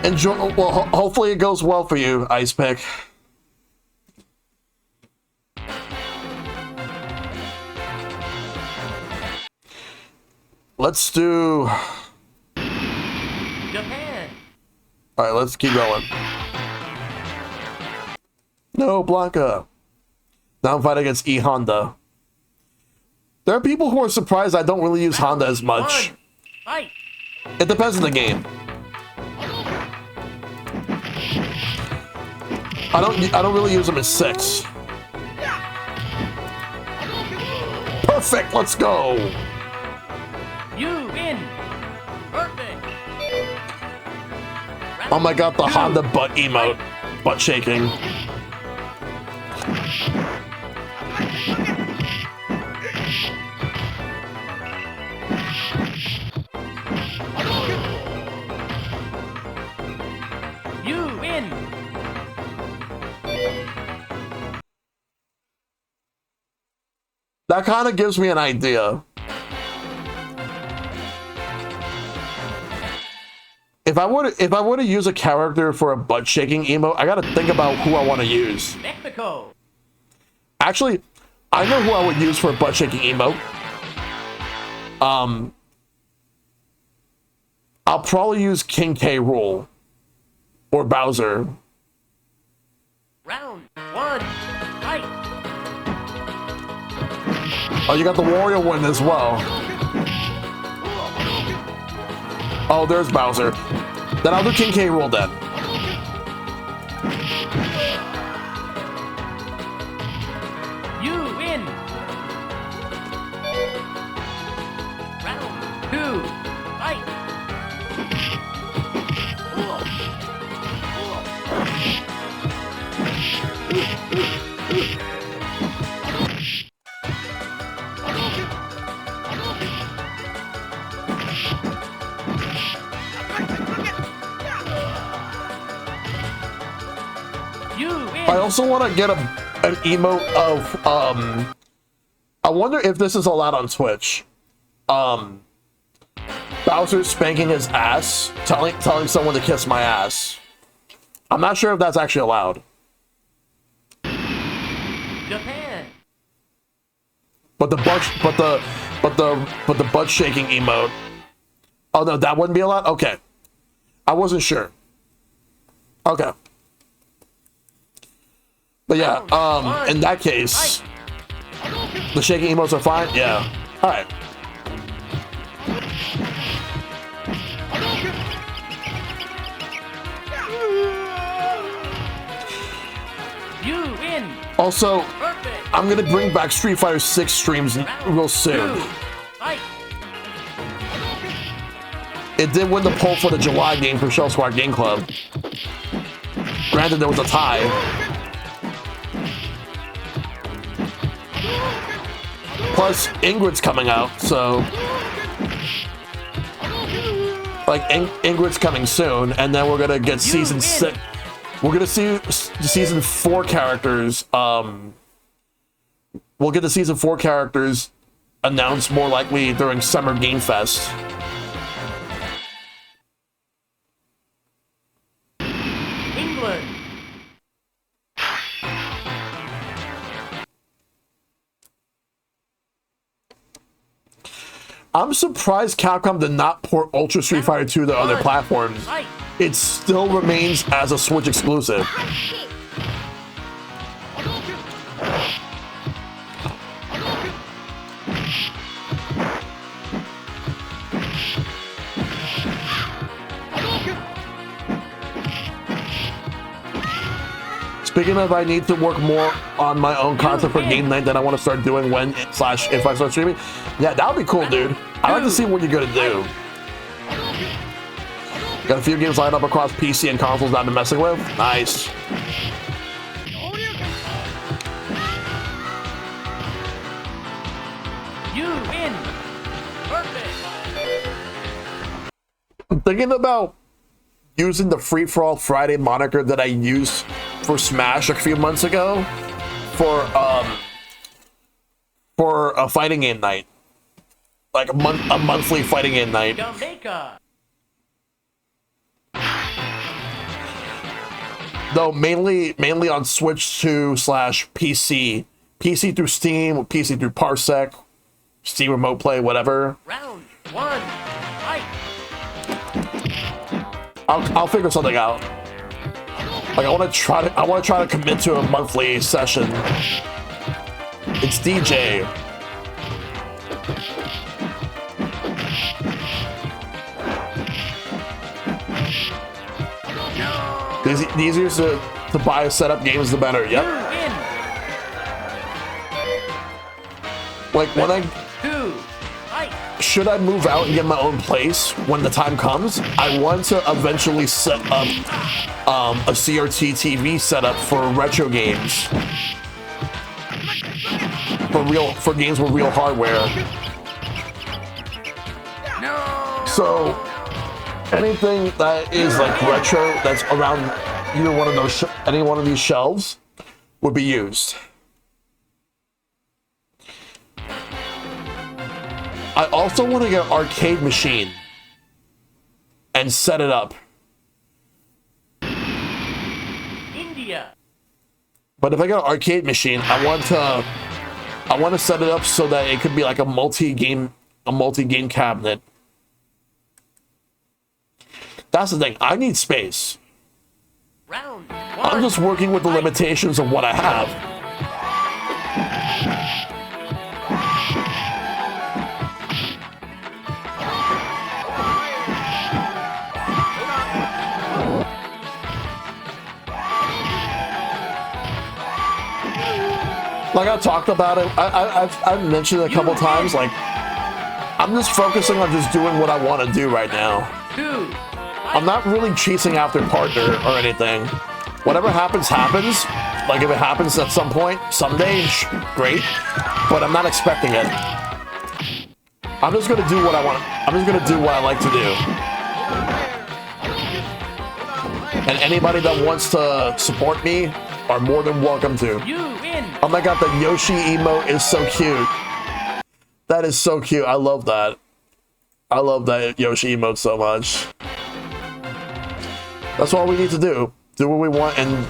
Enjoy. Well, hopefully it goes well for you, Ice Pick. Let's do. Japan! All right, let's keep going. No, Blanca. Now I'm fighting against E Honda. There are people who are surprised I don't really use Honda as much. Fight! It depends on the game. I don't really use them as 6. Perfect, let's go. You win! Perfect! Oh my god, the Honda butt emote. Butt shaking. You win! That kind of gives me an idea. If I were to use a character for a butt shaking emote, I gotta think about who I want to use. Mexico! Actually, I know who I would use for a butt shaking emote. I'll probably use King K. Rool or Bowser. Round 1, fight! Oh, you got the Wario one as well. Oh, there's Bowser. Then I'll do King K. Rool then. You win! Round 2, fight! I also want to get an emote of I wonder if this is allowed on Twitch. Bowser spanking his ass, telling someone to kiss my ass. I'm not sure if that's actually allowed. Japan. But the butt shaking emote. Oh no, that wouldn't be allowed? Okay. I wasn't sure. Okay. But yeah, in that case, the shaking emotes are fine? Yeah. Alright. You win. Also, Perfect. I'm gonna bring back Street Fighter 6 streams real soon. Fight. It did win the poll for the July game for Shell Squad Game Club. Granted, there was a tie. Plus, Ingrid's coming out, so... Like, Ingrid's coming soon, and then we're gonna get season 6... We're gonna see season 4 characters, we'll get the season 4 characters announced more likely during Summer Game Fest. England. I'm surprised Capcom did not port Ultra Street Fighter 2 to other platforms. Fight. It still remains as a Switch exclusive. Speaking of, I need to work more on my own content for game night that I want to start doing if I start streaming. Yeah, that would be cool, dude. I'd like to see what you're gonna do. Got a few games lined up across PC and consoles that I've been messing with. Nice. You win. Perfect. I'm thinking about using the Free For All Friday moniker that I used for Smash a few months ago for a fighting game night, like a monthly fighting game night. Jamaica. Though mainly on Switch 2 / PC, PC through Steam, PC through Parsec, Steam Remote Play, whatever. Round 1. Fight. I'll figure something out. Like I want to try to commit to a monthly session. It's DJ. The easier to buy a setup games, the better. Yep. Like when should I move out and get my own place when the time comes? I want to eventually set up a CRT TV setup for retro games, for games with real hardware. So anything that is like retro that's around either one of those any one of these shelves would be used. I also want to get an arcade machine and set it up. India. But if I get an arcade machine, I want to set it up so that it could be like a multi-game cabinet. That's the thing. I need space. Round 1. I'm just working with the limitations of what I have. Like I talked about it, I've mentioned it a couple times. Like I'm just focusing on just doing what I want to do right now. I'm not really chasing after partner or anything. Whatever happens, happens. Like if it happens at some point, someday, great. But I'm not expecting it. I'm just gonna do what I want. I'm just gonna do what I like to do. And anybody that wants to support me are more than welcome to. You win. Oh my god, the Yoshi emote is so cute. That is so cute. I love that. I love that Yoshi emote so much. That's all we need to do. Do what we want and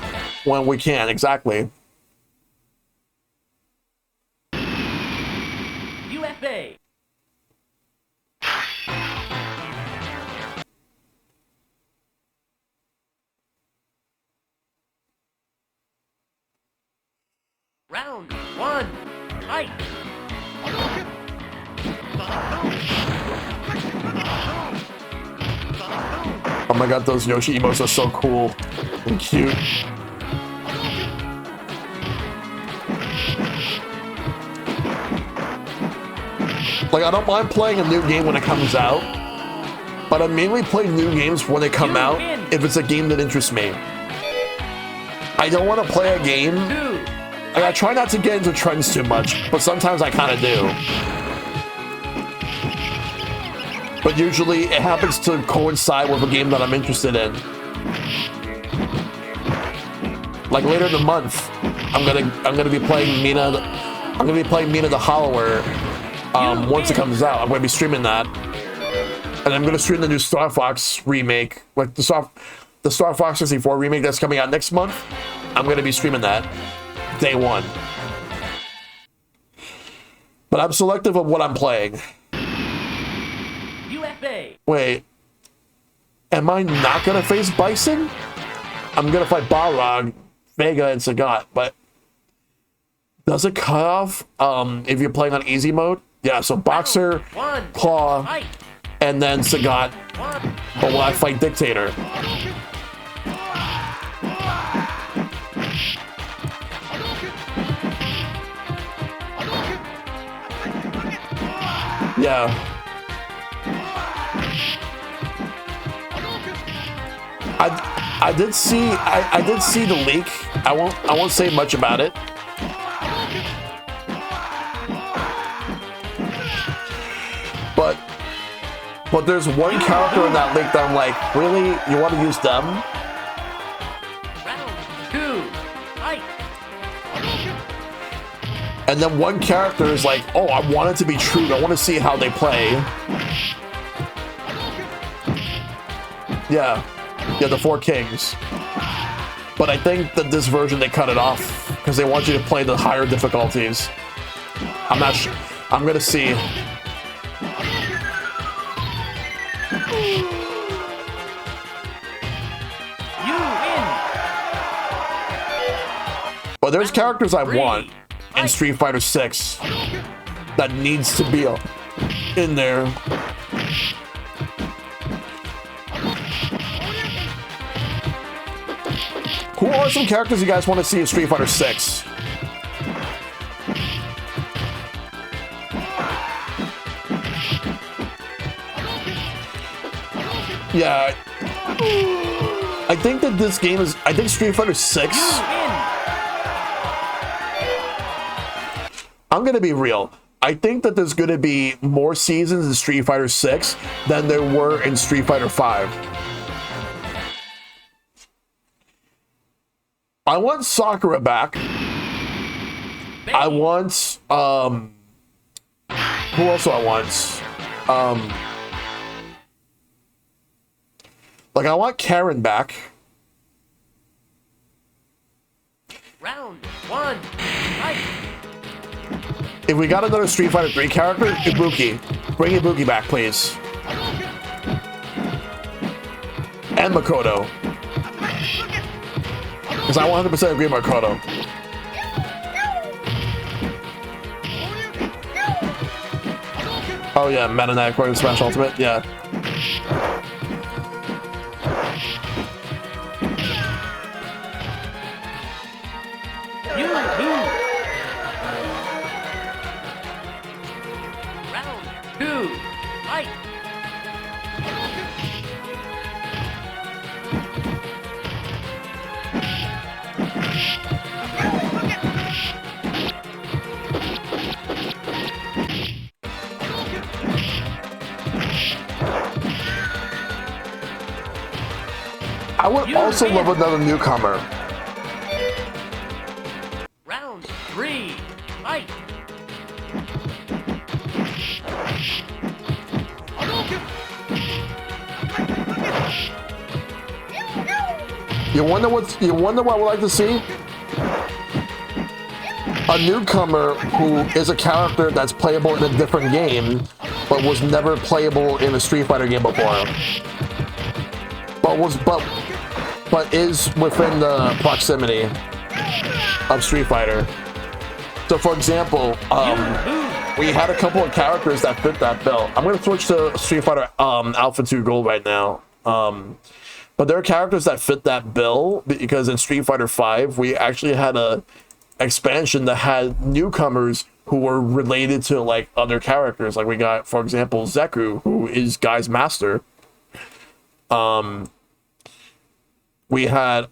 when we can, exactly. USA. Round 1. Fight. Oh my god, those Yoshi emotes are so cool and cute. Like, I don't mind playing a new game when it comes out, but I mainly play new games when they come out if it's a game that interests me. I don't want to play a game. Like, I try not to get into trends too much, but sometimes I kind of do. But usually it happens to coincide with a game that I'm interested in. Like later in the month, I'm gonna be playing Mina the Hollower. Once it comes out, I'm gonna be streaming that, and I'm gonna stream the new Star Fox remake, like the Star Fox 64 remake that's coming out next month. I'm gonna be streaming that day one. But I'm selective of what I'm playing. USA. Wait, am I not gonna face Bison? I'm gonna fight Balrog, Vega, and Sagat, but does it cut off if you're playing on easy mode? Yeah, so Boxer, Claw, and then Sagat. But will I fight Dictator? Yeah. I did see the leak. I won't say much about it. But there's one character in that leak that I'm like, really? You want to use them? Round 2. Fight. And then one character is like, oh, I want it to be true. I want to see how they play. Yeah, the Four Kings. But I think that this version they cut it off because they want you to play the higher difficulties. I'm not sure. I'm gonna see. But there's characters I want in Street Fighter 6 that needs to be in there. Who are some characters you guys want to see in Street Fighter 6? Yeah. I think that this game is... I think Street Fighter 6... I'm going to be real. I think that there's going to be more seasons in Street Fighter 6 than there were in Street Fighter 5. I want Sakura back. I want... who else do I want? Like, I want Karen back. Round 1. Fight. If we got another Street Fighter 3 character, Ibuki. Bring Ibuki back, please. And Makoto. Because I 100% agree with Makoto. Oh yeah, Meta Knight according to Smash Ultimate, yeah. You lose. Round 2. Fight. I would also love another newcomer. You wonder what I would like to see? A newcomer who is a character that's playable in a different game, but was never playable in a Street Fighter game before. But is within the proximity of Street Fighter. So for example, we had a couple of characters that fit that bill. I'm gonna switch to Street Fighter Alpha 2 Gold right now. But there are characters that fit that bill because in Street Fighter 5 we actually had a expansion that had newcomers who were related to like other characters. Like we got, for example, Zeku, who is Guy's master. We had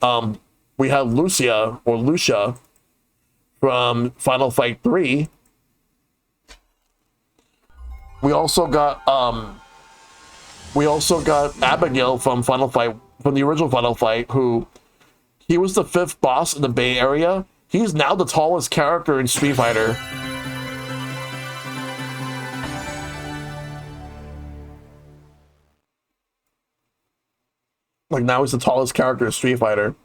Lucia from Final Fight 3. We also got Abigail from the original Final Fight, who he was the 5th boss in the Bay Area. He's now the tallest character in Street Fighter. Like now he's the tallest character in Street Fighter.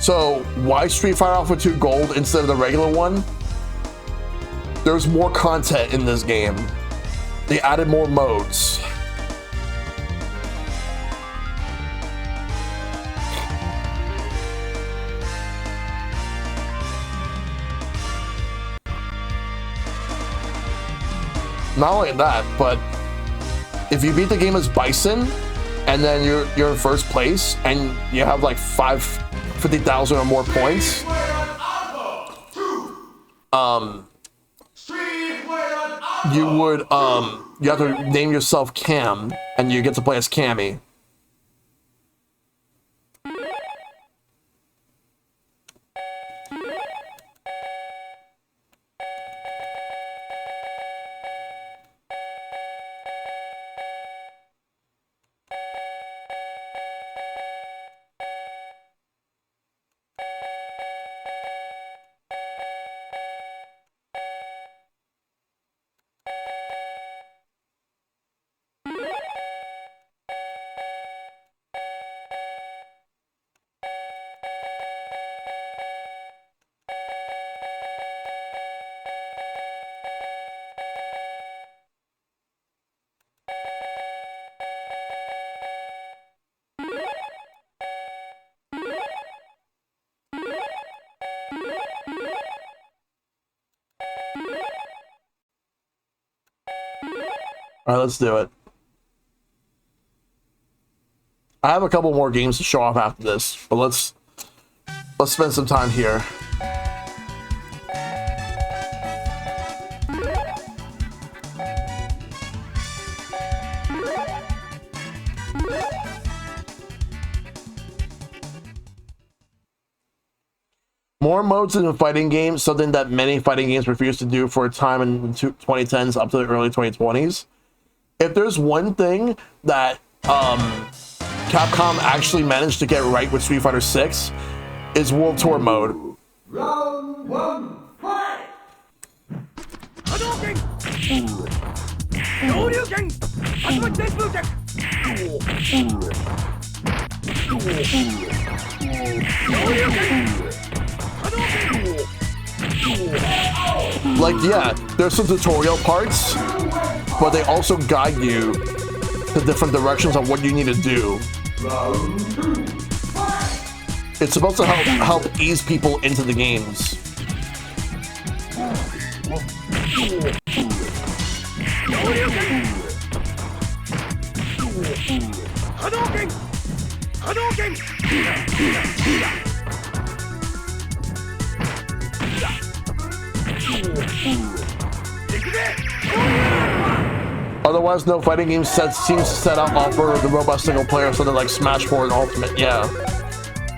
So why Street Fighter Alpha 2 Gold instead of the regular one? There's more content in this game. They added more modes. Not only that, but if you beat the game as Bison and then you're in first place and you have like 50,000 or more points, you have to name yourself Cam and you get to play as Cammy. All right, let's do it. I have a couple more games to show off after this, but let's spend some time here. More modes in a fighting game, something that many fighting games refused to do for a time in the 2010s up to the early 2020s. If there's one thing that Capcom actually managed to get right with Street Fighter 6, is World Tour mode. Round 1, fight! Hadouken! Shoryuken! Ultimate Densu Attack! Like, yeah, there's some tutorial parts, but they also guide you to different directions on what you need to do. It's supposed to help ease people into the games. Hadouken! Hadouken! Otherwise, no fighting game seems to set out offer the robust single player, something like Smash 4 and Ultimate. Yeah,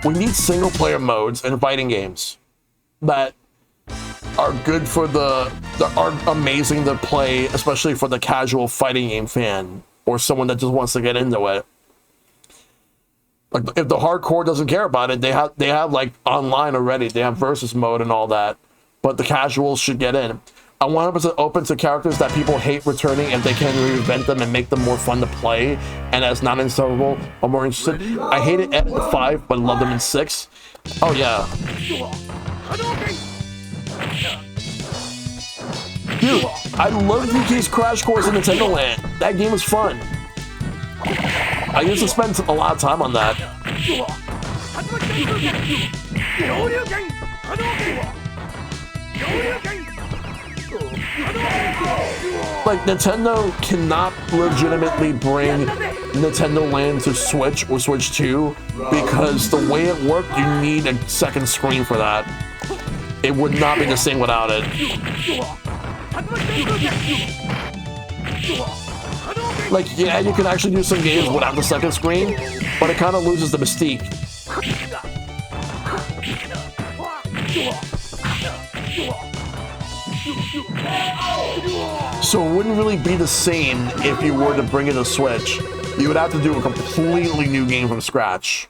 we need single player modes in fighting games that are good for the that are amazing to play, especially for the casual fighting game fan or someone that just wants to get into it. Like if the hardcore doesn't care about it, they have like online already. They have versus mode and all that, but the casuals should get in. I'm 100% open to characters that people hate returning if they can reinvent them and make them more fun to play, and as non-installable, I'm more interested. I hate it at 5, but love them in 6. Oh yeah. Dude, I love DK's Crash Course in Nintendo Land. That game was fun. I used to spend a lot of time on that. Like, Nintendo cannot legitimately bring Nintendo Land to Switch or Switch 2 because the way it worked, you need a second screen for that. It would not be the same without it. Like, yeah, you can actually do some games without the second screen, but it kind of loses the mystique. So it wouldn't really be the same if you were to bring it to Switch. You would have to do a completely new game from scratch.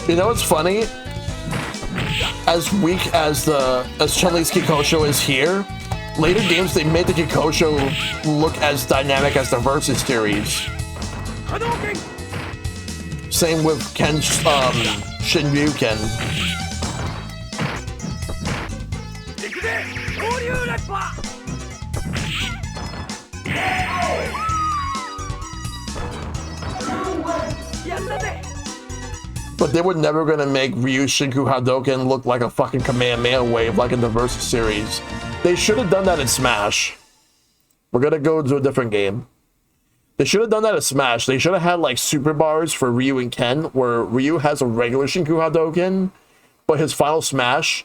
You know what's funny? As weak as Chun-Li's Kikosho is here, later games they made the Kikosho look as dynamic as the Versus series. Same with Ken's Shinryuken. But they were never gonna make Ryu Shinku Hadouken look like a fucking Kamehameha wave like in the Versus series. They should have done that in Smash. We're gonna go to a different game. They should have done that in Smash. They should have had like super bars for Ryu and Ken, where Ryu has a regular Shinku Hadouken, but his final smash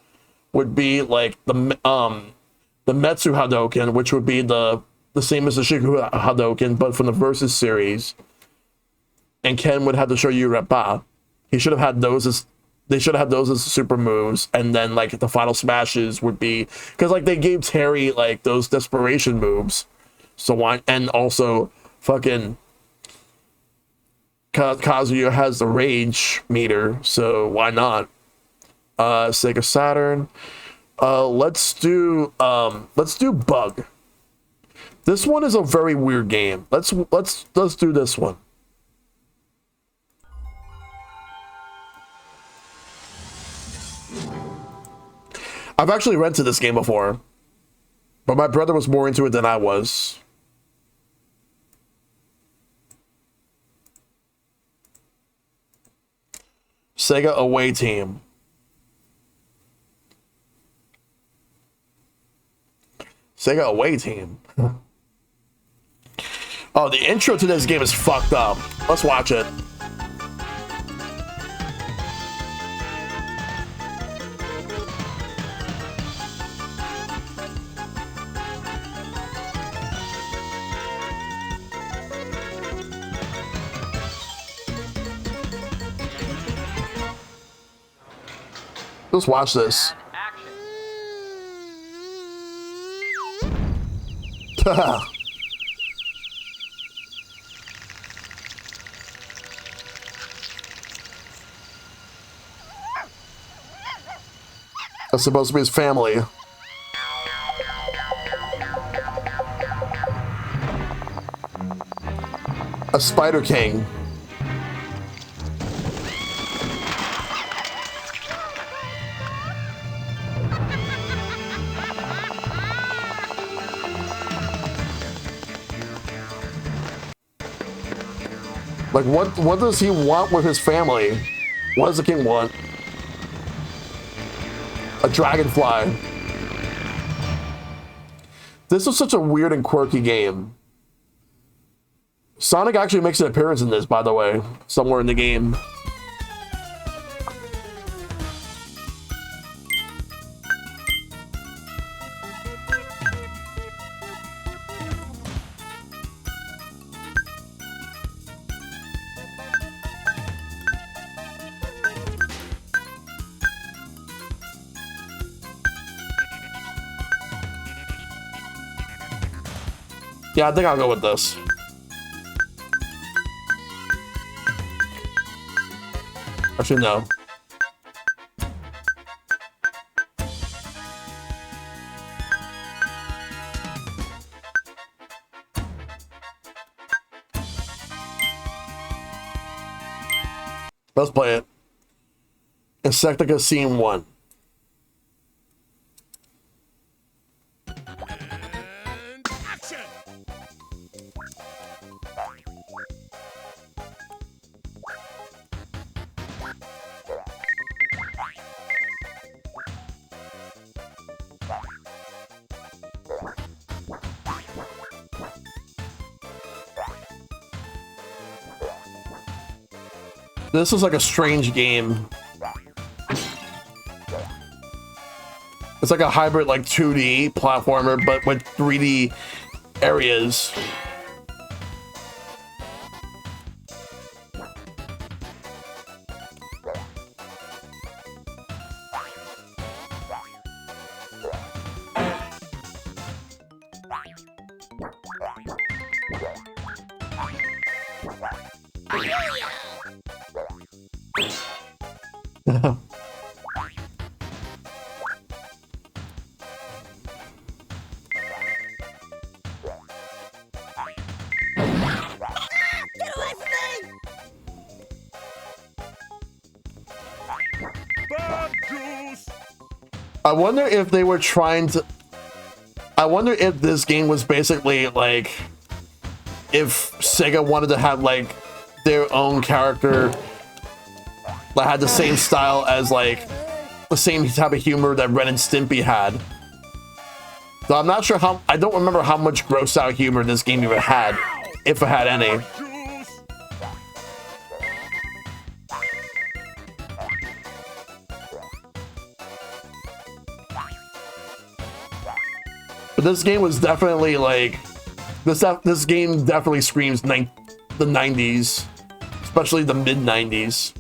would be like the Metsu Hadouken, which would be the same as the Shinku Hadouken, but from the Versus series. And Ken would have to show you Reppa. He should have had those as they should have had those as super moves, and then like the final smashes would be because like they gave Terry like those desperation moves. So why? And also fucking Kazuya has the rage meter, so why not? Sega Saturn. Let's do Bug. This one is a very weird game. Let's do this one. I've actually rented this game before, but my brother was more into it than I was. Sega away team. Sega away team. Oh, the intro to this game is fucked up. Let's watch it. Let's watch this. That's supposed to be his family. A Spider King. Like, what does he want with his family? What does the king want? A dragonfly. This was such a weird and quirky game. Sonic actually makes an appearance in this, by the way, somewhere in the game. Yeah, I think I'll go with this. Actually, no. Let's play it. Insectica Scene 1. This is like a strange game. It's like a hybrid, like 2D platformer, but with 3D areas. I wonder if they were trying to... I wonder if this game was basically like... If Sega wanted to have like their own character that had the same style as like the same type of humor that Ren and Stimpy had. So I'm not sure how... I don't remember how much gross out humor this game even had, if it had any. But this game was definitely like... This game definitely screams the 90s, especially the mid-90s.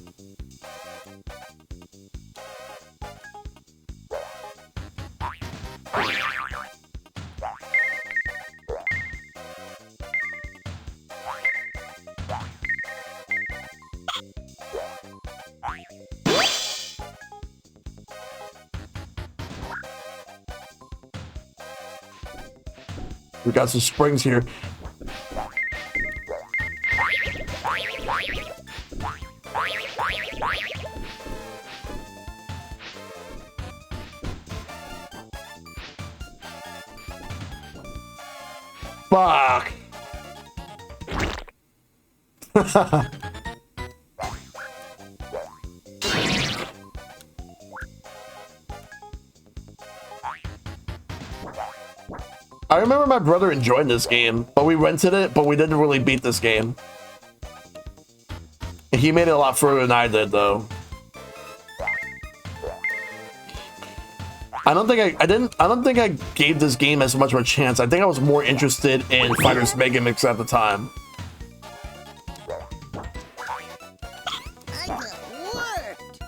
We got some springs here. Fuck. I remember my brother enjoying this game, but we rented it, but we didn't really beat this game. He made it a lot further than I did, though. I don't think I gave this game as much of a chance. I think I was more interested in Fighters Mega Mix at the time. I got worked.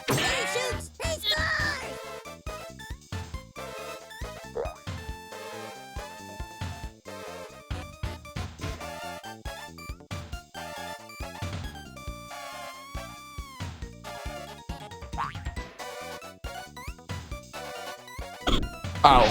He shoots, he scores! Ow.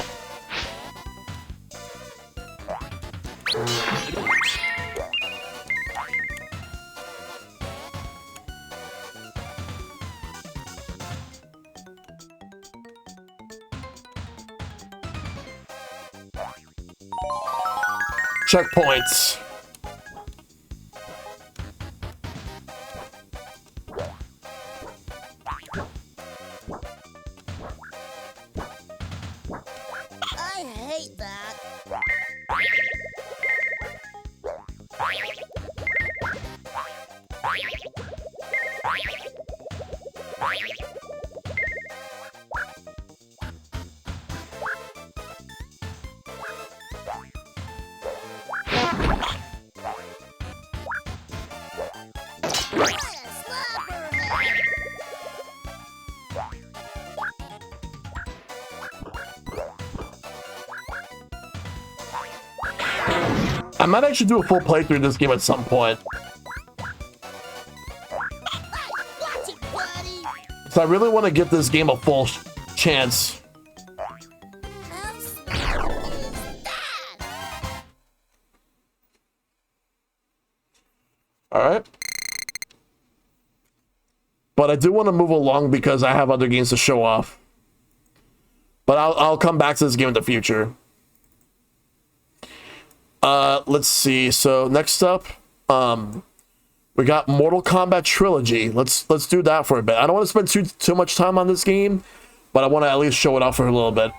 Checkpoints. I hate that. What a slapperhead! I might actually do a full playthrough of this game at some point. Watch it, buddy! So I really want to give this game a full chance. How smart is that? Alright. But I do want to move along because I have other games to show off. But I'll come back to this game in the future. Let's see. So next up, we got Mortal Kombat Trilogy. Let's do that for a bit. I don't want to spend too much time on this game, but I want to at least show it off for a little bit.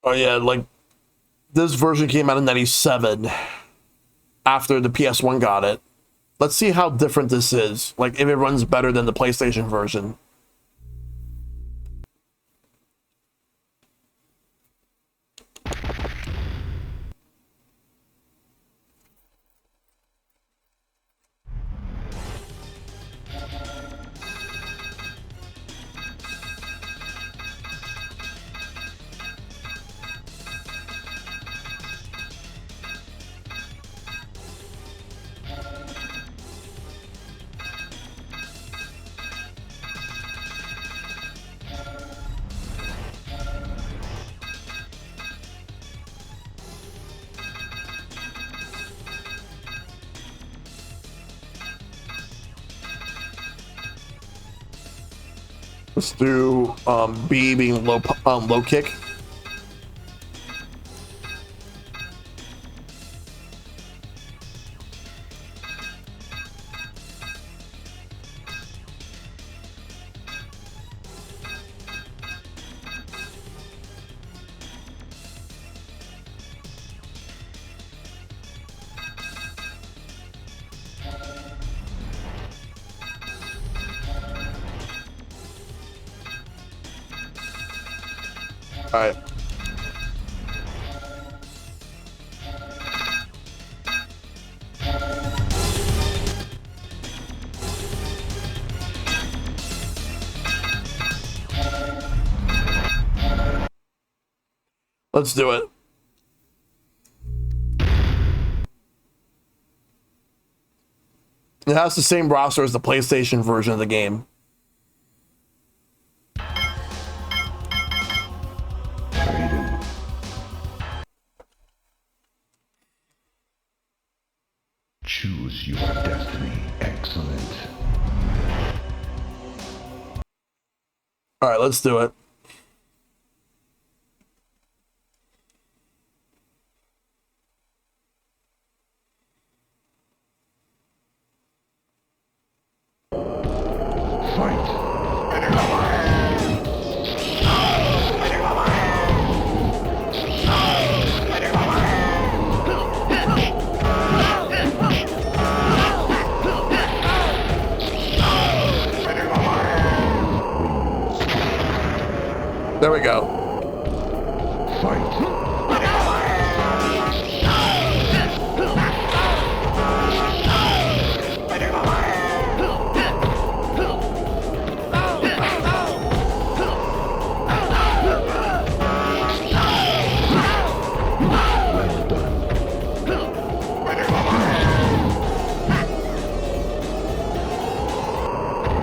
Oh yeah, like this version came out in '97 after the PS1 got it. Let's see how different this is. Like if it runs better than the PlayStation version. Let's do B being low kick. right. Let's do it. It has the same roster as the PlayStation version of the game. Choose your destiny. Excellent. All right, let's do it. There we go.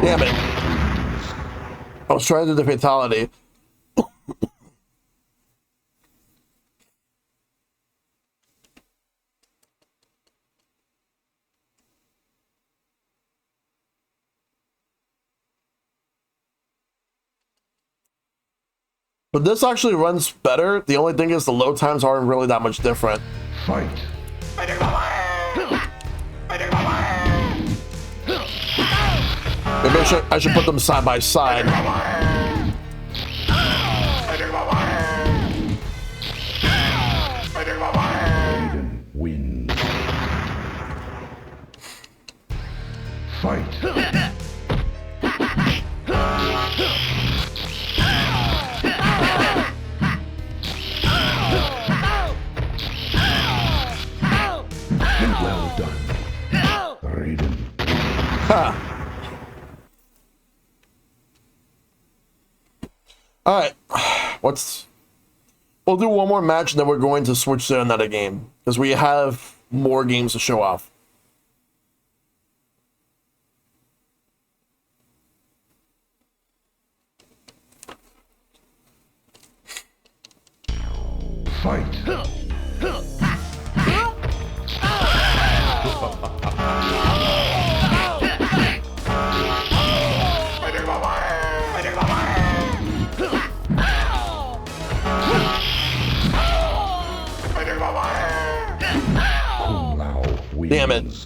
Damn it. I was trying to do the fatality. But this actually runs better. The only thing is the load times aren't really that much different. Fight. Maybe I should put them side by side. Raiden wins. Fight. Well done. Raiden. Huh. All right, we'll do one more match and then we're going to switch to another game because we have more games to show off. Fight. Damn it.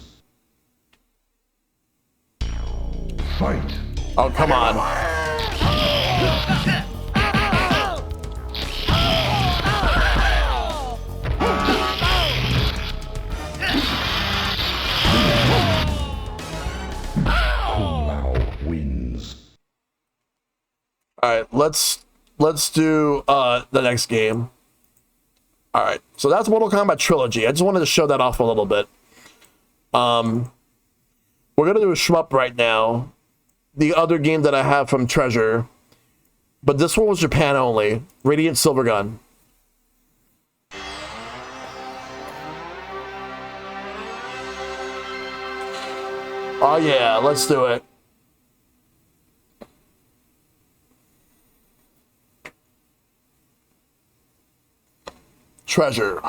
Fight. Oh, come on. Wins. All right, let's do the next game. All right, so that's Mortal Kombat Trilogy. I just wanted to show that off a little bit. We're gonna do a shmup right now. The other game that I have from Treasure, but this one was Japan only. Radiant Silvergun. Oh yeah, let's do it. Treasure.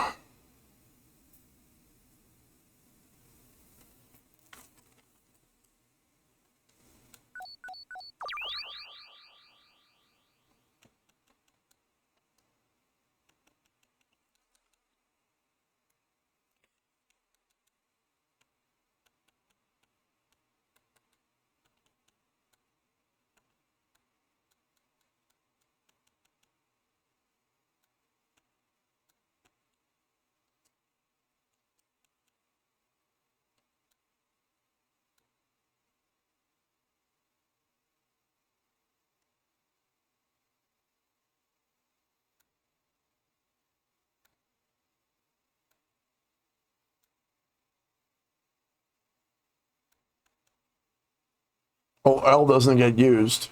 Oh, L doesn't get used.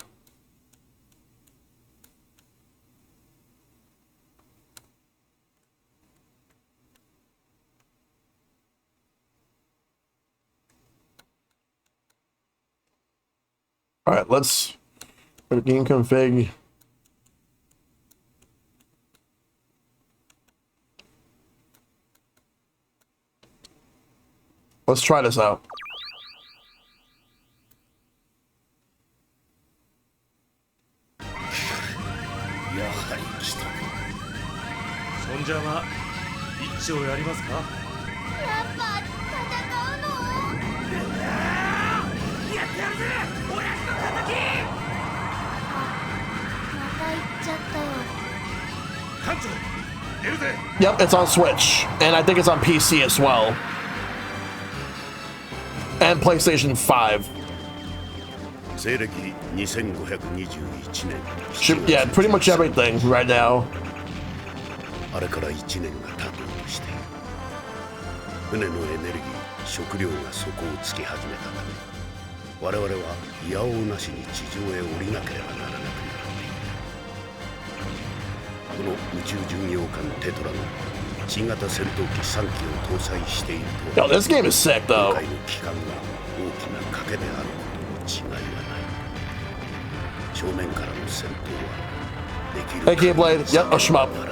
All right, let's go to game config. Let's try this out. Yep, it's on Switch, and I think it's on PC as well, and PlayStation 5. Yeah, pretty much everything right now. Yo, this game is sick though. Hey, Keyblade. Yep, a shmup.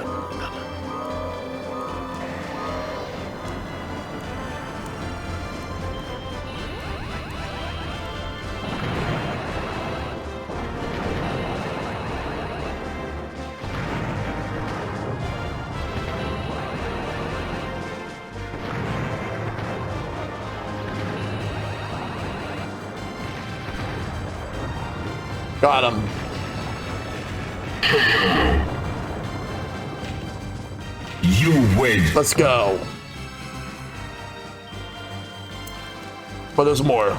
Got him. You win. Let's go. But there's more.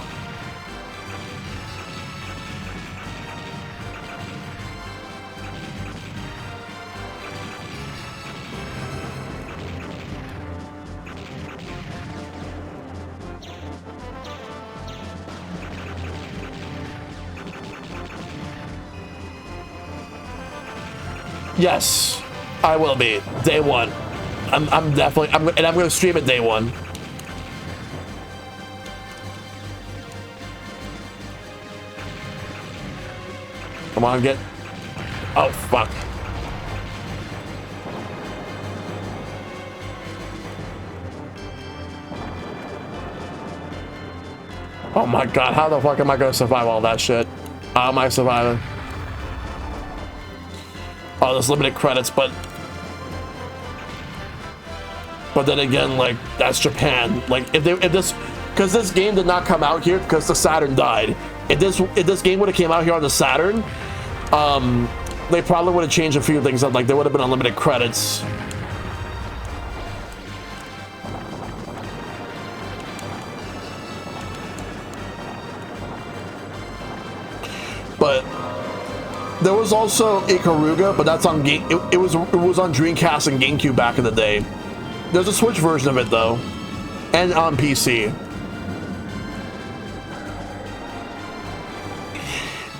Yes, I will be day one. I'm definitely I'm gonna stream it day one. Come on, get. Oh fuck. Oh my god, how the fuck am I gonna survive all that shit? How am I surviving? Oh, there's limited credits, but then again, like, that's Japan. Like, if this, because this game did not come out here because the Saturn died. If this game would have came out here on the Saturn, they probably would have changed a few things. Like, there would have been unlimited credits. But there was also Ikaruga, but that's on game. It was on Dreamcast and GameCube back in the day. There's a Switch version of it though, and on PC.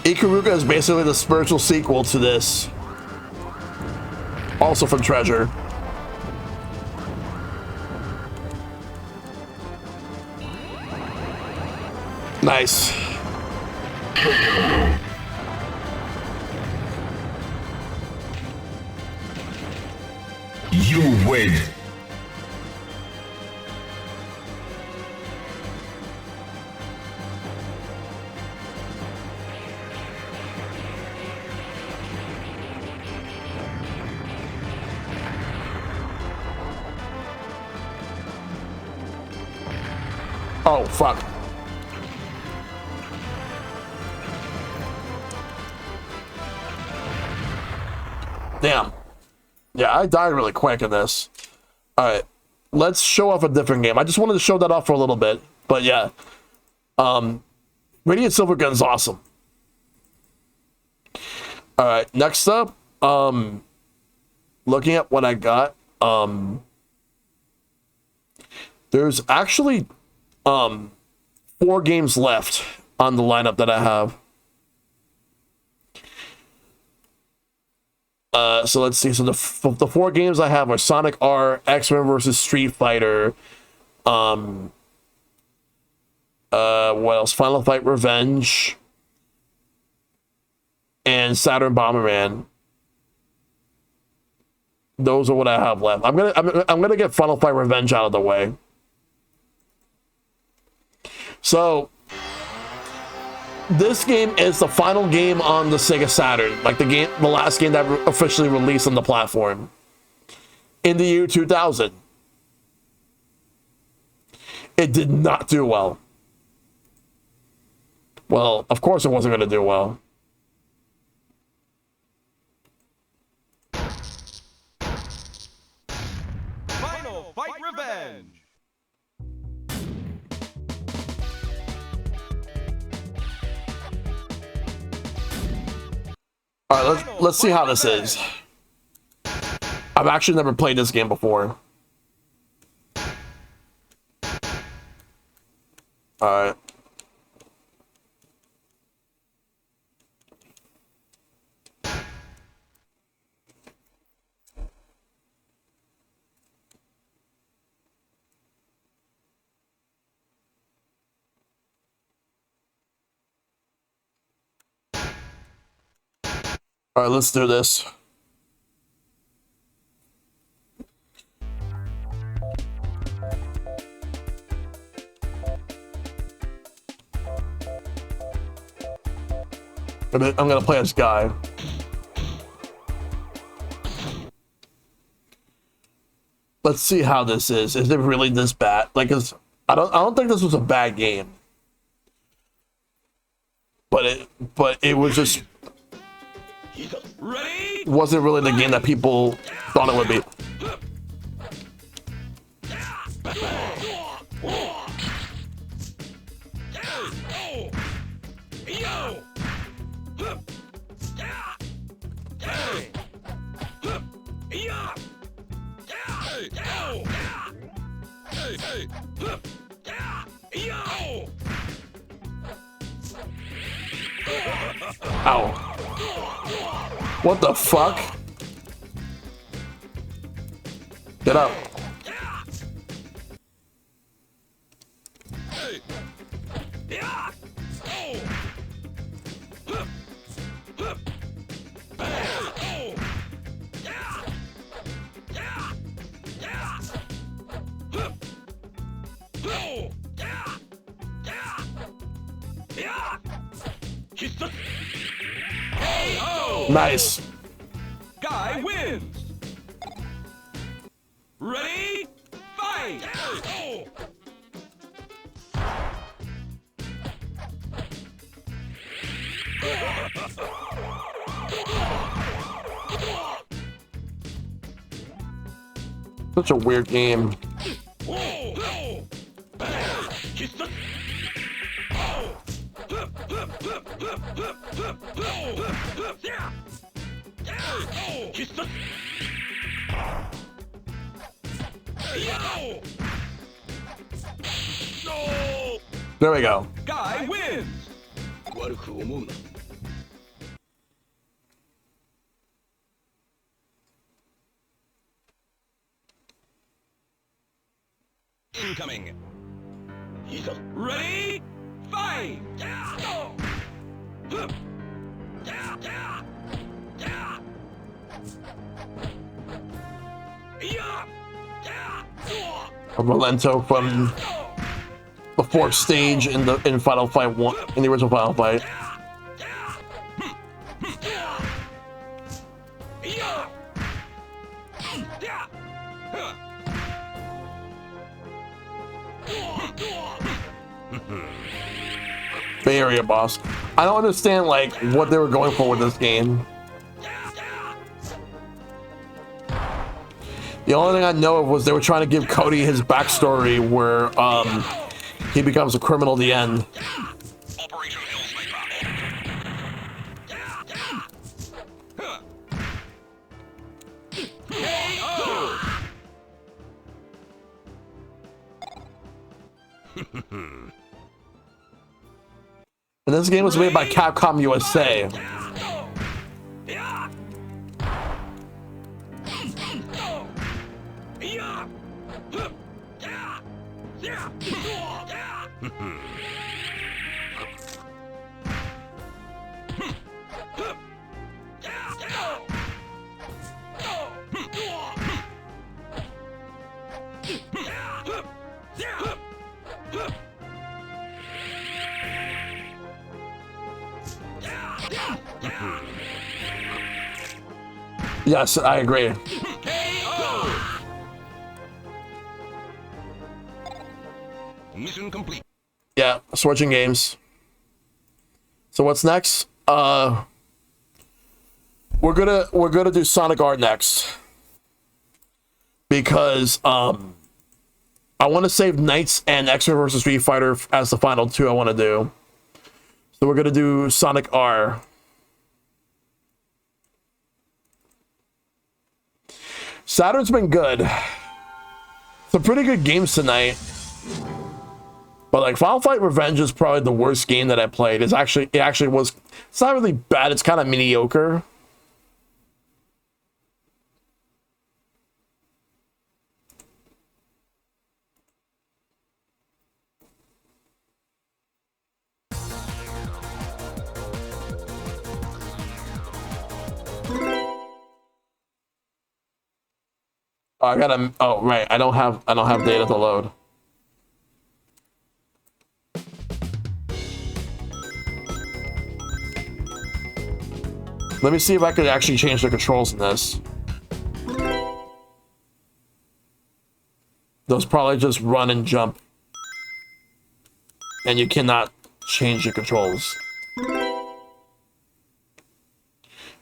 Ikaruga is basically the spiritual sequel to this, also from Treasure. Nice. You win. Oh, fuck. Damn. Yeah, I died really quick in this. Alright. Let's show off a different game. I just wanted to show that off for a little bit. But yeah. Radiant Silvergun's awesome. Alright, next up. Looking at what I got. There's actually 4 games left on the lineup that I have. So let's see. So the 4 games I have are Sonic R, X-Men versus Street Fighter, what else? Final Fight Revenge, and Saturn Bomberman. Those are what I have left. I'm gonna get Final Fight Revenge out of the way. So this game is the final game on the Sega Saturn, like the last game that officially released on the platform in the year 2000. It did not do well. Well, of course it wasn't going to do well. Final Fight Revenge! All right, let's see how this is. I've actually never played this game before. All right. All right, let's do this. I'm gonna play as Guy. Let's see how this is. Is it really this bad? Like, I don't think this was a bad game, but it was just wasn't really the game that people thought it would be. Ow. What the fuck? Get up. Nice. Guy wins. Ready? Fight! Such a weird game. There we go. Guy wins. Incoming. Ready? Fight! A Rolento from the 4th stage in Final Fight 1, in the original Final Fight. Bay Area boss. I don't understand like what they were going for with this game. The only thing I know of was they were trying to give Cody his backstory where he becomes a criminal at the end. And this game was made by Capcom USA. Yes, I agree. Mission complete. Yeah, switching games. So what's next? We're gonna do Sonic R next. Because I want to save Knights and X-Men vs. Street Fighter as the final two I want to do. So we're gonna do Sonic R. Saturn's been good. Some pretty good games tonight. But like Final Fight Revenge is probably the worst game that I played. It actually was. It's not really bad. It's kind of mediocre. I gotta. Oh right, I don't have data to load. Let me see if I could actually change the controls in this. Those probably just run and jump, and you cannot change the controls.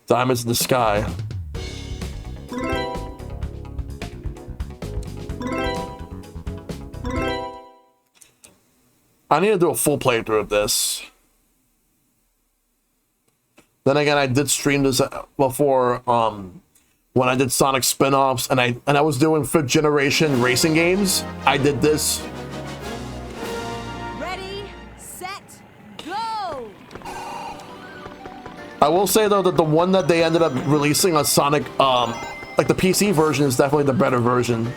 Diamonds in the sky. I need to do a full playthrough of this. Then again, I did stream this before when I did Sonic spin-offs, and I was doing 5th generation racing games. I did this. Ready, set, go! I will say though that the one that they ended up releasing on Sonic, like the PC version, is definitely the better version.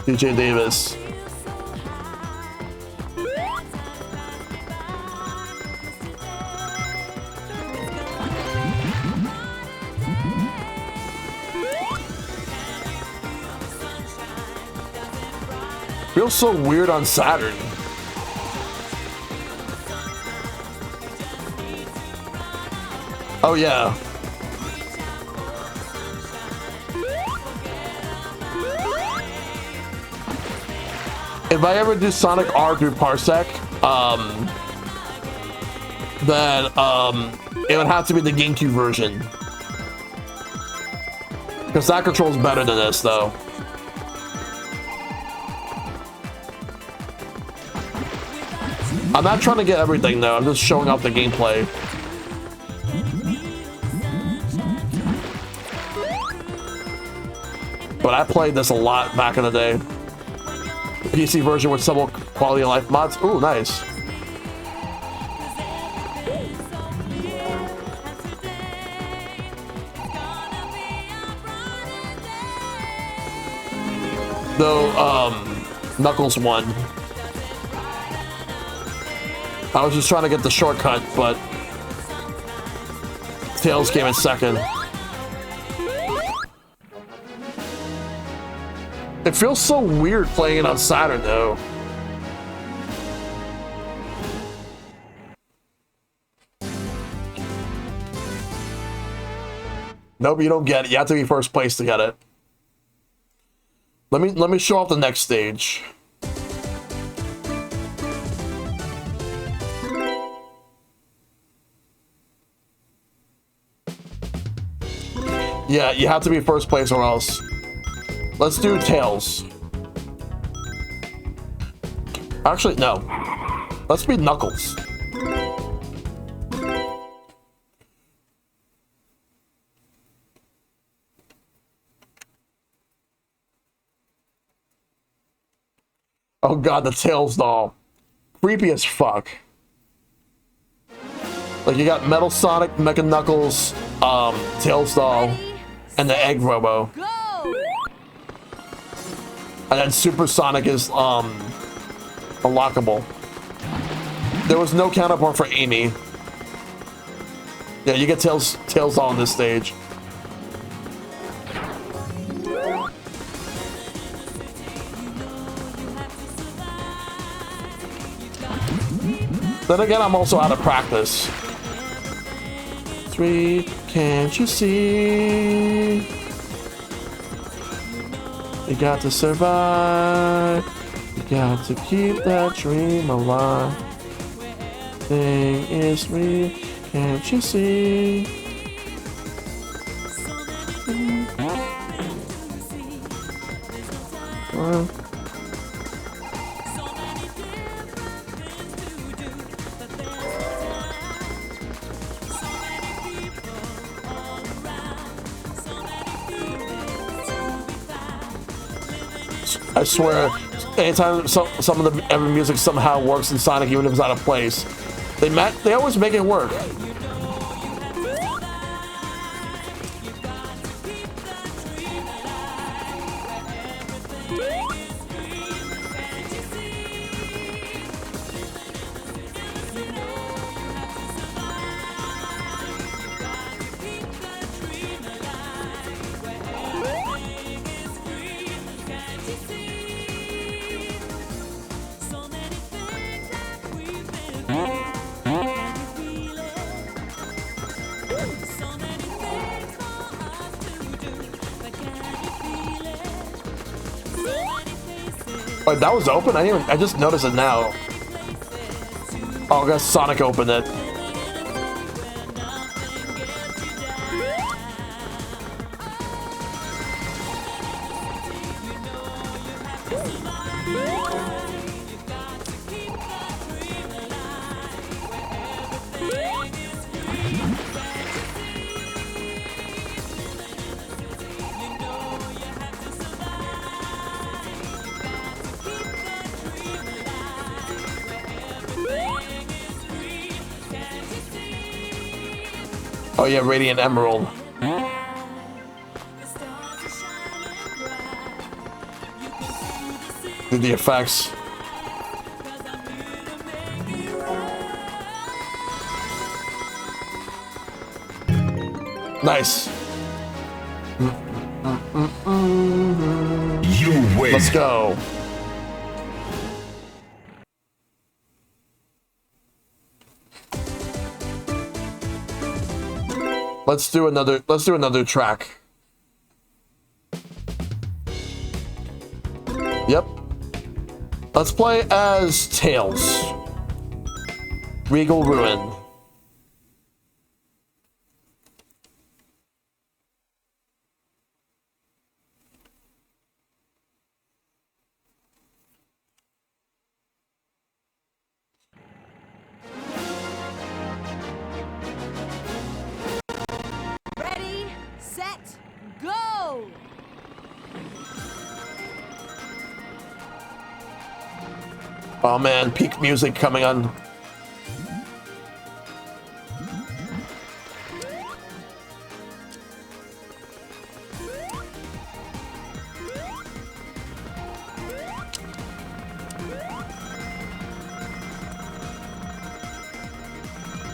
DJ Davis. Feels so weird on Saturn. Oh yeah. If I ever do Sonic R through Parsec, then it would have to be the GameCube version. Because that controls better than this, though. I'm not trying to get everything, though. I'm just showing off the gameplay. But I played this a lot back in the day. The PC version with some quality of life mods. Ooh, nice. Though, Knuckles won. I was just trying to get the shortcut, but Tails came in second. It feels so weird playing it on Saturn, though. Nope, you don't get it. You have to be first place to get it. Let me show off the next stage. Yeah, you have to be first place or else. Let's do Tails. Actually, no. Let's be Knuckles. Oh god, the Tails doll. Creepy as fuck. Like, you got Metal Sonic, Mecha Knuckles, Tails doll, and the Egg Robo. And then Super Sonic is, unlockable. There was no counterpart for Amy. Yeah, you get Tails doll on this stage. Then again, I'm also out of practice. 3, can't you see? You got to survive. You got to keep that dream alive. Thing is real, can't you see? I swear, anytime some of the music somehow works in Sonic, even if it's out of place, they always make it work. Oh, that was open? I just noticed it now. Oh, I guess Sonic opened it. Oh yeah, Radiant Emerald. Did the effects. Nice. You win. Let's go. Let's do another track. Yep. Let's play as Tails. Regal Ruin. Ready, set, go! Oh man, peak music coming on.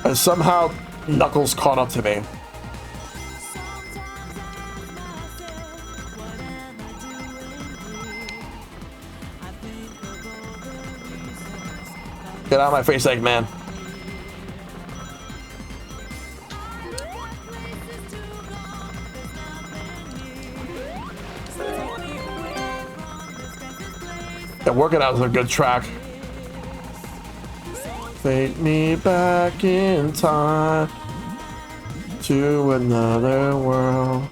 And somehow Knuckles caught up to me. Get out of my face, Eggman. Yeah, Working Out is a good track. Take me back in time to another world.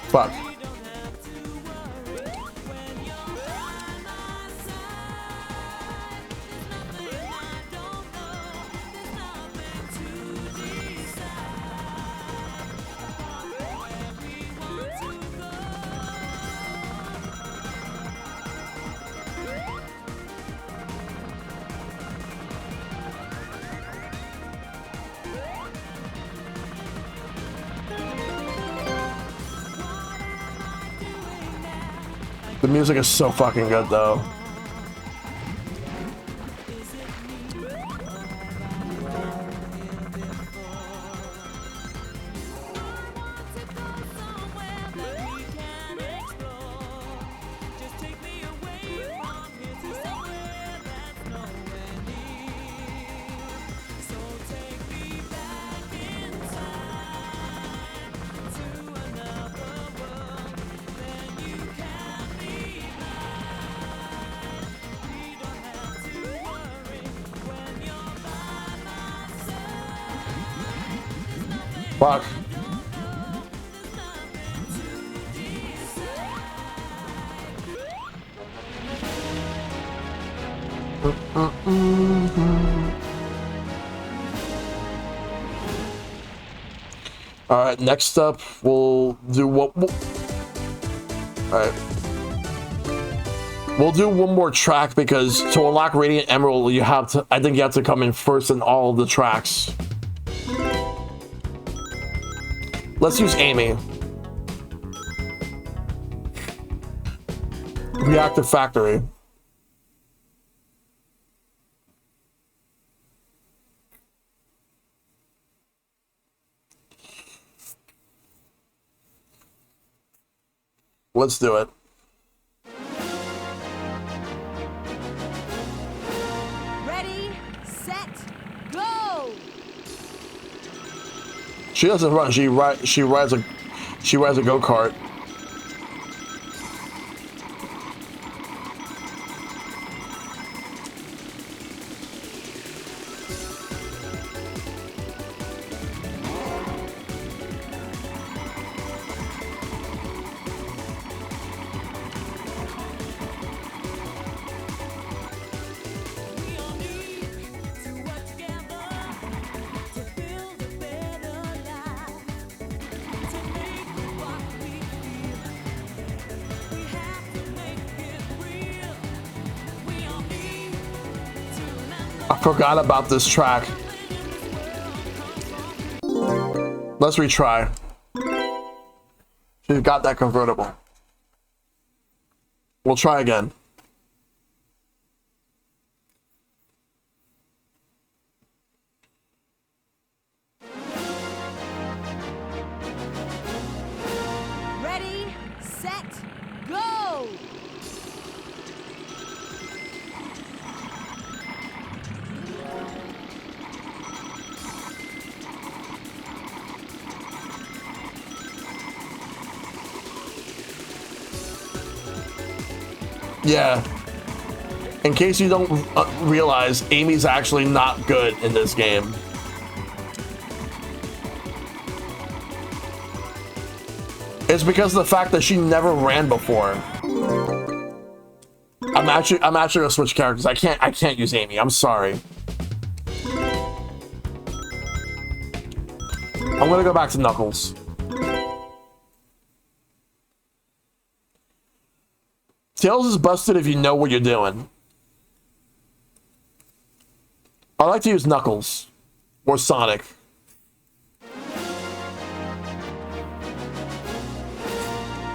Fuck. The music is so fucking good, though. Fuck. All right, next up, we'll do what? All right. We'll do one more track because to unlock Radiant Emerald, you have to, I think you have to come in first in all of the tracks. Let's use Amy. Reactive Factory. Let's do it. Ready, set, go! She doesn't run. She rides a go-kart. I forgot about this track. Let's retry. She's got that convertible. We'll try again. Ready, set, go! Yeah. In case you don't realize, Amy's actually not good in this game. It's because of the fact that she never ran before. I'm actually gonna switch characters. I can't use Amy. I'm sorry. I'm gonna go back to Knuckles. Tails is busted if you know what you're doing. I like to use Knuckles or Sonic.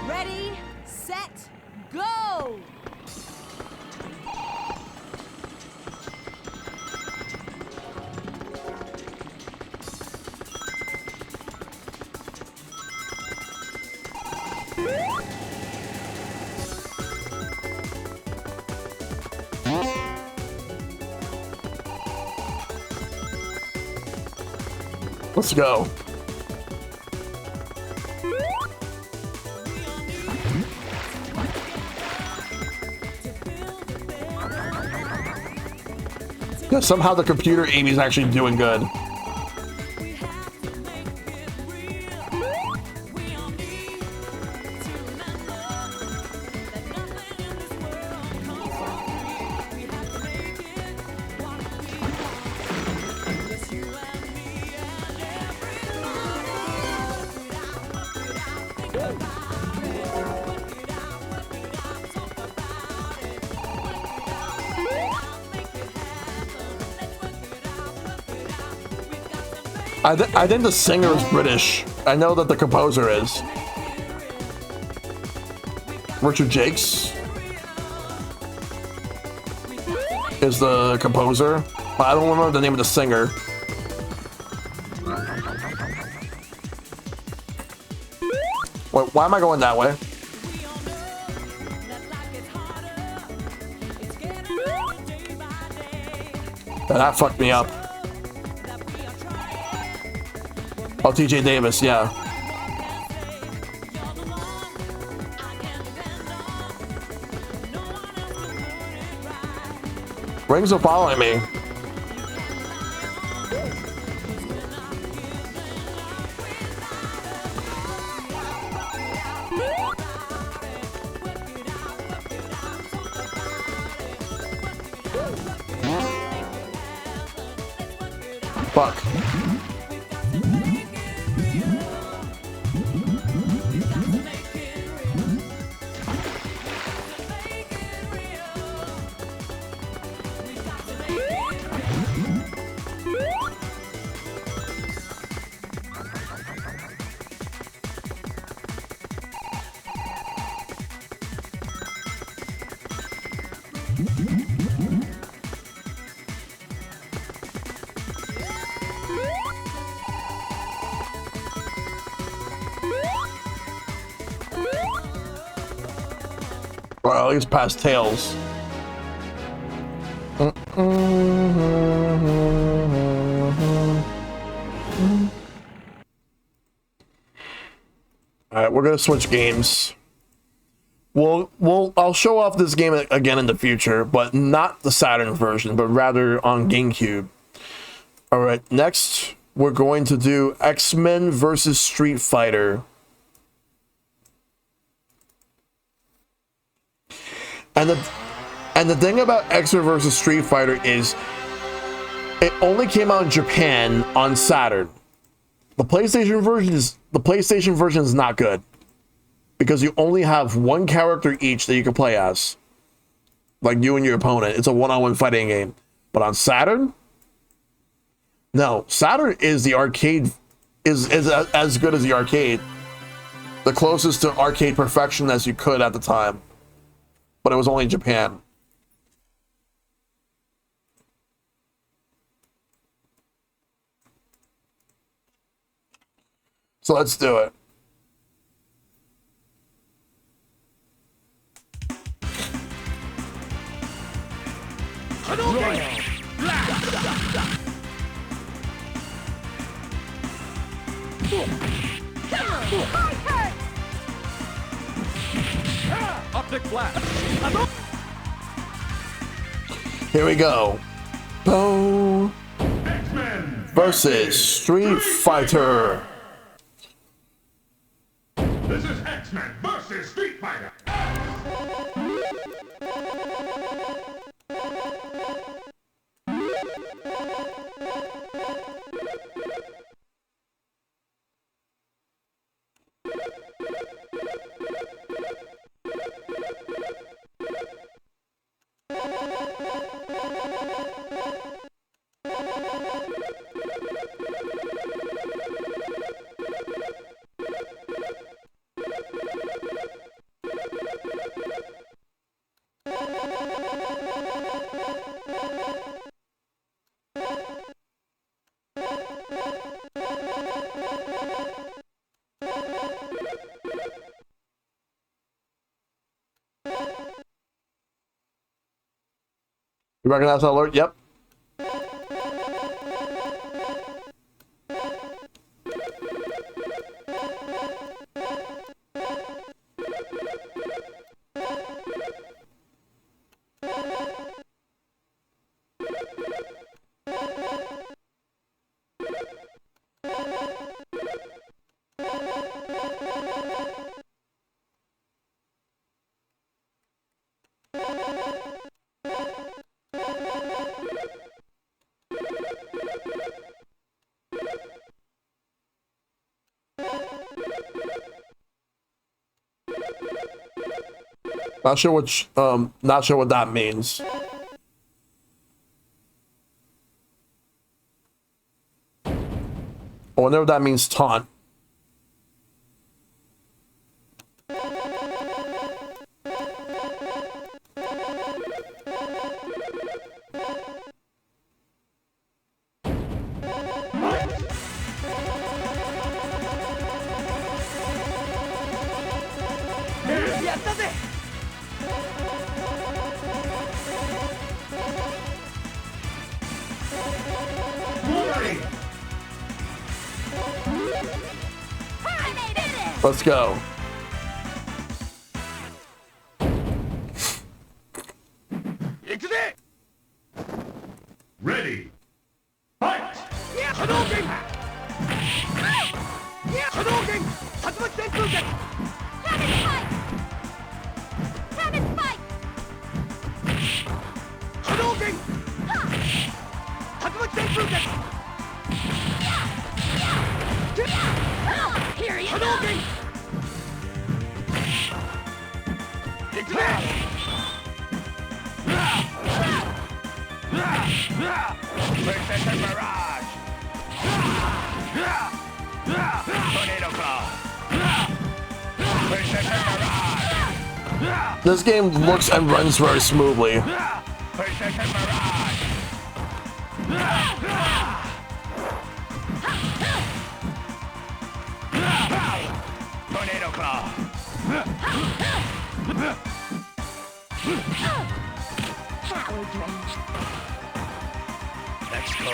Ready, set, go! Let's go. Yeah, somehow the computer Amy's actually doing good. I think the singer is British. I know that the composer is. Richard Jakes. is the composer. I don't remember the name of the singer. Wait, why am I going that way? Yeah, that fucked me up. Oh, TJ Davis, yeah. Rings are following me. Fuck. Well, he's past Tails. Alright, we're gonna switch games. I'll show off this game again in the future, but not the Saturn version, but rather on GameCube. Alright, next we're going to do X-Men versus Street Fighter. And the thing about X-Men versus Street Fighter is it only came out in Japan on Saturn. The PlayStation version is not good because you only have one character each that you can play as, like you and your opponent. It's a one-on-one fighting game. But on Saturn, no, Saturn is the arcade is as good as the arcade, the closest to arcade perfection as you could at the time. But it was only in Japan. So let's do it. Optic flash. Here we go. Boom. Versus Street Fighter. This is X-Men versus Street Fighter. You recognize that alert? Yep. Not sure what that means. I wonder if that means taunt. Let's go. Ready. Fight! Here you go! Precision Barrage! Tornado Claw! Precision Barrage! This game looks and runs very smoothly. Precision Barrage! Tornado Claw! Power drain. Let's go!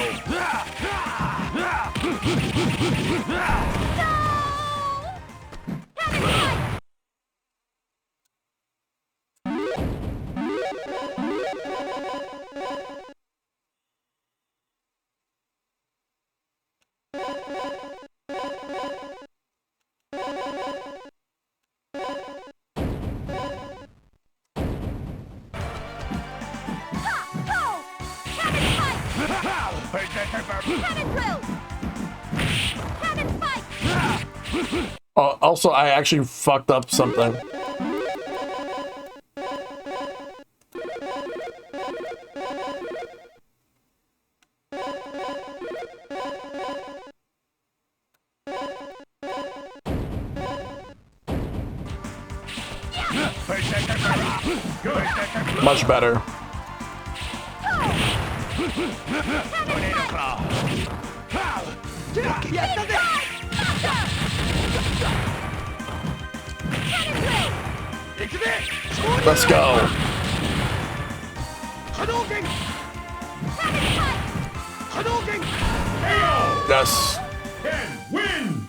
Also, I actually fucked up something. Much better. Tornado Claw! Let's go. Yes. Win!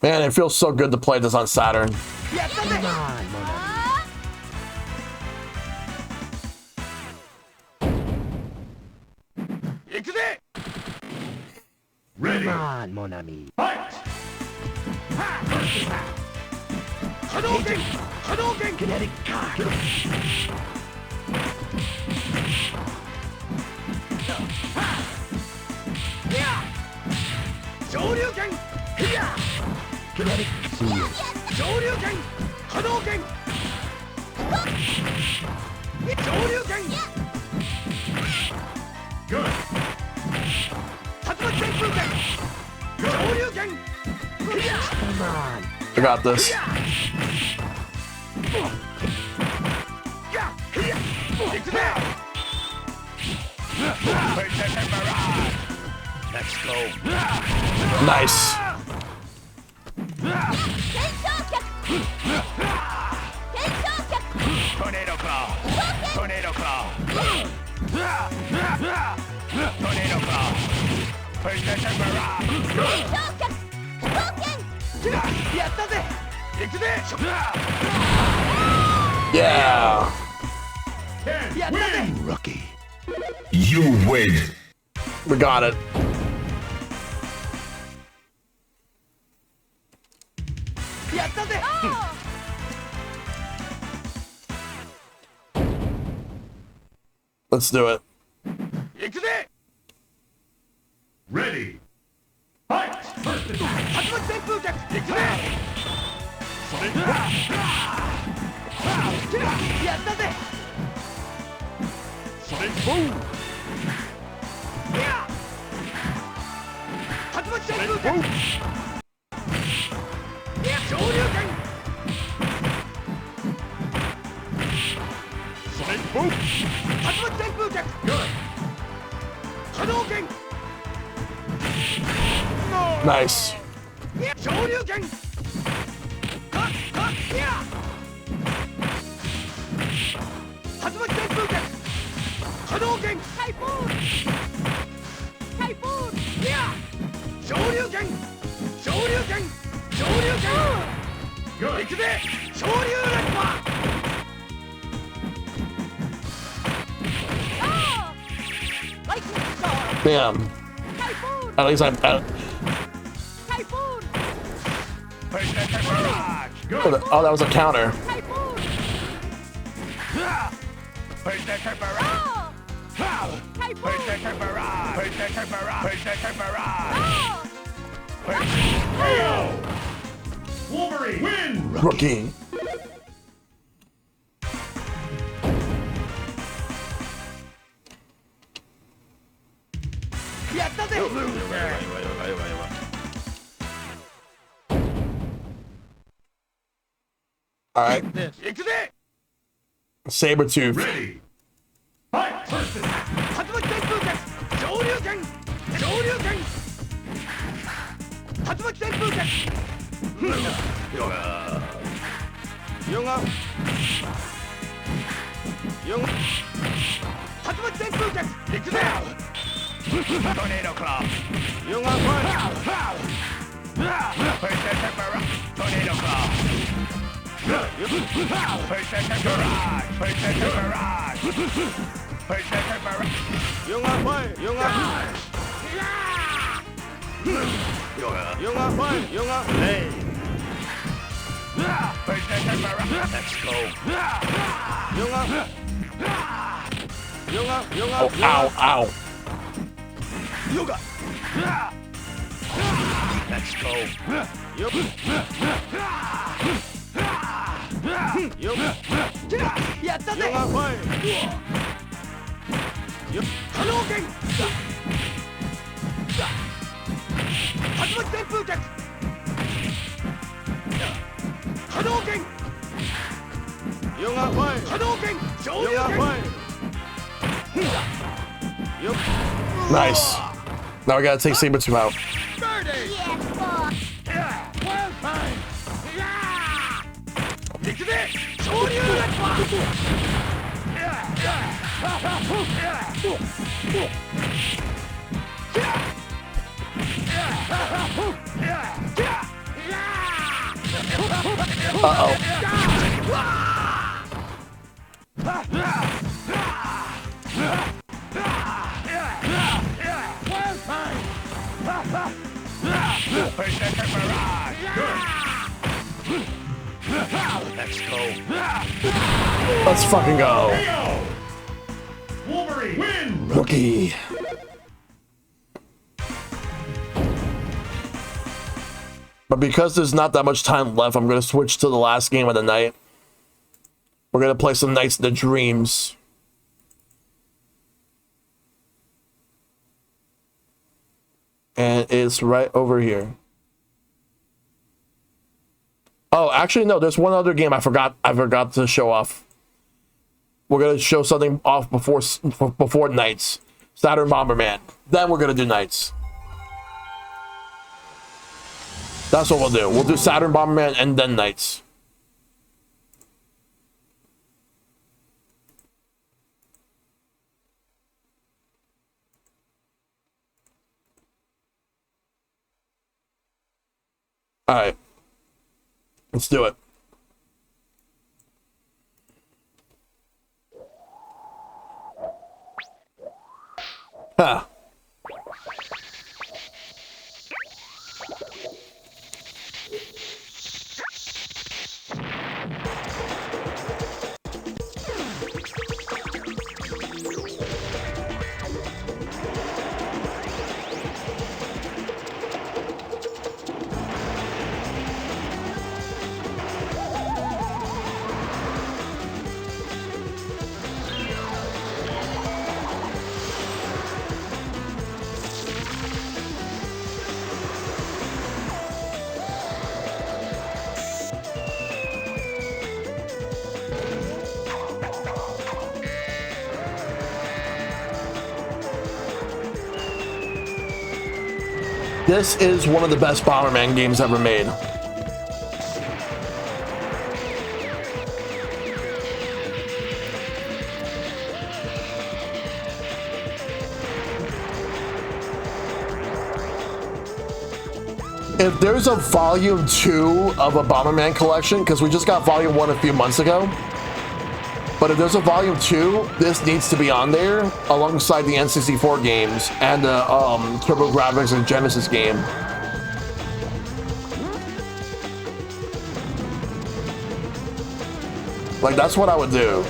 Man, it feels so good to play this on Saturn. Ready! Come on, mon ami. Fight! Hadouken! Hadouken! Kinetic card! Shoryuken! Kinetic shield! Shoryuken! Hadouken! Shoryuken! Good! Come on! I got this. Let's go. Nice. Tornado Claw. Tornado Claw. Tornado Claw. Precision Barrage. Yeah. Win, rookie. You win. We got it. Let's do it. Ready. Fight. First attack. Sonic Boom. Sonic Boom. Sonic Boom. Good. Hadouken. Nice. Shoryuken. Hadouken. Typhoon. くぜ昇竜連覇 Damn. At least I. Oh, that was a counter. Wolverine win! Rookie. All right. Sabretooth. Ready! Fight! First attack! 竜巻旋風脚上流拳上流拳竜巻旋風脚ヨガヨガ竜巻旋風脚行くぜトネードクラブヨガファイトネードクラブ Oh, ow, ow. Yoga. Let's go. Yeah, that's it. Hadouken. Hadouken旋風脚 Hadouken. Hadouken. Nice. Now we gotta take Sabretooth out. Let's go. Let's fucking go. Wolverine win. Rookie. But because there's not that much time left, I'm going to switch to the last game of the night. We're going to play some Nights in the Dreams. And it's right over here. Oh, actually, no, there's one other game I forgot to show off. We're going to show something off before Nights. Saturn Bomberman. Then we're going to do Nights. That's what we'll do. We'll do Saturn Bomberman and then Nights. All right. Let's do it. Huh. This is one of the best Bomberman games ever made. if there's a volume 2 of a Bomberman collection, because we just got volume 1 a few months ago, but if there's a volume 2, this needs to be on there alongside the N64 games and the TurboGrafx and Genesis game. Like, that's what I would do.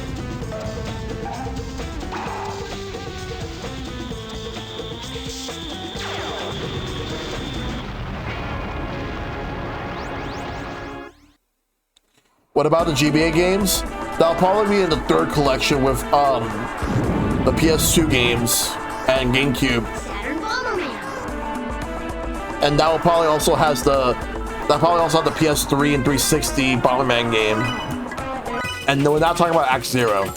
What about the GBA games? That'll probably be in the 3rd collection with the PS2 games and GameCube. Saturn Bomberman. And that will probably also have the PS3 and 360 Bomberman game. And we're not talking about Act Zero.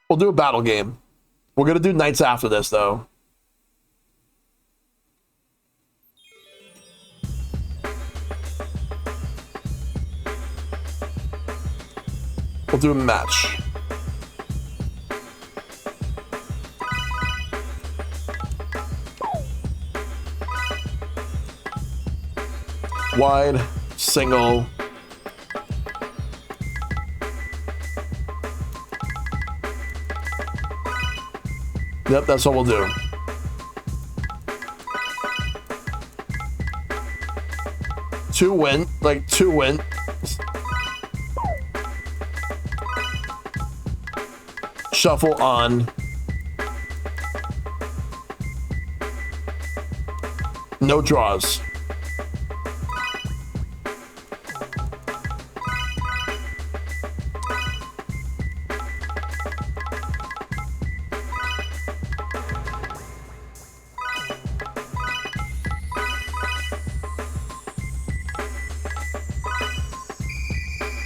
We'll do a battle game. We're gonna do nights after this, though. We'll do a match. Wide, single. Yep, that's what we'll do. Two win. Shuffle on. No draws.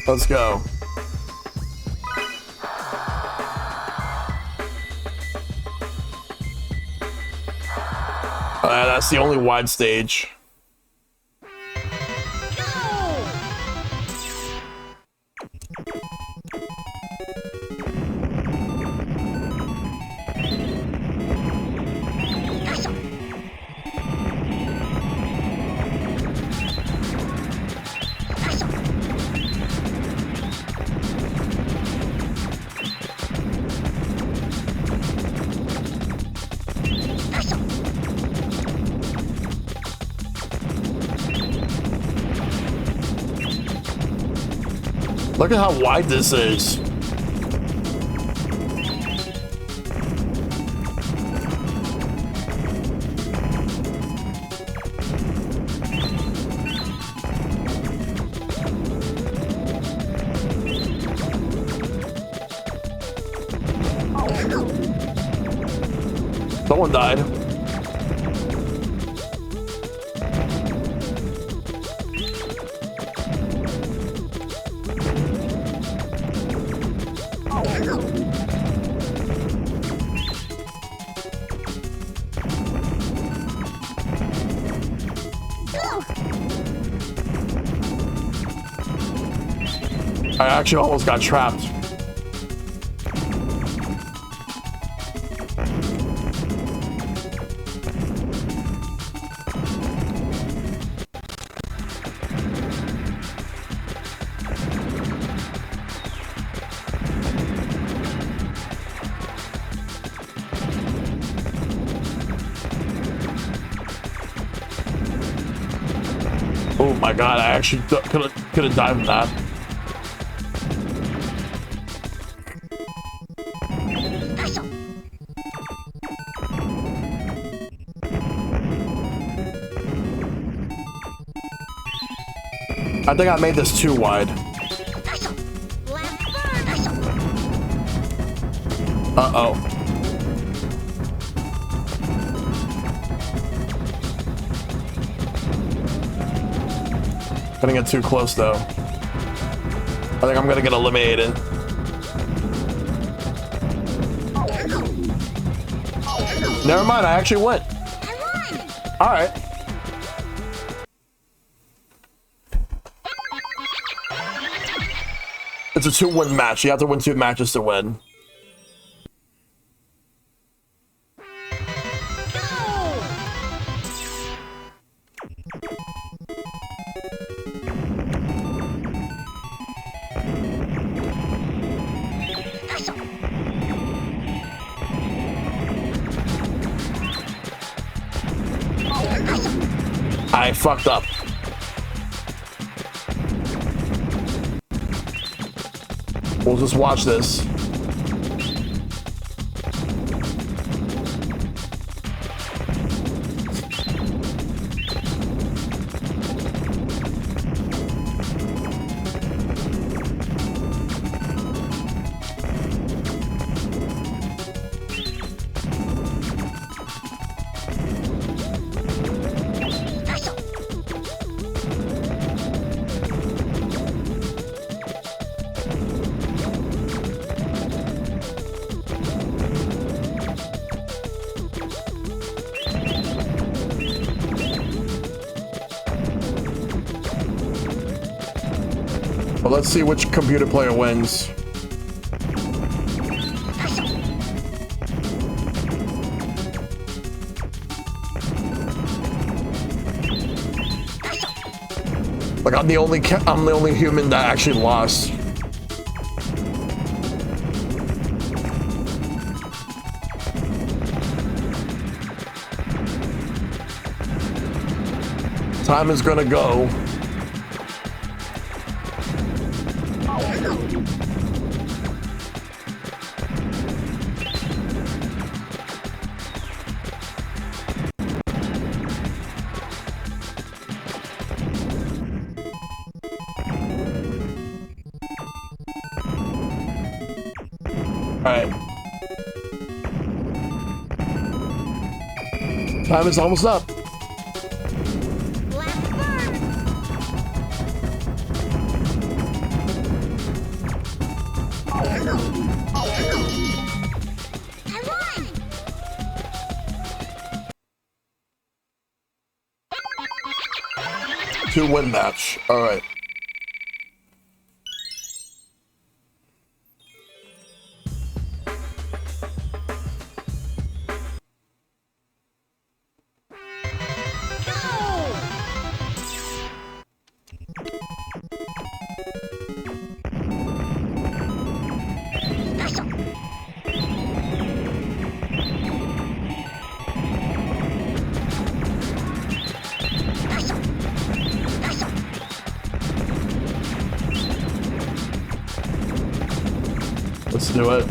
Let's go. That's the only wide stage. Look at how wide this is. Someone died. I actually almost got trapped. Oh my god, I actually could have died from that. I think I made this too wide. Uh-oh. Gonna get too close though. I think I'm gonna get eliminated. Never mind, I actually went. Alright. It's a 2-win match. You have to win 2 matches to win. I fucked up. We'll just watch this. Well, let's see which computer player wins. Like I'm the only human that actually lost. Time is gonna go. Time is almost up. Two-win match. All right. Let's do it.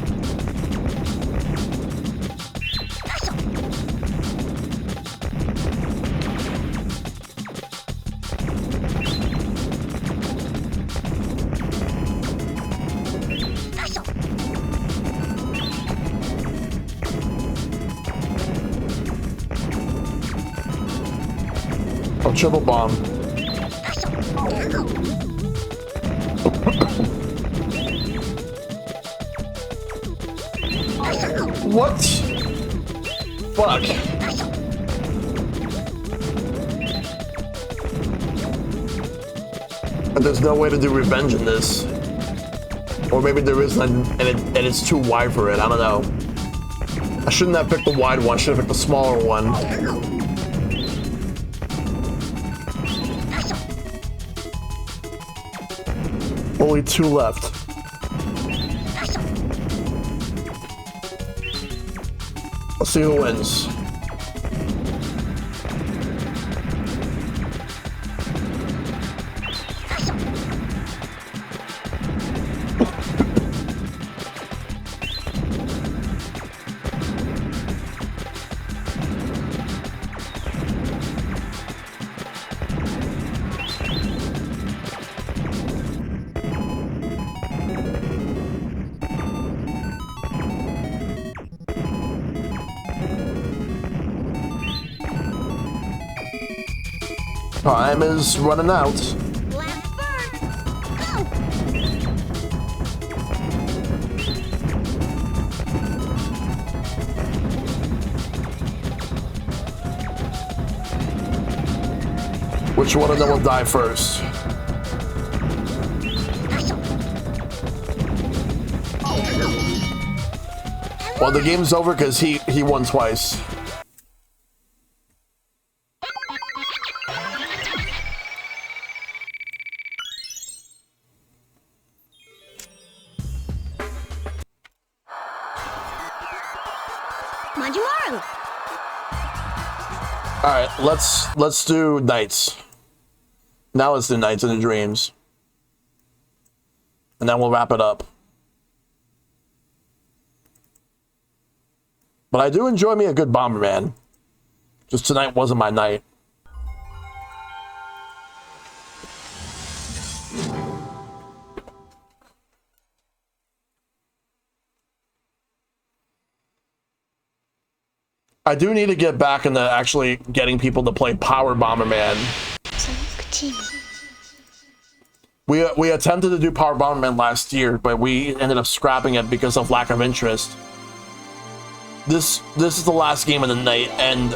Oh, triple bomb. What? Fuck. But there's no way to do revenge in this. Or maybe there is, and it's too wide for it. I don't know. I shouldn't have picked the wide one. I should have picked the smaller one. Only 2 left. Let's see who wins. Time is running out. Which one of them will die first? Well, the game's over because he won twice. All right, let's do nights. Now let's do nights and dreams, and then we'll wrap it up. But I do enjoy me a good Bomberman. Just tonight wasn't my night. I do need to get back into actually getting people to play Power Bomberman. We attempted to do Power Bomberman last year, but we ended up scrapping it because of lack of interest. This is the last game of the night, and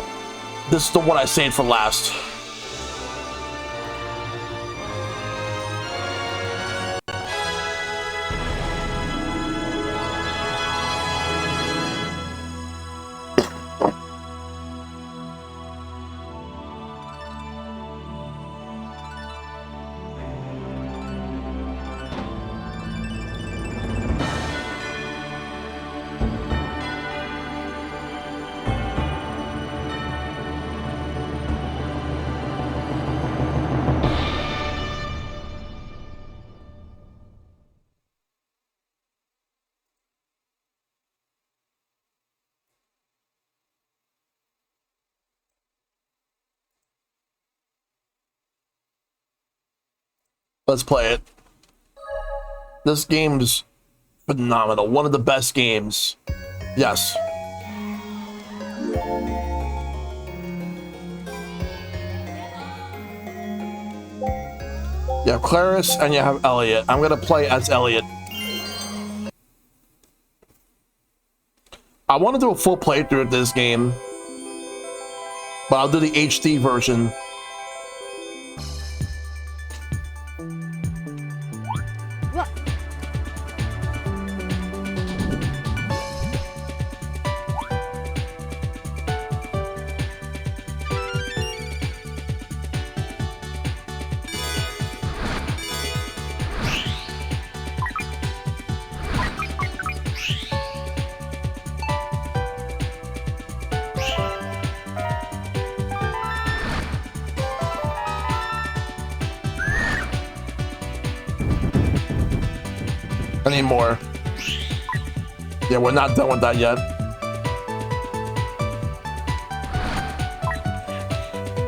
this is the one I saved for last. Let's play it. This game's phenomenal. One of the best games. Yes. You have Clarice and you have Elliot. I'm gonna play as Elliot. I want to do a full playthrough of this game, but I'll do the HD version. I need more. Yeah, we're not done with that yet.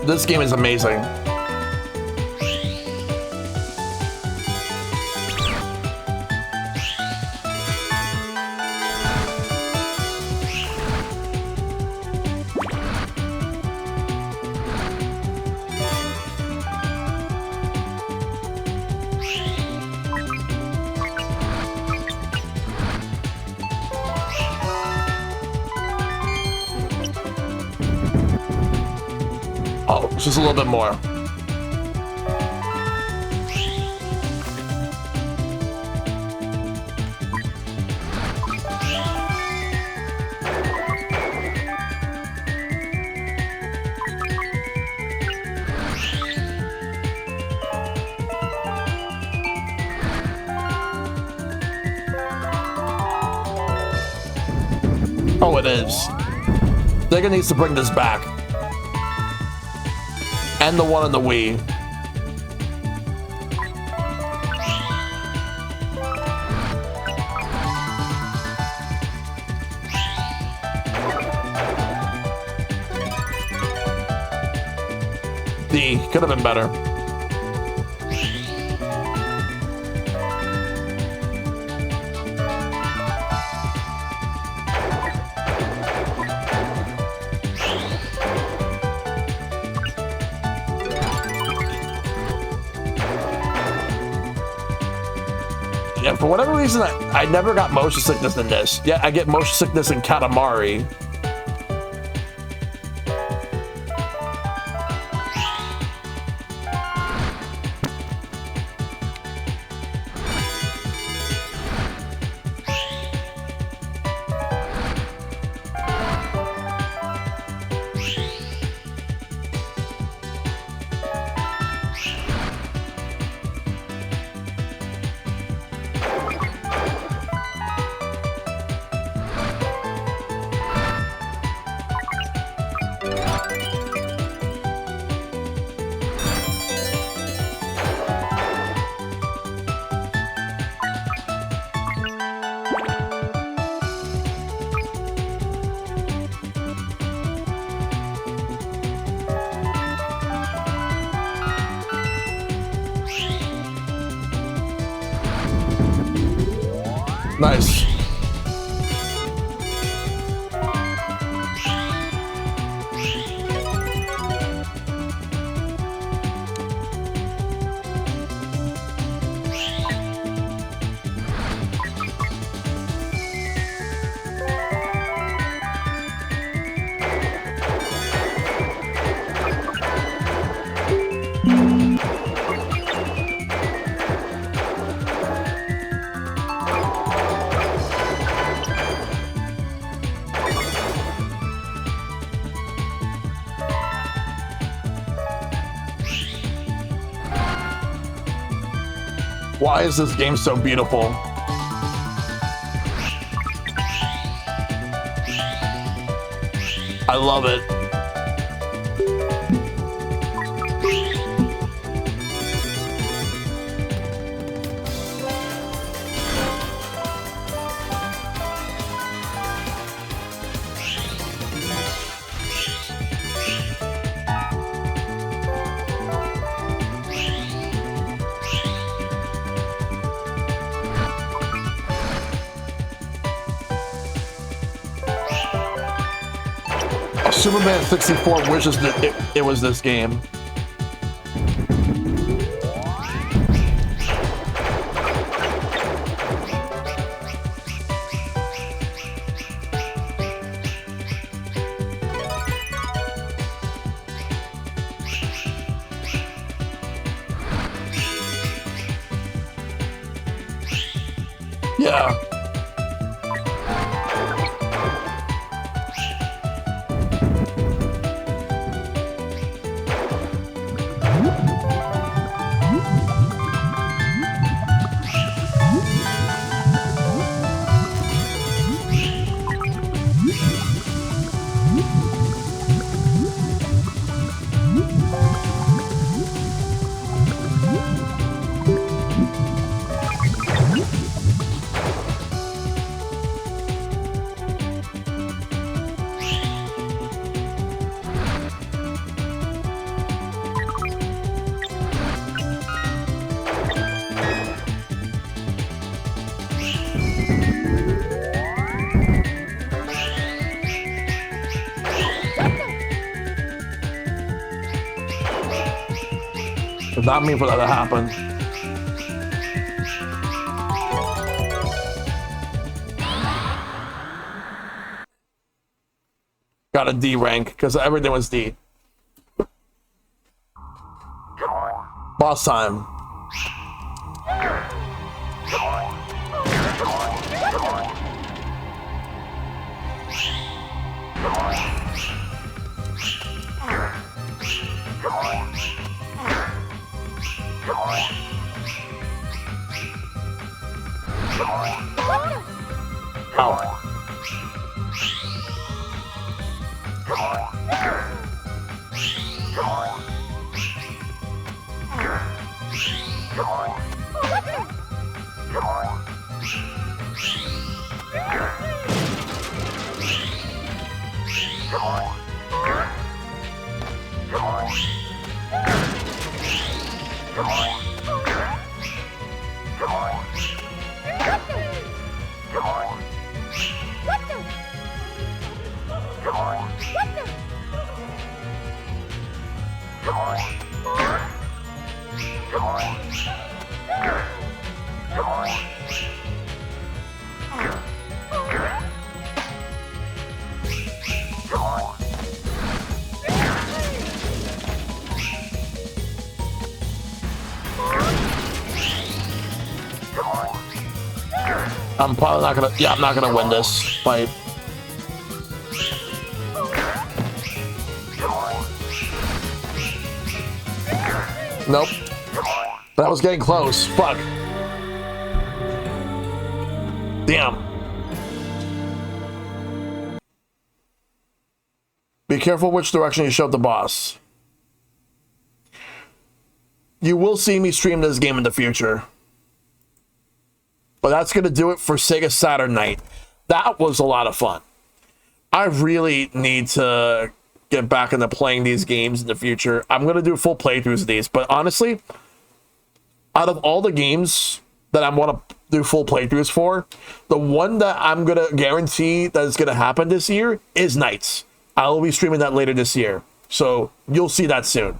This game is amazing. Oh, just a little bit more. Oh, it is. Sega needs to bring this back. And the one on the Wii. D could have been better. Yeah, for whatever reason, I never got motion sickness in this. Yeah, I get motion sickness in Katamari. Nice. Why is this game so beautiful? I love it. Superman 64 wishes that it was this game. Yeah. Did not mean for that to happen. Got a D rank because everything was D. Boss time. Ow. I'm probably not gonna, yeah, I'm not gonna win this fight. Nope. That was getting close. Fuck. Damn. Be careful which direction you shove the boss. You will see me stream this game in the future. But that's going to do it for Sega Saturn night. That was a lot of fun. I really need to get back into playing these games in the future. I'm going to do full playthroughs of these. But honestly, out of all the games that I want to do full playthroughs for. The one that I'm going to guarantee that is going to happen this year is Nights. I will be streaming that later this year. So you'll see that soon.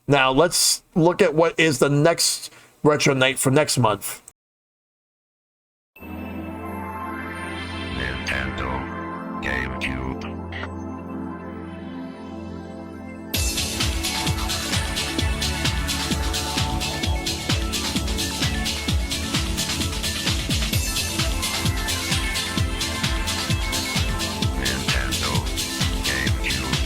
Now let's look at what is the next Retro Night for next month. Nintendo GameCube. Nintendo GameCube.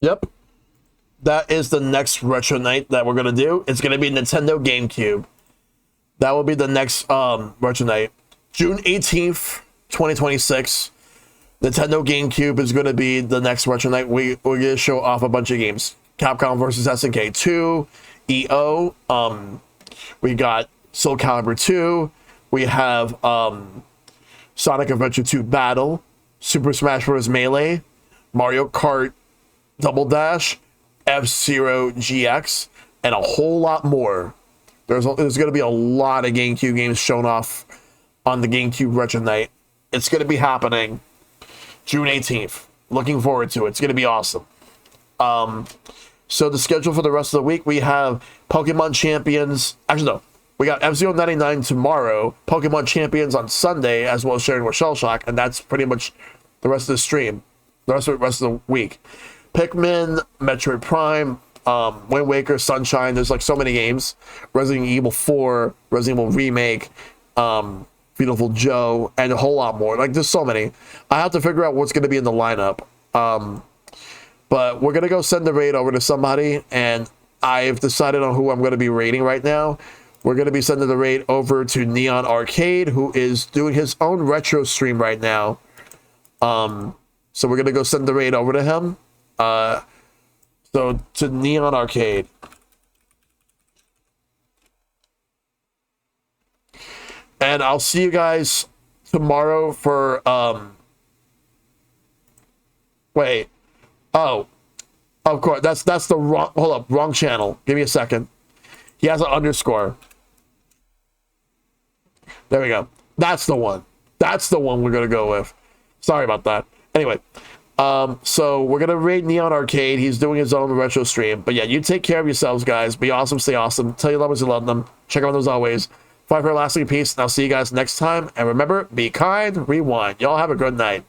Yep. That is the next Retro Night that we're going to do. It's going to be Nintendo GameCube. That will be the next Retro Night. June 18th, 2026. Nintendo GameCube is going to be the next Retro Night. We're going to show off a bunch of games. Capcom vs. SNK 2, EO. We got Soul Calibur 2. We have Sonic Adventure 2 Battle. Super Smash Bros. Melee. Mario Kart Double Dash, F-Zero GX, and a whole lot more. There's going to be a lot of GameCube games shown off on the GameCube Retro Night. It's going to be happening June 18th. Looking forward to it. It's going to be awesome. So the schedule for the rest of the week, we have Pokemon Champions. Actually, no. We got F-Zero 99 tomorrow, Pokemon Champions on Sunday, as well as sharing with Shellshock, and that's pretty much the rest of the stream, the rest of the week. Pikmin, Metroid Prime, Wind Waker, Sunshine. There's like so many games. Resident Evil 4, Resident Evil Remake, Beautiful Joe, and a whole lot more. Like, there's so many. I have to figure out what's going to be in the lineup. But we're going to go send the raid over to somebody, and I've decided on who I'm going to be raiding right now. We're going to be sending the raid over to Neon Arcade, who is doing his own retro stream right now. So we're going to go send the raid over to him. So to Neon Arcade. And I'll see you guys tomorrow for wait. Oh. Of course, that's the wrong, hold up, wrong channel. Give me a second. He has an underscore. There we go. That's the one. That's the one we're gonna go with. Sorry about that. Anyway. So we're gonna raid Neon Arcade. He's doing his own retro stream. But yeah, you take care of yourselves, guys. Be awesome, stay awesome. Tell your lovers you love them. Check out those always. Fight for a lasting peace, and I'll see you guys next time. And remember, be kind, rewind. Y'all have a good night.